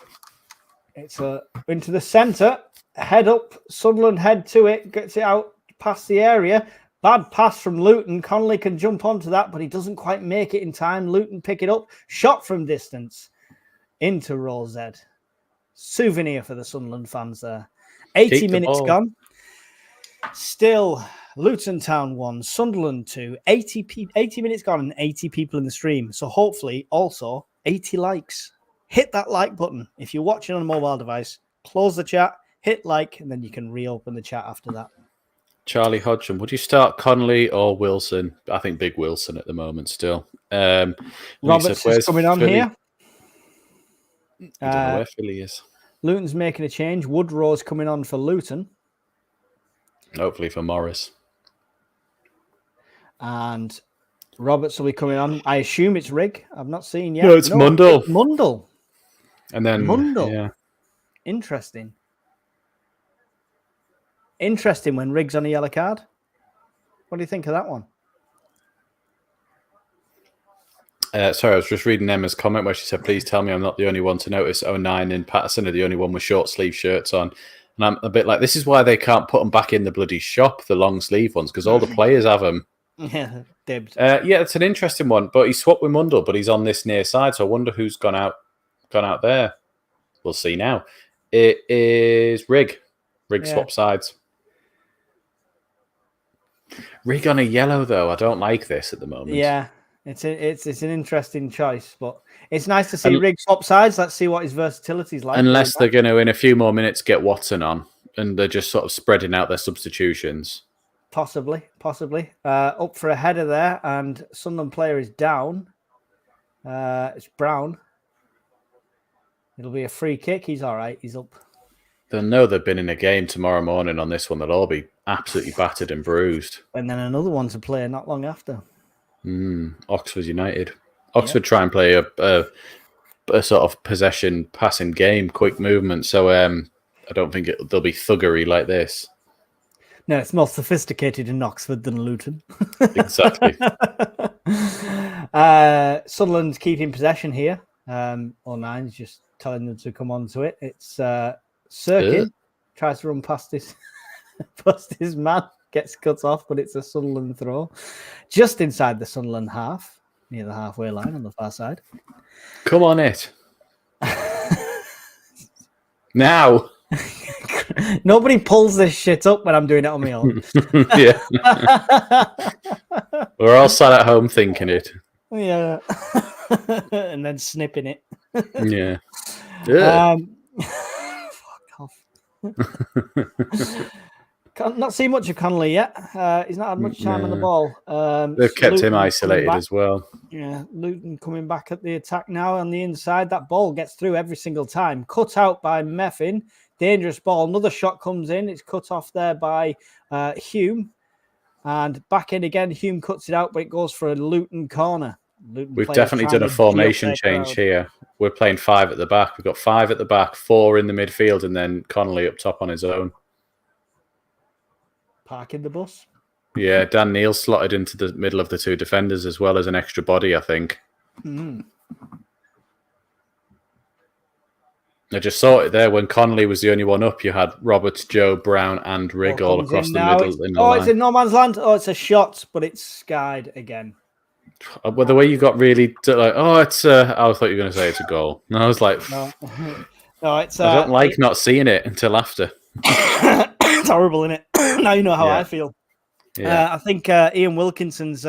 It's into the centre. Head up. Sunderland head to it. Gets it out past the area. Bad pass from Luton. Connolly can jump onto that, but he doesn't quite make it in time. Luton pick it up. Shot from distance. Into row Z. Souvenir for the Sunderland fans there. 80 minutes gone. Still, Luton Town 1, Sunderland 2. 80 minutes gone and 80 people in the stream. So hopefully also 80 likes. Hit that like button. If you're watching on a mobile device, close the chat, hit like, and then you can reopen the chat after that. Charlie Hodgson, would you start Connolly or Wilson? I think Big Wilson at the moment still. Roberts is coming on Philly? here. I don't know where Philly is. Luton's making a change. Woodrow's coming on for Luton. Hopefully for Morris. And Roberts will be coming on. I assume it's Rig. I've not seen yet. No, it's Mundell. It's Mundell. And then Mundell. Yeah. Interesting when Rig's on a yellow card. What do you think of that one? Sorry, I was just reading Emma's comment where she said, please tell me I'm not the only one to notice 09 and Patterson are the only one with short sleeve shirts on. And I'm a bit like, this is why they can't put them back in the bloody shop, the long sleeve ones, because all the players have them. Yeah, dibbed. Yeah, it's an interesting one, but he swapped with Mundell, but he's on this near side, so I wonder who's gone out there. We'll see now. It is Rig. Rig swap sides. Rig on a yellow though. I don't like this at the moment. Yeah, it's an interesting choice, but it's nice to see Rig swap sides. Let's see what his versatility is like. Unless they're going to, in a few more minutes, get Watson on, and they're just sort of spreading out their substitutions. Possibly. Up for a header there, and Sunderland player is down. It's Brown. It'll be a free kick. He's all right. He's up. They'll know they've been in a game tomorrow morning on this one. They'll all be absolutely battered and bruised. And then another one to play not long after. Oxford United. Oxford try and play a sort of possession, passing game, quick movement. So I don't think there'll be thuggery like this. No, it's more sophisticated in Oxford than Luton. Exactly. Sunderland's keeping possession here. 09's just telling them to come on to it. It's Sirkin tries to run past his man, gets cut off, but it's a Sunderland throw just inside the Sunderland half, near the halfway line on the far side. Come on, it. Now. Nobody pulls this shit up when I'm doing it on my own. Yeah. We're all sat at home thinking it. Yeah. And then snipping it. Yeah. Fuck off. Not seen much of Connolly yet. He's not had much time on the ball. They've kept Luton him isolated as well. Yeah, Luton coming back at the attack now on the inside. That ball gets through every single time. Cut out by Meffin. Dangerous ball. Another shot comes in. It's cut off there by Hume. And back in again. Hume cuts it out, but it goes for a Luton corner. We've definitely done a formation change here. We're playing 5 at the back. We've got 5 at the back, 4 in the midfield, and then Connolly up top on his own. Parking the bus. Yeah, Dan Neal slotted into the middle of the 2 defenders as well as an extra body, I think. I just saw it there when Connolly was the only one up. You had Roberts, Joe, Brown, and Rigg all across the middle. It's in no man's land. Oh, it's a shot, but it's skied again. Well, the way you got really like, it's. I thought you were going to say it's a goal. And I was like, no, it's. I don't like not seeing it until after. It's horrible, isn't it? Now you know how I feel. Yeah. I think Ian Wilkinson's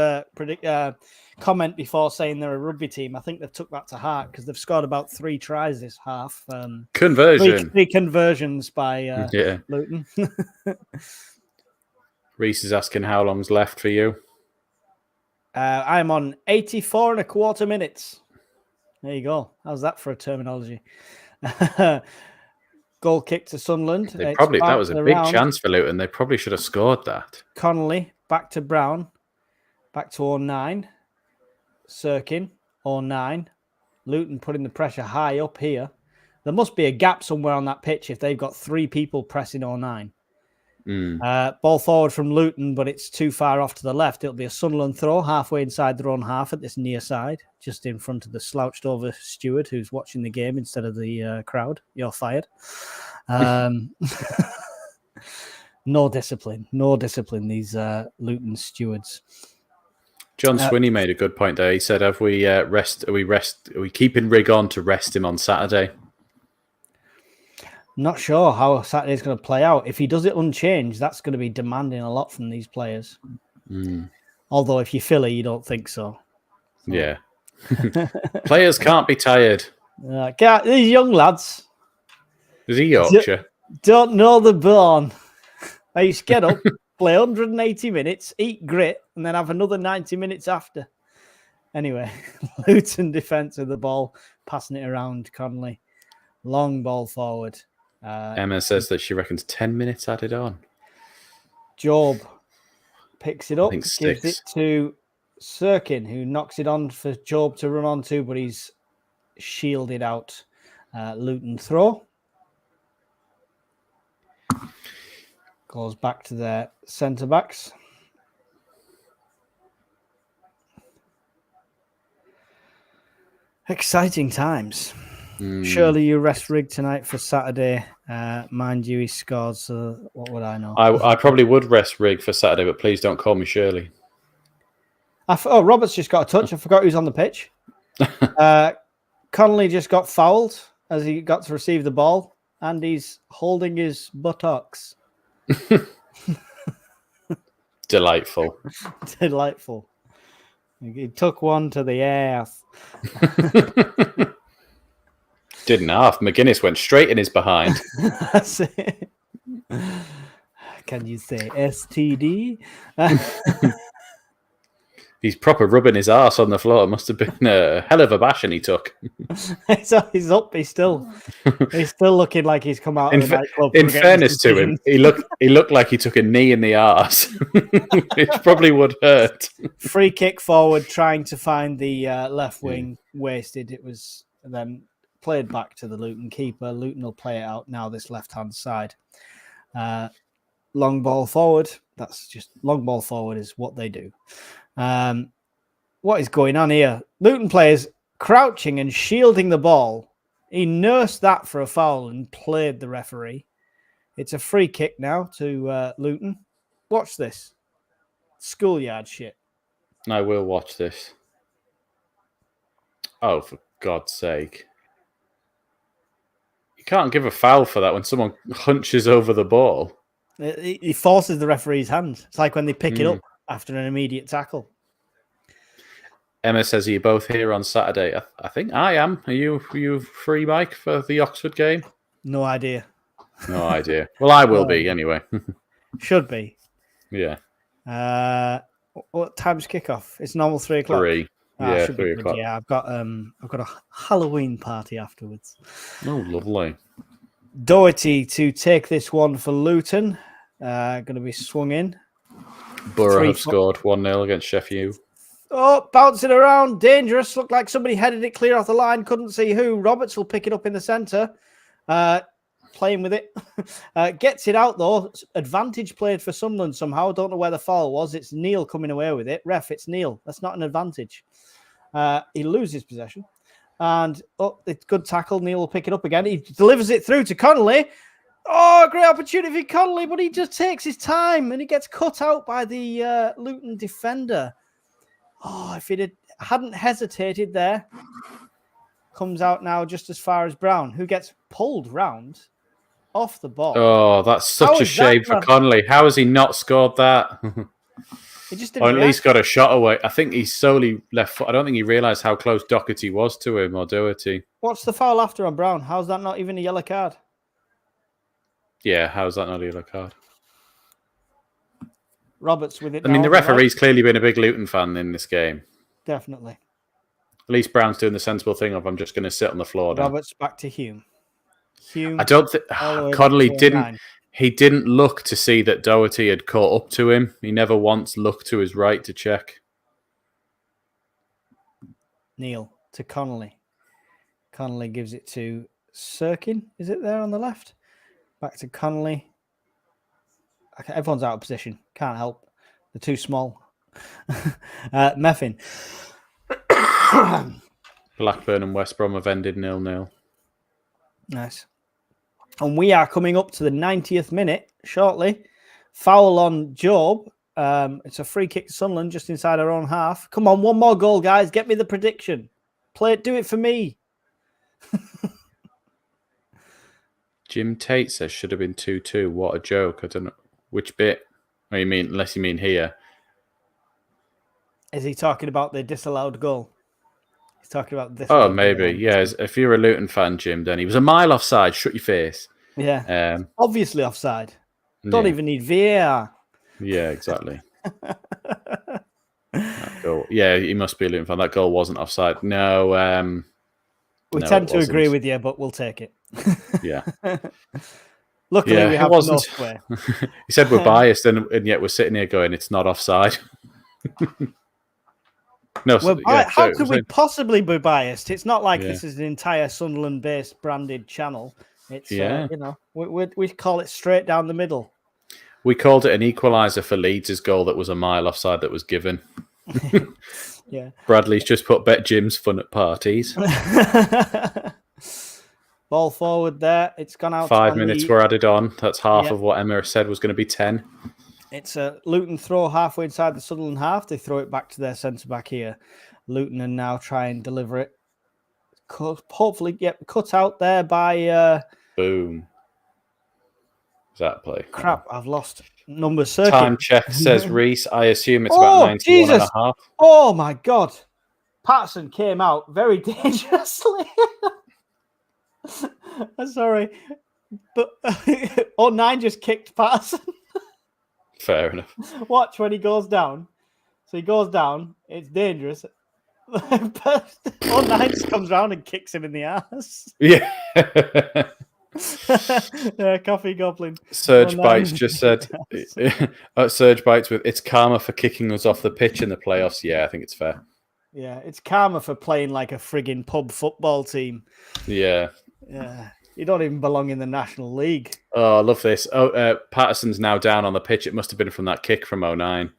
comment before saying they're a rugby team, I think they've took that to heart because they've scored about 3 tries this half. Conversion. 3 conversions by Luton. Reese is asking how long's left for you. I'm on 84 and a quarter minutes. There you go. How's that for a terminology? Goal kick to Sunderland. That was a big chance for Luton. They probably should have scored that. Connolly, back to Brown. Back to 09. Sirkin, 09. Luton putting the pressure high up here. There must be a gap somewhere on that pitch if they've got 3 people pressing 09. Ball forward from Luton, but it's too far off to the left. It'll be a Sunderland throw halfway inside their own half at this near side, just in front of the slouched over steward who's watching the game instead of the crowd. You're fired. No discipline, these Luton stewards. John Swinney made a good point there. He said, are we keeping Rigg on to rest him on Saturday? Not sure how Saturday's going to play out. If he does it unchanged, that's going to be demanding a lot from these players. Although if you're Philly, you don't think so. Yeah. Players can't be tired. These young lads. Is he Yorkshire? Don't know the born. They used to get up, play 180 minutes, eat grit, and then have another 90 minutes after. Anyway, Luton defence of the ball, passing it around Connolly. Long ball forward. Emma says that she reckons 10 minutes added on. Job picks it up, gives 6. it to Sirkin, who knocks it on for Job to run onto, but he's shielded out. Luton throw. Goes back to their centre-backs. Exciting times. Surely you rest Rigg tonight for Saturday. Mind you, he scored, so what would I know? I probably would rest Rigg for Saturday, but please don't call me Shirley. Roberts just got a touch. I forgot who's on the pitch. Connolly just got fouled as he got to receive the ball, and he's holding his buttocks. Delightful. Delightful. He took one to the ass. Didn't half. McGuinness went straight in his behind. That's it. Can you say STD? He's proper rubbing his arse on the floor. It must have been a hell of a bashing he took. He's up. He's still looking like he's come out of the nightclub. In fairness to him, he looked like he took a knee in the arse. It probably would hurt. Free kick forward, trying to find the left wing. Wasted. It was then played back to the Luton keeper. Luton will play it out now, this left-hand side. Long ball forward. That's just long ball forward is what they do. What is going on here? Luton players crouching and shielding the ball. He nursed that for a foul and played the referee. It's a free kick now to Luton. Watch this. Schoolyard shit. I will watch this. Oh, for God's sake. You can't give a foul for that when someone hunches over the ball. He forces the referee's hand. It's like when they pick it up after an immediate tackle. Emma says, are you both here on Saturday? I think I am. Are you free, Mike, for the Oxford game? No idea. No idea. Well, I will be anyway. Should be. Yeah. What time's kickoff? It's normal 3 o'clock. 3. Yeah, 3 o'clock. Yeah, I've got a Halloween party afterwards. Oh, lovely. Doherty to take this one for Luton. Going to be swung in. Borough have scored 1-0 against Sheffield. Oh, bouncing around, dangerous. Looked like somebody headed it clear off the line. Couldn't see who. Roberts will pick it up in the centre. Playing with it. Gets it out, though. Advantage played for Sunderland somehow. Don't know where the foul was. It's Neil coming away with it. Ref, it's Neil. That's not an advantage. He loses possession. And, it's good tackle. Neil will pick it up again. He delivers it through to Connolly. Oh, great opportunity for Connolly, but he just takes his time and he gets cut out by the Luton defender. Oh, if he hadn't hesitated there. Comes out now just as far as Brown, who gets pulled round off the ball. Oh, that's such a shame for Connolly. How has he not scored that? He just didn't or at least got a shot away. I think he's solely left foot. I don't think he realised how close Doherty was to him, or Doherty. What's the foul after on Brown? How's that not even a yellow card? Yeah, how's that not a yellow card? Roberts with it. I mean, the referee's clearly been a big Luton fan in this game. Definitely. At least Brown's doing the sensible thing of I'm just going to sit on the floor now. Roberts back to Hume. I don't think Connolly didn't. He didn't look to see that Doherty had caught up to him. He never once looked to his right to check. Neil to Connolly. Connolly gives it to Sirkin. Is it there on the left? Back to Connolly. Okay, everyone's out of position. Can't help. They're too small. Meffin. Blackburn and West Brom have ended 0-0. Nice. And we are coming up to the 90th minute shortly. Foul on Job. It's a free kick to Sunderland just inside our own half. Come on, one more goal, guys. Get me the prediction. Play it. Do it for me. Jim Tate says should have been 2-2. What a joke. I don't know which bit. Oh, you mean, unless you mean here. Is he talking about the disallowed goal? He's talking about this. Oh, maybe. Yeah, if you're a Luton fan, Jim, then he was a mile offside. Shut your face. Yeah. Obviously offside. Don't even need VAR. Yeah, exactly. That goal. Yeah, he must be a Luton fan. That goal wasn't offside. No. We tend to agree with you, but we'll take it. Yeah. Luckily, we have no square. He said we're biased, and yet we're sitting here going, it's not offside. No, how could we possibly be biased? It's not like this is an entire Sunderland-based branded channel. It's we call it straight down the middle. We called it an equaliser for Leeds' goal that was a mile offside that was given. Yeah, Bradley's just put bet Jim's fun at parties. Ball forward there. It's gone out. 5 minutes were added on. That's half of what Emma said was going to be 10. It's a Luton throw halfway inside the Sunderland half. They throw it back to their centre-back here. Luton and now try and deliver it. Hopefully get cut out there by... Boom. Is that play? Crap, I've lost number circuit. Time check says Reese. I assume it's about 91 and a half. Oh, my God. Patterson came out very dangerously. Sorry. But 09 just kicked Patterson. Fair enough. Watch when he goes down. So he goes down. It's dangerous. But 09 just comes round and kicks him in the ass. Yeah. Coffee Goblin. Surge Bites just said, Surge Bites with, it's karma for kicking us off the pitch in the playoffs. Yeah, I think it's fair. Yeah, it's karma for playing like a frigging pub football team. Yeah. Yeah. You don't even belong in the National League. Oh, I love this. Oh, Patterson's now down on the pitch. It must have been from that kick from 09.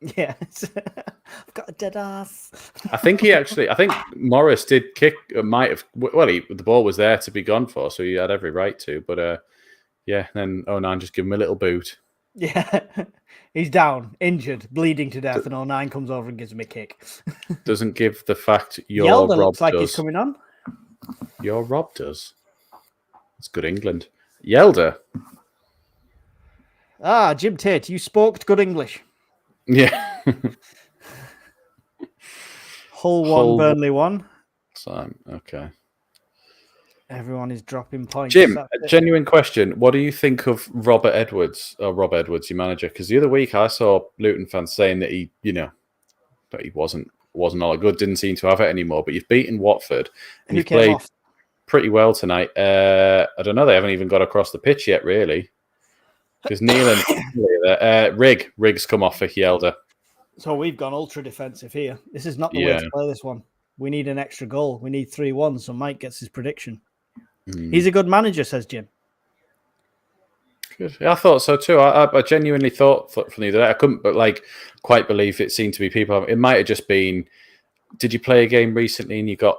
Yeah. I've got a dead ass. I think Morris did kick, might have, the ball was there to be gone for, so he had every right to. But yeah, then 09 just give him a little boot. Yeah. He's down, injured, bleeding to death, and 09 comes over and gives him a kick. Doesn't give the fact your Yelder Rob looks like does. He's coming on. Your Rob does. It's good England. Yelder. Jim Tate, you spoke good English. Yeah. Hull 1, Burnley 1. Okay. Everyone is dropping points. Jim, a genuine question. What do you think of Rob Edwards, your manager? Because the other week I saw Luton fans saying that he wasn't all that good, didn't seem to have it anymore. But you've beaten Watford and you've played pretty well tonight. I don't know. They haven't even got across the pitch yet, really. Because Neil and Riggs come off for Yelder. So we've gone ultra defensive here. This is not the way to play this one. We need an extra goal. We need 3-1. So Mike gets his prediction. He's a good manager, says Jim. Good. Yeah, I thought so too. I genuinely thought from the other day, I couldn't quite believe it seemed to be people. It might have just been, did you play a game recently and you got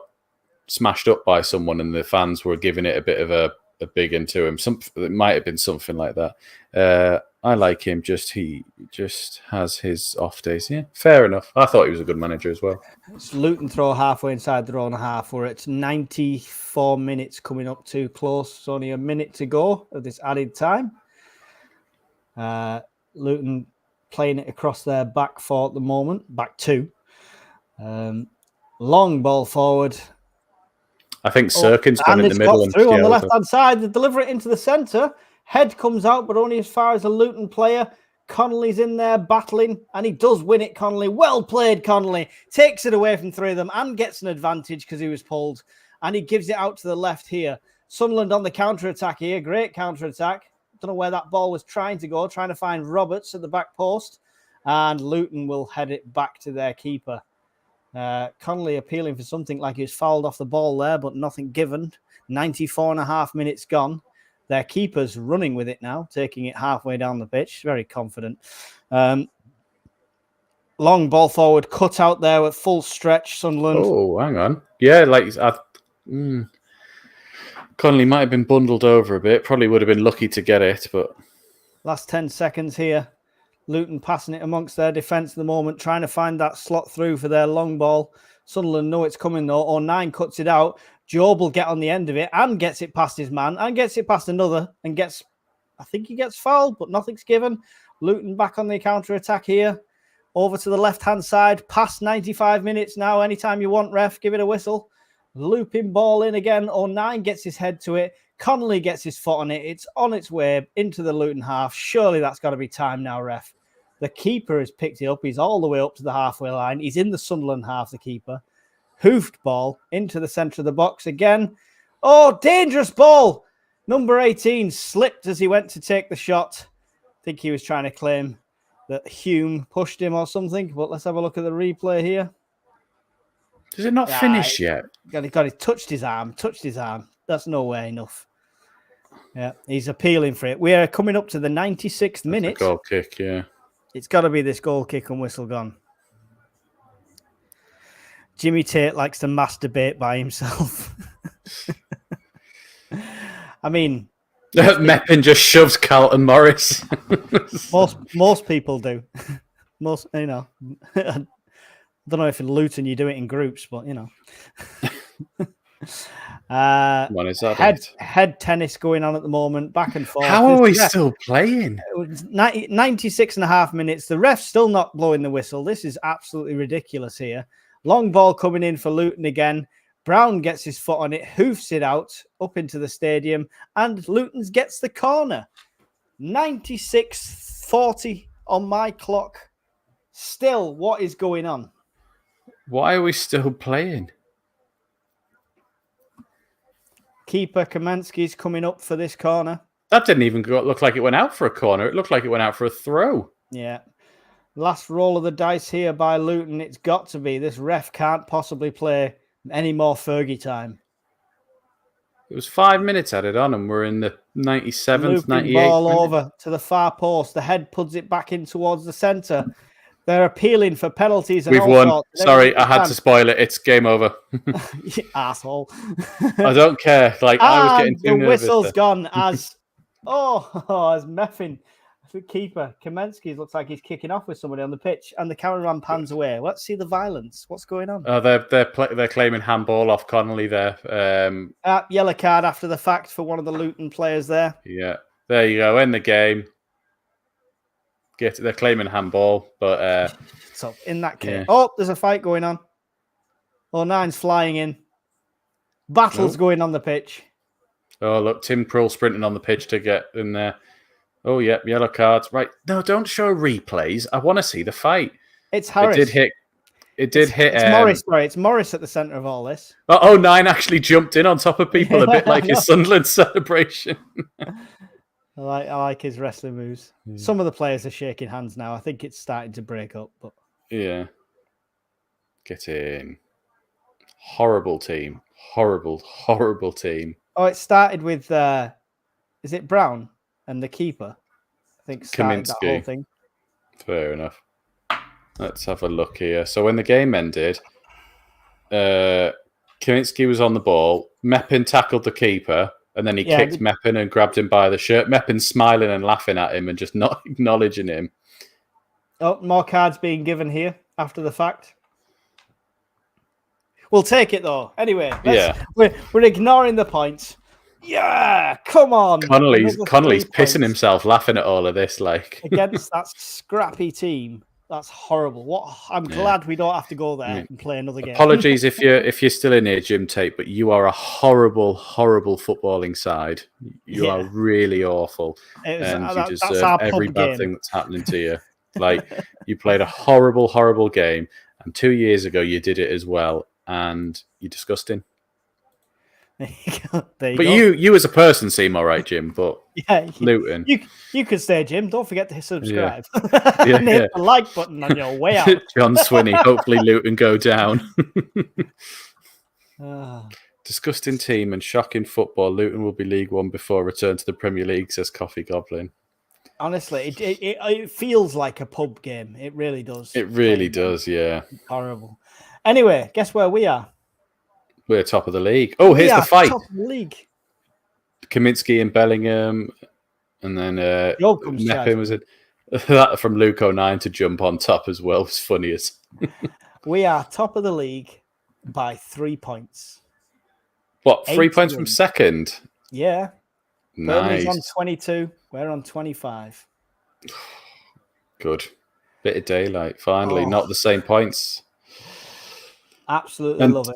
smashed up by someone and the fans were giving it a bit of a big into him? It might have been something like that. I like him. He just has his off days. Yeah, fair enough. I thought he was a good manager as well. It's Luton throw halfway inside their own half. We're at 94 minutes coming up too close. It's only a minute to go of this added time. Luton playing it across their back four at the moment. Back two. Long ball forward. I think Sirkin's gone in the middle. And through on the left-hand side. They deliver it into the centre. Head comes out, but only as far as a Luton player. Connolly's in there battling, and he does win it, Connolly. Well played, Connolly. Takes it away from three of them and gets an advantage because he was pulled. And he gives it out to the left here. Sunderland on the counter-attack here. Great counter-attack. Don't know where that ball was trying to go. Trying to find Roberts at the back post. And Luton will head it back to their keeper. Connolly appealing for something like he was fouled off the ball there, but nothing given. 94.5 minutes gone. Their keeper's running with it now, taking it halfway down the pitch. Very confident. Long ball forward, cut out there at full stretch, Sunderland. Oh, hang on. Yeah, Connolly might have been bundled over a bit. Probably would have been lucky to get it, but... Last 10 seconds here. Luton passing it amongst their defence at the moment, trying to find that slot through for their long ball. Sunderland know it's coming, though. 09 cuts it out. Job will get on the end of it and gets it past his man and gets it past another and I think he gets fouled, but nothing's given. Luton back on the counter-attack here. Over to the left-hand side. Past 95 minutes now. Anytime you want, ref, give it a whistle. Looping ball in again. 09 gets his head to it. Connolly gets his foot on it. It's on its way into the Luton half. Surely that's got to be time now, ref. The keeper has picked it up. He's all the way up to the halfway line. He's in the Sunderland half, the keeper. Hoofed ball into the centre of the box again. Oh, dangerous ball. Number 18 slipped as he went to take the shot. I think he was trying to claim that Hume pushed him or something. But let's have a look at the replay here. Does it not finish yet? Got it. Touched his arm. That's nowhere enough. Yeah, he's appealing for it. We are coming up to the 96th minute. Goal kick, yeah. It's got to be this goal kick and whistle gone. Jimmy Tate likes to masturbate by himself. I mean... Meppin just shoves Carlton Morris. most people do. Most, I don't know if in Luton you do it in groups, but, What is that? Head tennis going on at the moment, back and forth. How are we still playing? 96.5 minutes. The ref's still not blowing the whistle. This is absolutely ridiculous here. Long ball coming in for Luton again. Brown gets his foot on it, hoofs it out up into the stadium, and Luton gets the corner. 96:40 on my clock. Still, what is going on? Why are we still playing? Keeper Kamenski's coming up for this corner. That didn't even look like it went out for a corner. It looked like it went out for a throw. Yeah. Last roll of the dice here by Luton. It's got to be. This ref can't possibly play any more Fergie time. It was 5 minutes added on, and we're in the 97th, 98th ball minute. Over to the far post. The head puts it back in towards the centre. They're appealing for penalties. And We've won. Sorry, I had to spoil it. It's game over. You asshole. I don't care. Like, I was getting too nervous. The whistle's gone as Meffin. The keeper, Kamensky, looks like he's kicking off with somebody on the pitch, and the cameraman pans away. Let's see the violence. What's going on? They're claiming handball off Connolly there. Yellow card after the fact for one of the Luton players there. Yeah, there you go. End the game. They're claiming handball, but so in that case, there's a fight going on. 9's flying in. Battle's going on the pitch. Oh look, Tim Krul sprinting on the pitch to get in there. Oh, yeah, yellow cards. Right. No, don't show replays. I want to see the fight. It's Harris. It did hit. It's Morris, sorry. It's Morris at the centre of all this. 9 actually jumped in on top of people, a bit like his Sunderland celebration. I like his wrestling moves. Yeah. Some of the players are shaking hands now. I think it's starting to break up. But yeah. Get in. Horrible team. Horrible team. Oh, it started with, is it Brown? And the keeper, I think, started that whole thing. Fair enough. Let's have a look here. So when the game ended, Kaminski was on the ball. Meppin tackled the keeper, and then he kicked Meppin and grabbed him by the shirt. Meppin's smiling and laughing at him and just not acknowledging him. Oh, more cards being given here after the fact. We'll take it, though. Anyway, we're ignoring the points. Yeah, come on. Connolly's pissing himself laughing at all of this, like against that scrappy team. That's horrible. I'm glad we don't have to go there and play another game. Apologies if you're still in here, Jim Tate, but you are a horrible footballing side. You are really awful, and you deserve every bad thing that's happening to you. Like, you played a horrible game, and 2 years ago you did it as well, and you're disgusting. There you but go. you as a person seem all right, Jim. But Luton, you could stay, Jim. Don't forget to subscribe. And hit the like button on your way out. John Swinney. Hopefully, Luton go down. Disgusting team and shocking football. Luton will be League One before return to the Premier League, says Coffee Goblin. Honestly, it feels like a pub game. It really does. It really does. Yeah. Horrible. Anyway, guess where we are? We're top of the league. Oh, here's the fight. Top of the league. Kaminski and Bellingham, and then Meppin was it. That from Luke 09 to jump on top as well was funny as. We are top of the league by 3 points. What, 3 points from second? Yeah. Nice. Burnley's on 22. We're on 25. Good. Bit of daylight. Finally, not the same points. Absolutely love it.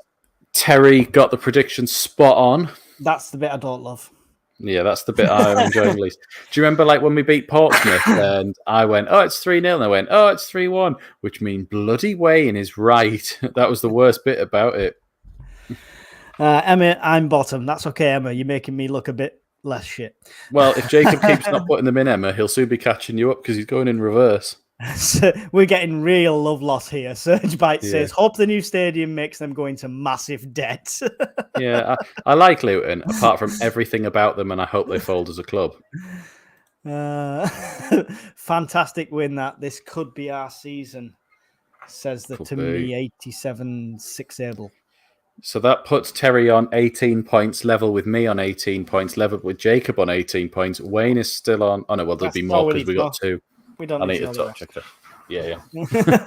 Terry got the prediction spot on. That's the bit I don't love. Yeah, that's the bit I'm enjoying least. Do you remember, like, when we beat Portsmouth and I went, it's 3-0, and I went, it's 3-1, which means bloody Wayne is right. That was the worst bit about it. Emma, I'm bottom. That's okay, Emma. You're making me look a bit less shit. Well, if Jacob keeps not putting them in, Emma, he'll soon be catching you up because he's going in reverse. So we're getting real love loss here. Serge Bite says, hope the new stadium makes them go into massive debt. Yeah, I like Luton, apart from everything about them, and I hope they fold as a club. Fantastic win that. This could be our season, says the to me 87 6 able. So that puts Terry on 18 points, level with me on 18 points, level with Jacob on 18 points. Wayne is still on. Oh, no, well, there'll be more because we got 2. We don't need to touch. Yeah.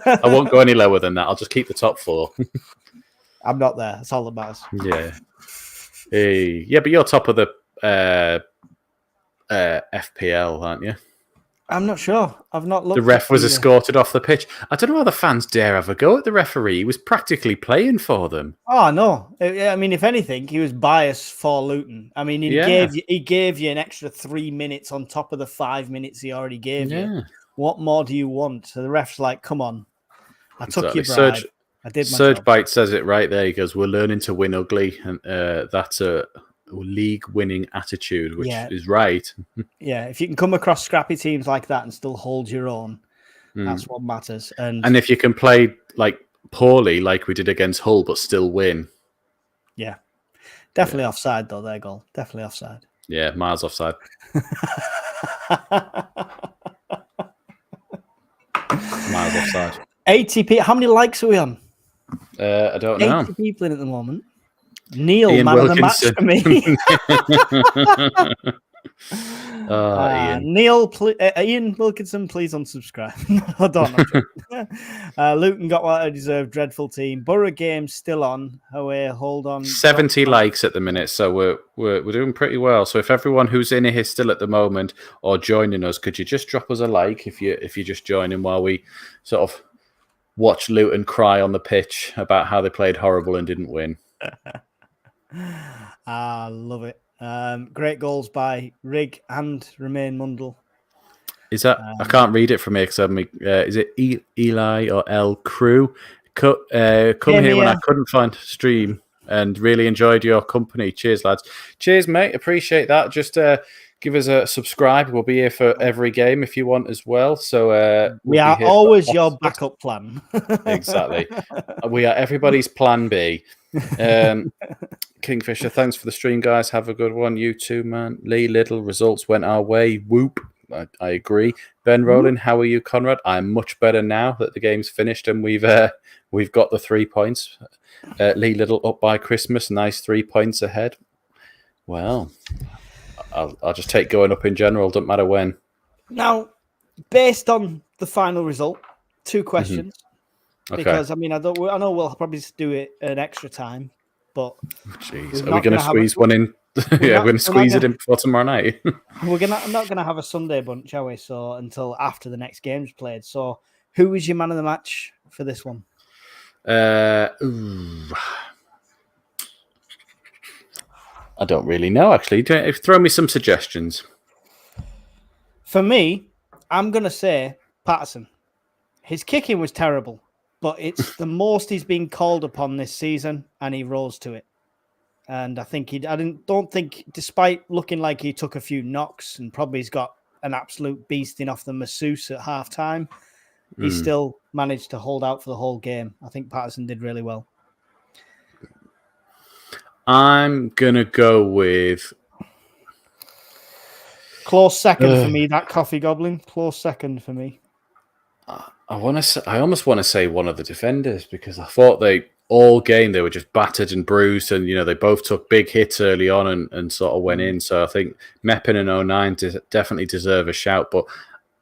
I won't go any lower than that. I'll just keep the top 4. I'm not there. That's all that matters. Yeah. Hey. Yeah, but you're top of the FPL, aren't you? I'm not sure. I've not looked. The ref was escorted off the pitch. I don't know how the fans dare have a go at the referee. He was practically playing for them. Oh, no. I mean, if anything, he was biased for Luton. I mean, he gave you an extra 3 minutes on top of the 5 minutes he already gave you. What more do you want? So the ref's like, come on. I took your bribe. I did my Serge job. Bite says it right there. He goes, we're learning to win ugly. And that's a league-winning attitude, which is right. Yeah, if you can come across scrappy teams like that and still hold your own, That's what matters. And if you can play like poorly, like we did against Hull, but still win. Yeah. Definitely offside, though, their goal. Definitely offside. Yeah, miles offside. Miles offside. 80 people. How many likes are we on? I don't know. 80 people in at the moment. Neil, Ian man Wilkinson. of the match for me. Ian. Neil, Ian Wilkinson, please unsubscribe. Hold on. Luton got what I deserve. Dreadful team. Borough game still on. Away. Hold on. 70 likes at the minute, so we're doing pretty well. So if everyone who's in here still at the moment or joining us, could you just drop us a like if you're just joining while we sort of watch Luton cry on the pitch about how they played horrible and didn't win? Love it. Great goals by Rig and Romain Mundle. Is that I can't read it from here because is it Eli or L Crew? Come here when I couldn't find stream and really enjoyed your company. Cheers, lads. Cheers, mate. Appreciate that. Just give us a subscribe. We'll be here for every game if you want as well. So we are always your backup plan. Exactly. We are everybody's plan B. Kingfisher, thanks for the stream, guys. Have a good one. You too, man. Lee Little, results went our way. Whoop. I agree. Ben Rowland, how are you, Conrad? I'm much better now that the game's finished and we've got the 3 points. Lee Little up by Christmas. Nice 3 points ahead. Well, I'll just take going up in general. Don't matter when. Now, based on the final result, 2 questions. Okay. Because I know we'll probably do it an extra time, but jeez, are we going to squeeze one in? Yeah, we're going to squeeze it in before tomorrow night. I'm not going to have a Sunday bunch, shall we? So until after the next game's played. So who was your man of the match for this one? I don't really know, actually. Throw me some suggestions. For me, I'm going to say Patterson. His kicking was terrible, but it's the most he's been called upon this season, and he rose to it. And I think don't think, despite looking like he took a few knocks and probably he's got an absolute beasting off the masseuse at half time, he still managed to hold out for the whole game. I think Patterson did really well. I'm going to go with... Close second for me, that Coffee Goblin. Close second for me. I almost want to say one of the defenders because I thought all game they were just battered and bruised, and they both took big hits early on and sort of went in. So I think Meppin and 09 definitely deserve a shout, but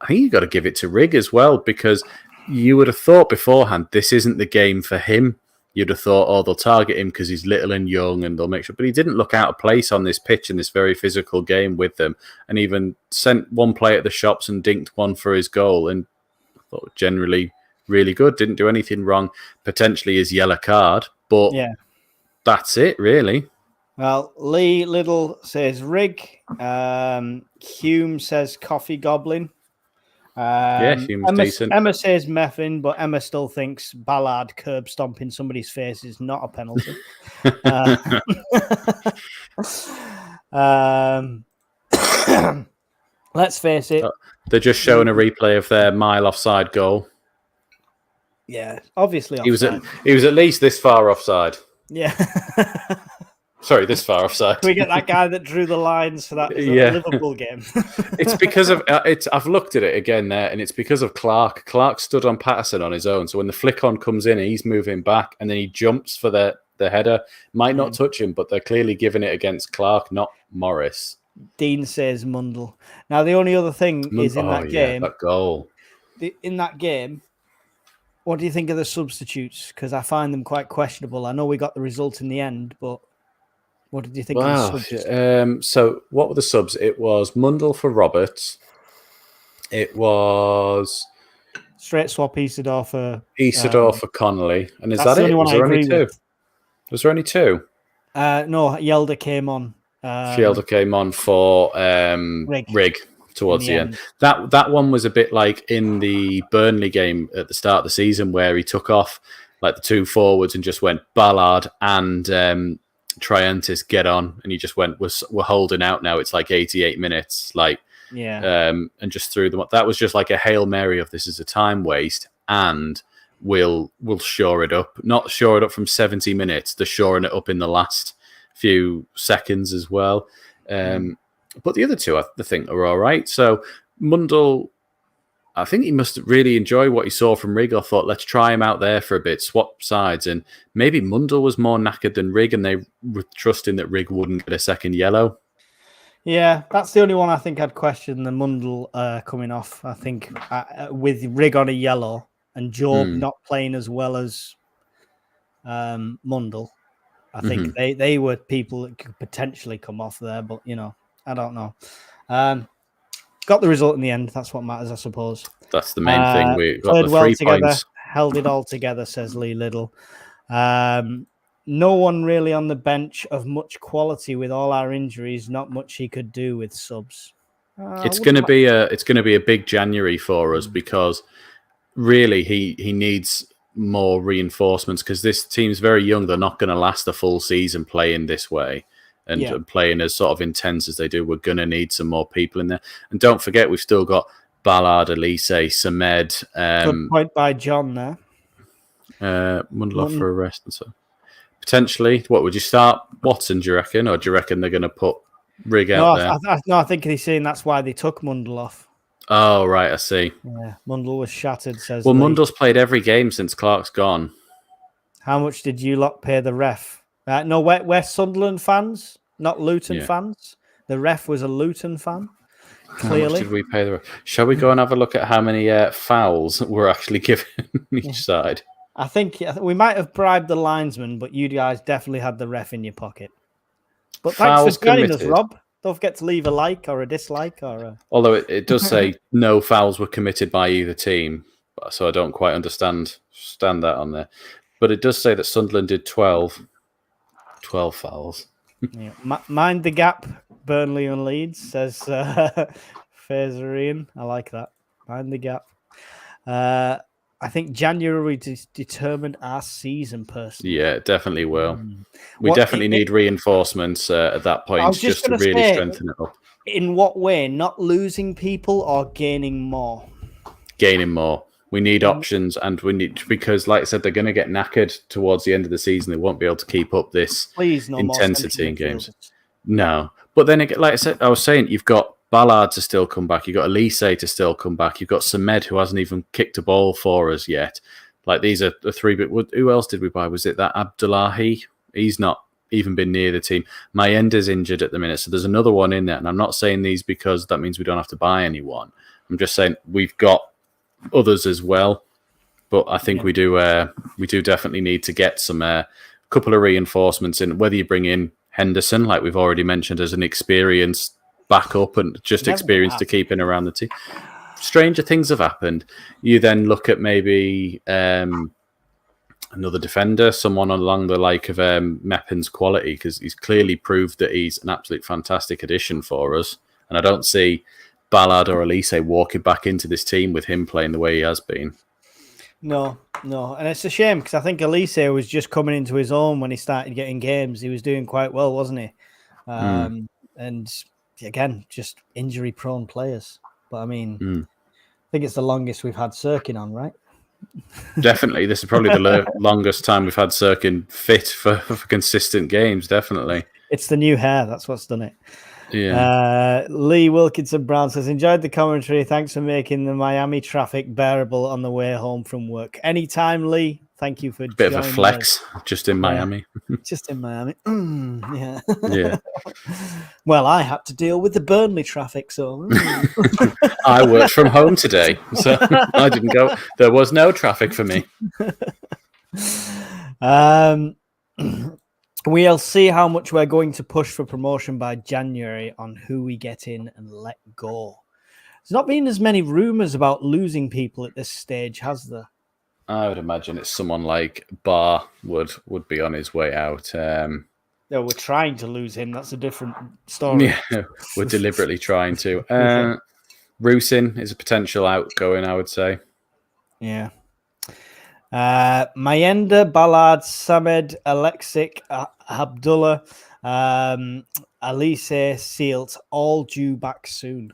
I think you've got to give it to Rig as well because you would have thought beforehand this isn't the game for him. You'd have thought, they'll target him because he's little and young and they'll make sure. But he didn't look out of place on this pitch in this very physical game with them, and even sent one play at the shops and dinked one for his goal. And I thought generally really good. Didn't do anything wrong. Potentially his yellow card, but that's it really. Well, Lee Little says Rig. Hume says Coffee Goblin. Hume's decent. Emma says Meffin, but Emma still thinks Ballard curb stomping somebody's face is not a penalty. Let's face it. They're just showing a replay of their mile offside goal. Yeah, obviously offside. He was at least this far offside. Yeah. Sorry, this far offside. Can we get that guy that drew the lines for that Liverpool game? It's because of I've looked at it again there, and it's because of Clark. Clark stood on Patterson on his own, so when the flick on comes in, he's moving back, and then he jumps for the header. Might not touch him, but they're clearly giving it against Clark, not Morris. Dean says Mundle. Now the only other thing is in that game, that goal. In that game. What do you think of the substitutes? Because I find them quite questionable. I know we got the result in the end, but what did you think of the subs? So what were the subs? It was Mundle for Roberts. It was... Straight swap Isidore for Connolly. And is that it? Was there only two? Was there only two? No, Yelder came on. Yelder came on for Rig. Towards the end. That one was a bit like in the Burnley game at the start of the season where he took off like the two forwards and just went Ballard and Triantis get on, and he just went, we're holding out now. It's like 88 minutes. Like and just threw them up. That was just like a Hail Mary of this is a time waste, and we'll shore it up. Not shore it up from 70 minutes, they're shoring it up in the last few seconds as well. But the other two, I think, are all right. So Mundell, I think he must really enjoy what he saw from Rigg. I thought, let's try him out there for a bit, swap sides. And maybe Mundell was more knackered than Rigg, and they were trusting that Rigg wouldn't get a second yellow. Yeah, that's the only one I think I'd question, the Mundell coming off. I think with Rigg on a yellow and Job not playing as well as Mundell, I think they were people that could potentially come off there. But, I don't know. Got the result in the end. That's what matters, I suppose. That's the main thing. We got the 3 points. Held it all together, says Lee Liddle. No one really on the bench of much quality with all our injuries. Not much he could do with subs. It's going to be a big January for us because really he needs more reinforcements because this team's very young. They're not going to last a full season playing this way. And playing as sort of intense as they do, we're going to need some more people in there. And don't forget, we've still got Ballard, Elise, Samed. Good point by John there. Mundell for a rest and so. Potentially, what would you start? Watson, do you reckon? Or do you reckon they're going to put Rigg out there? I think he's saying that's why they took Mundell off. Oh, right, I see. Yeah, Mundell was shattered, says Well, Lee. Mundell's played every game since Clark's gone. How much did you lot pay the ref? No, we're Sunderland fans, not Luton fans. The ref was a Luton fan, clearly. How much did we pay the ref? Shall we go and have a look at how many fouls were actually given each side? I think we might have bribed the linesman, but you guys definitely had the ref in your pocket. But thanks for joining us, Rob. Don't forget to leave a like or a dislike. Although it does say no fouls were committed by either team, so I don't quite understand that on there. But it does say that Sunderland did 12 fouls. Yeah. Mind the gap, Burnley and Leeds, says Fazerian. I like that. Mind the gap. I think January determined our season, personally. Yeah, it definitely will. We definitely need reinforcements at that point just to really strengthen it up. In what way? Not losing people or gaining more? Gaining more. We need options, and we need, because, like I said, they're going to get knackered towards the end of the season. They won't be able to keep up this intensity in games. No, but then, like I said, I was saying, you've got Ballard to still come back. You've got Elise to still come back. You've got Samed, who hasn't even kicked a ball for us yet. Like, these are the 3 bit. Who else did we buy? Was it that Abdullahi? He's not even been near the team. Mayenda's injured at the minute, so there's another one in there. And I'm not saying these because that means we don't have to buy anyone. I'm just saying we've got others as well, but I think we do definitely need to get some couple of reinforcements in. Whether you bring in Henderson, like we've already mentioned, as an experienced backup and just experience to keep in around the team. Stranger things have happened. You then look at maybe another defender, someone along the like of Meppin's quality, because he's clearly proved that he's an absolute fantastic addition for us, and I don't see Ballard or Elise walking back into this team with him playing the way he has been. No. And it's a shame because I think Elise was just coming into his own when he started getting games. He was doing quite well, wasn't he? And again, just injury-prone players. But I mean, I think it's the longest we've had Sirkin on, right? Definitely. This is probably the longest time we've had Sirkin fit for consistent games, definitely. It's the new hair. That's what's done it. Yeah. Lee Wilkinson Brown says, enjoyed the commentary. Thanks for making the Miami traffic bearable on the way home from work. Anytime, Lee. Thank you for bit of a flex, just in Miami. Just in Miami. Yeah. Yeah. Well, I had to deal with the Burnley traffic, so I worked from home today, so I didn't go. There was no traffic for me. We'll see how much we're going to push for promotion by January on who we get in and let go. There's not been as many rumours about losing people at this stage, has there? I would imagine it's someone like Barr would be on his way out. Yeah, we're trying to lose him. That's a different story. Yeah, we're deliberately trying to. Rusin is a potential outgoing, I would say. Yeah. Mayenda, Ballard, Samed, Alexic, Abdullah, Elise, Sealt, all due back soon.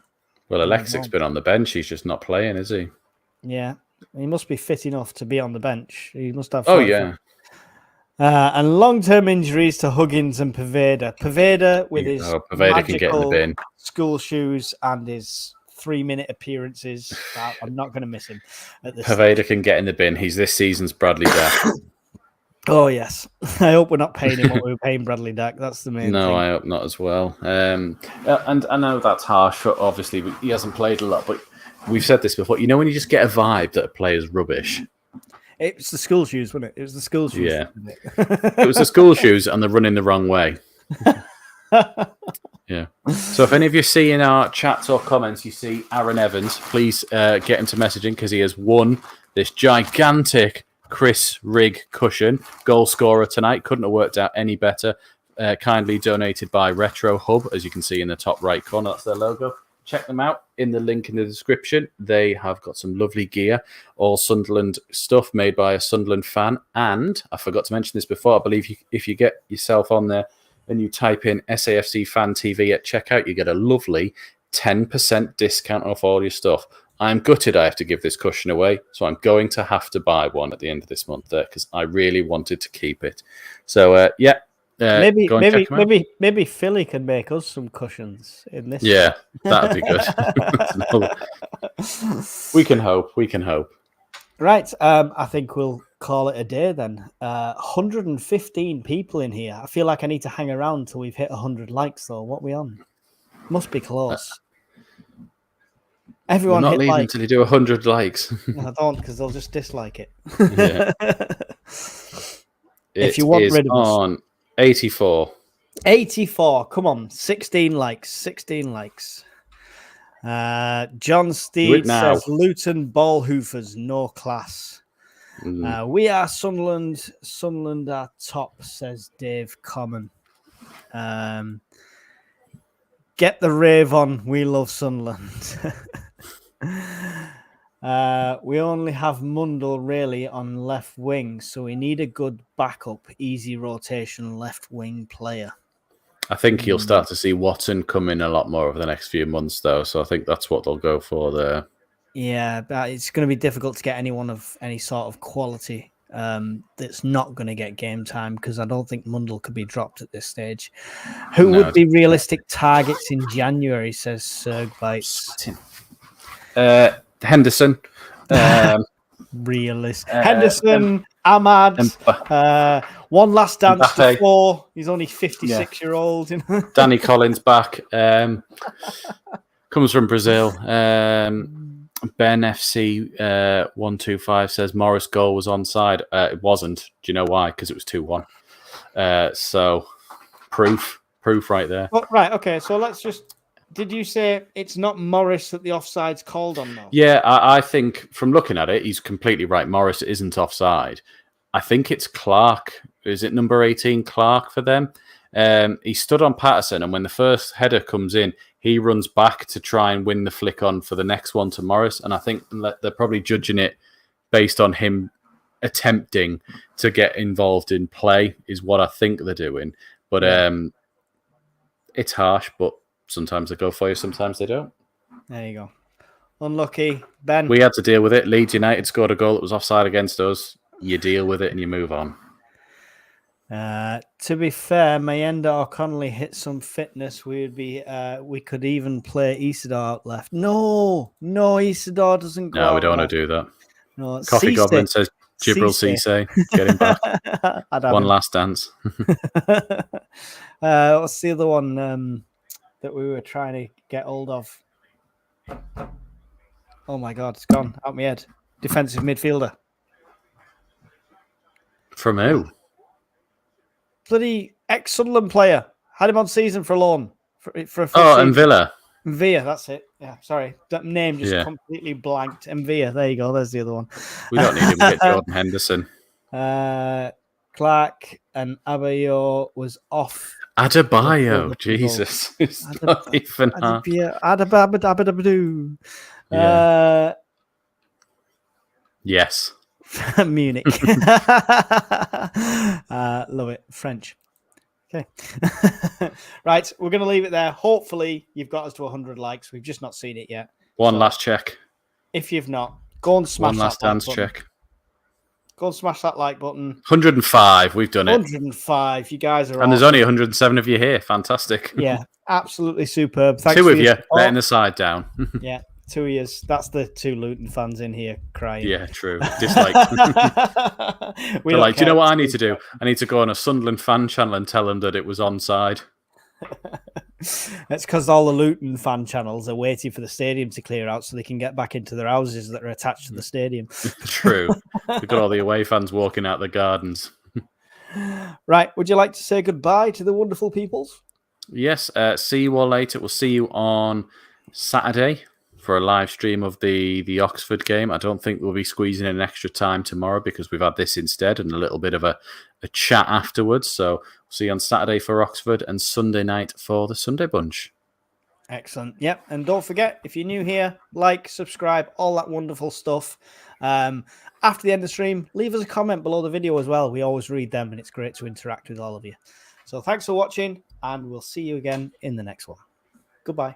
Well, Alexic's been on the bench. He's just not playing, is he? Yeah. He must be fit enough to be on the bench. He must have... Oh, yeah. And long-term injuries to Huggins and Paveda. Paveda with his Paveda can get in the bin. School shoes and his 3-minute appearances. I'm not going to miss him at this Paveda stage. can get in the bin. He's this season's Bradley Dack. Oh, yes. I hope we're not paying him what we were paying Bradley Dack. That's the main thing. No, I hope not as well. And I know that's harsh. Obviously, he hasn't played a lot, but we've said this before. You know when you just get a vibe that a player's rubbish? It's the school shoes, wasn't it? It was the school shoes. Yeah. It was the school shoes and they're running the wrong way. Yeah. So if any of you see in our chats or comments, you see Aaron Evans, please get him to messaging because he has won this gigantic Chris Rigg cushion. Goal scorer tonight. Couldn't have worked out any better. Kindly donated by Retro Hub, as you can see in the top right corner. That's their logo. Check them out in the link in the description. They have got some lovely gear, all Sunderland stuff made by a Sunderland fan. And I forgot to mention this before. I believe if you get yourself on there and you type in SAFC Fan TV at checkout, you get a lovely 10% discount off all your stuff. I'm gutted I have to give this cushion away, so I'm going to have to buy one at the end of this month there because I really wanted to keep it. So, yeah. Maybe Philly can make us some cushions in this. Yeah, that'd be good. We can hope. We can hope. Right. I think we'll call it a day then. 115 people in here. I feel like I need to hang around till we've hit 100 likes, though. What are we on? Must be close. Everyone We're not hit leaving like until you do 100 likes. No, I don't, because they'll just dislike it. Yeah. If you want rid of us. On 84. 84. Come on. 16 likes. 16 likes. John Steed says Luton ball hoofers, no class. We are Sunderland. Sunderland are top, says Dave Common. Get the rave on. We love Sunderland. We only have Mundell really on left wing, so we need a good backup, easy rotation left wing player. I think you'll start to see Watson come in a lot more over the next few months, though. So I think that's what they'll go for there. Yeah, but it's going to be difficult to get anyone of any sort of quality that's not going to get game time because I don't think Mundell could be dropped at this stage. Who would be realistic targets in January, says Serg Bites. Henderson. Henderson, Ahmad. One last dance Mbappe. to 4. He's only 56-year-old. You know? Danny Collins back. Comes from Brazil. Ben FC 125 says Morris' goal was onside. It wasn't. Do you know why? Because it was 2-1. So proof right there. Oh, right. Okay. So let's just. Did you say it's not Morris that the offside's called on now? Yeah, I think from looking at it, he's completely right. Morris isn't offside. I think it's Clark. Is it number 18, Clark, for them? He stood on Patterson, and when the first header comes in, he runs back to try and win the flick on for the next one to Morris. And I think they're probably judging it based on him attempting to get involved in play, is what I think they're doing. But it's harsh, but sometimes they go for you, sometimes they don't. There you go. Unlucky. Ben. We had to deal with it. Leeds United scored a goal that was offside against us. You deal with it and you move on. To be fair, Mayenda or Connolly hit some fitness. We could even play Isidore out left. No, Isidore doesn't go. No, we don't want to do that. No, Coffee Goblin says Jibril Cisse. Get him back. One last dance. What's the other one that we were trying to get hold of? Oh my God, it's gone out my head. Defensive midfielder. From who? Bloody ex-Sunderland player. Had him on season for a loan. And Villa. Mvia, that's it. Yeah, sorry. That name just completely blanked. Mvia, there you go. There's the other one. We don't need him to get Jordan Henderson. Clark and Abayo was off. Adebayo, Jesus. It's not even hard. Adababadabadoo. Yes. Munich. Love it. French. Okay. Right, we're going to leave it there. Hopefully, you've got us to 100 likes. We've just not seen it yet. One last check. If you've not, go and smash one last that like dance button. check. Go and smash that like button. 105. We've done it. 105. You guys are And there's only 107 of you here. Fantastic. Yeah, absolutely superb. Thanks 2 of you letting the side down. Yeah, 2 years. That's the 2 Luton fans in here crying. Yeah, true. Dislike. We like, do you know what I need to do? I need to go on a Sunderland fan channel and tell them that it was onside. That's because all the Luton fan channels are waiting for the stadium to clear out so they can get back into their houses that are attached to the stadium. True. We've got all the away fans walking out the gardens. Right. Would you like to say goodbye to the wonderful peoples? Yes. See you all later. We'll see you on Saturday for a live stream of the Oxford game. I don't think we'll be squeezing in extra time tomorrow because we've had this instead and a little bit of a chat afterwards. So we'll see you on Saturday for Oxford and Sunday night for the Sunday Bunch. Excellent. Yep. And don't forget, if you're new here, like, subscribe, all that wonderful stuff. After the end of the stream, leave us a comment below the video as well. We always read them and it's great to interact with all of you. So thanks for watching and we'll see you again in the next one. Goodbye.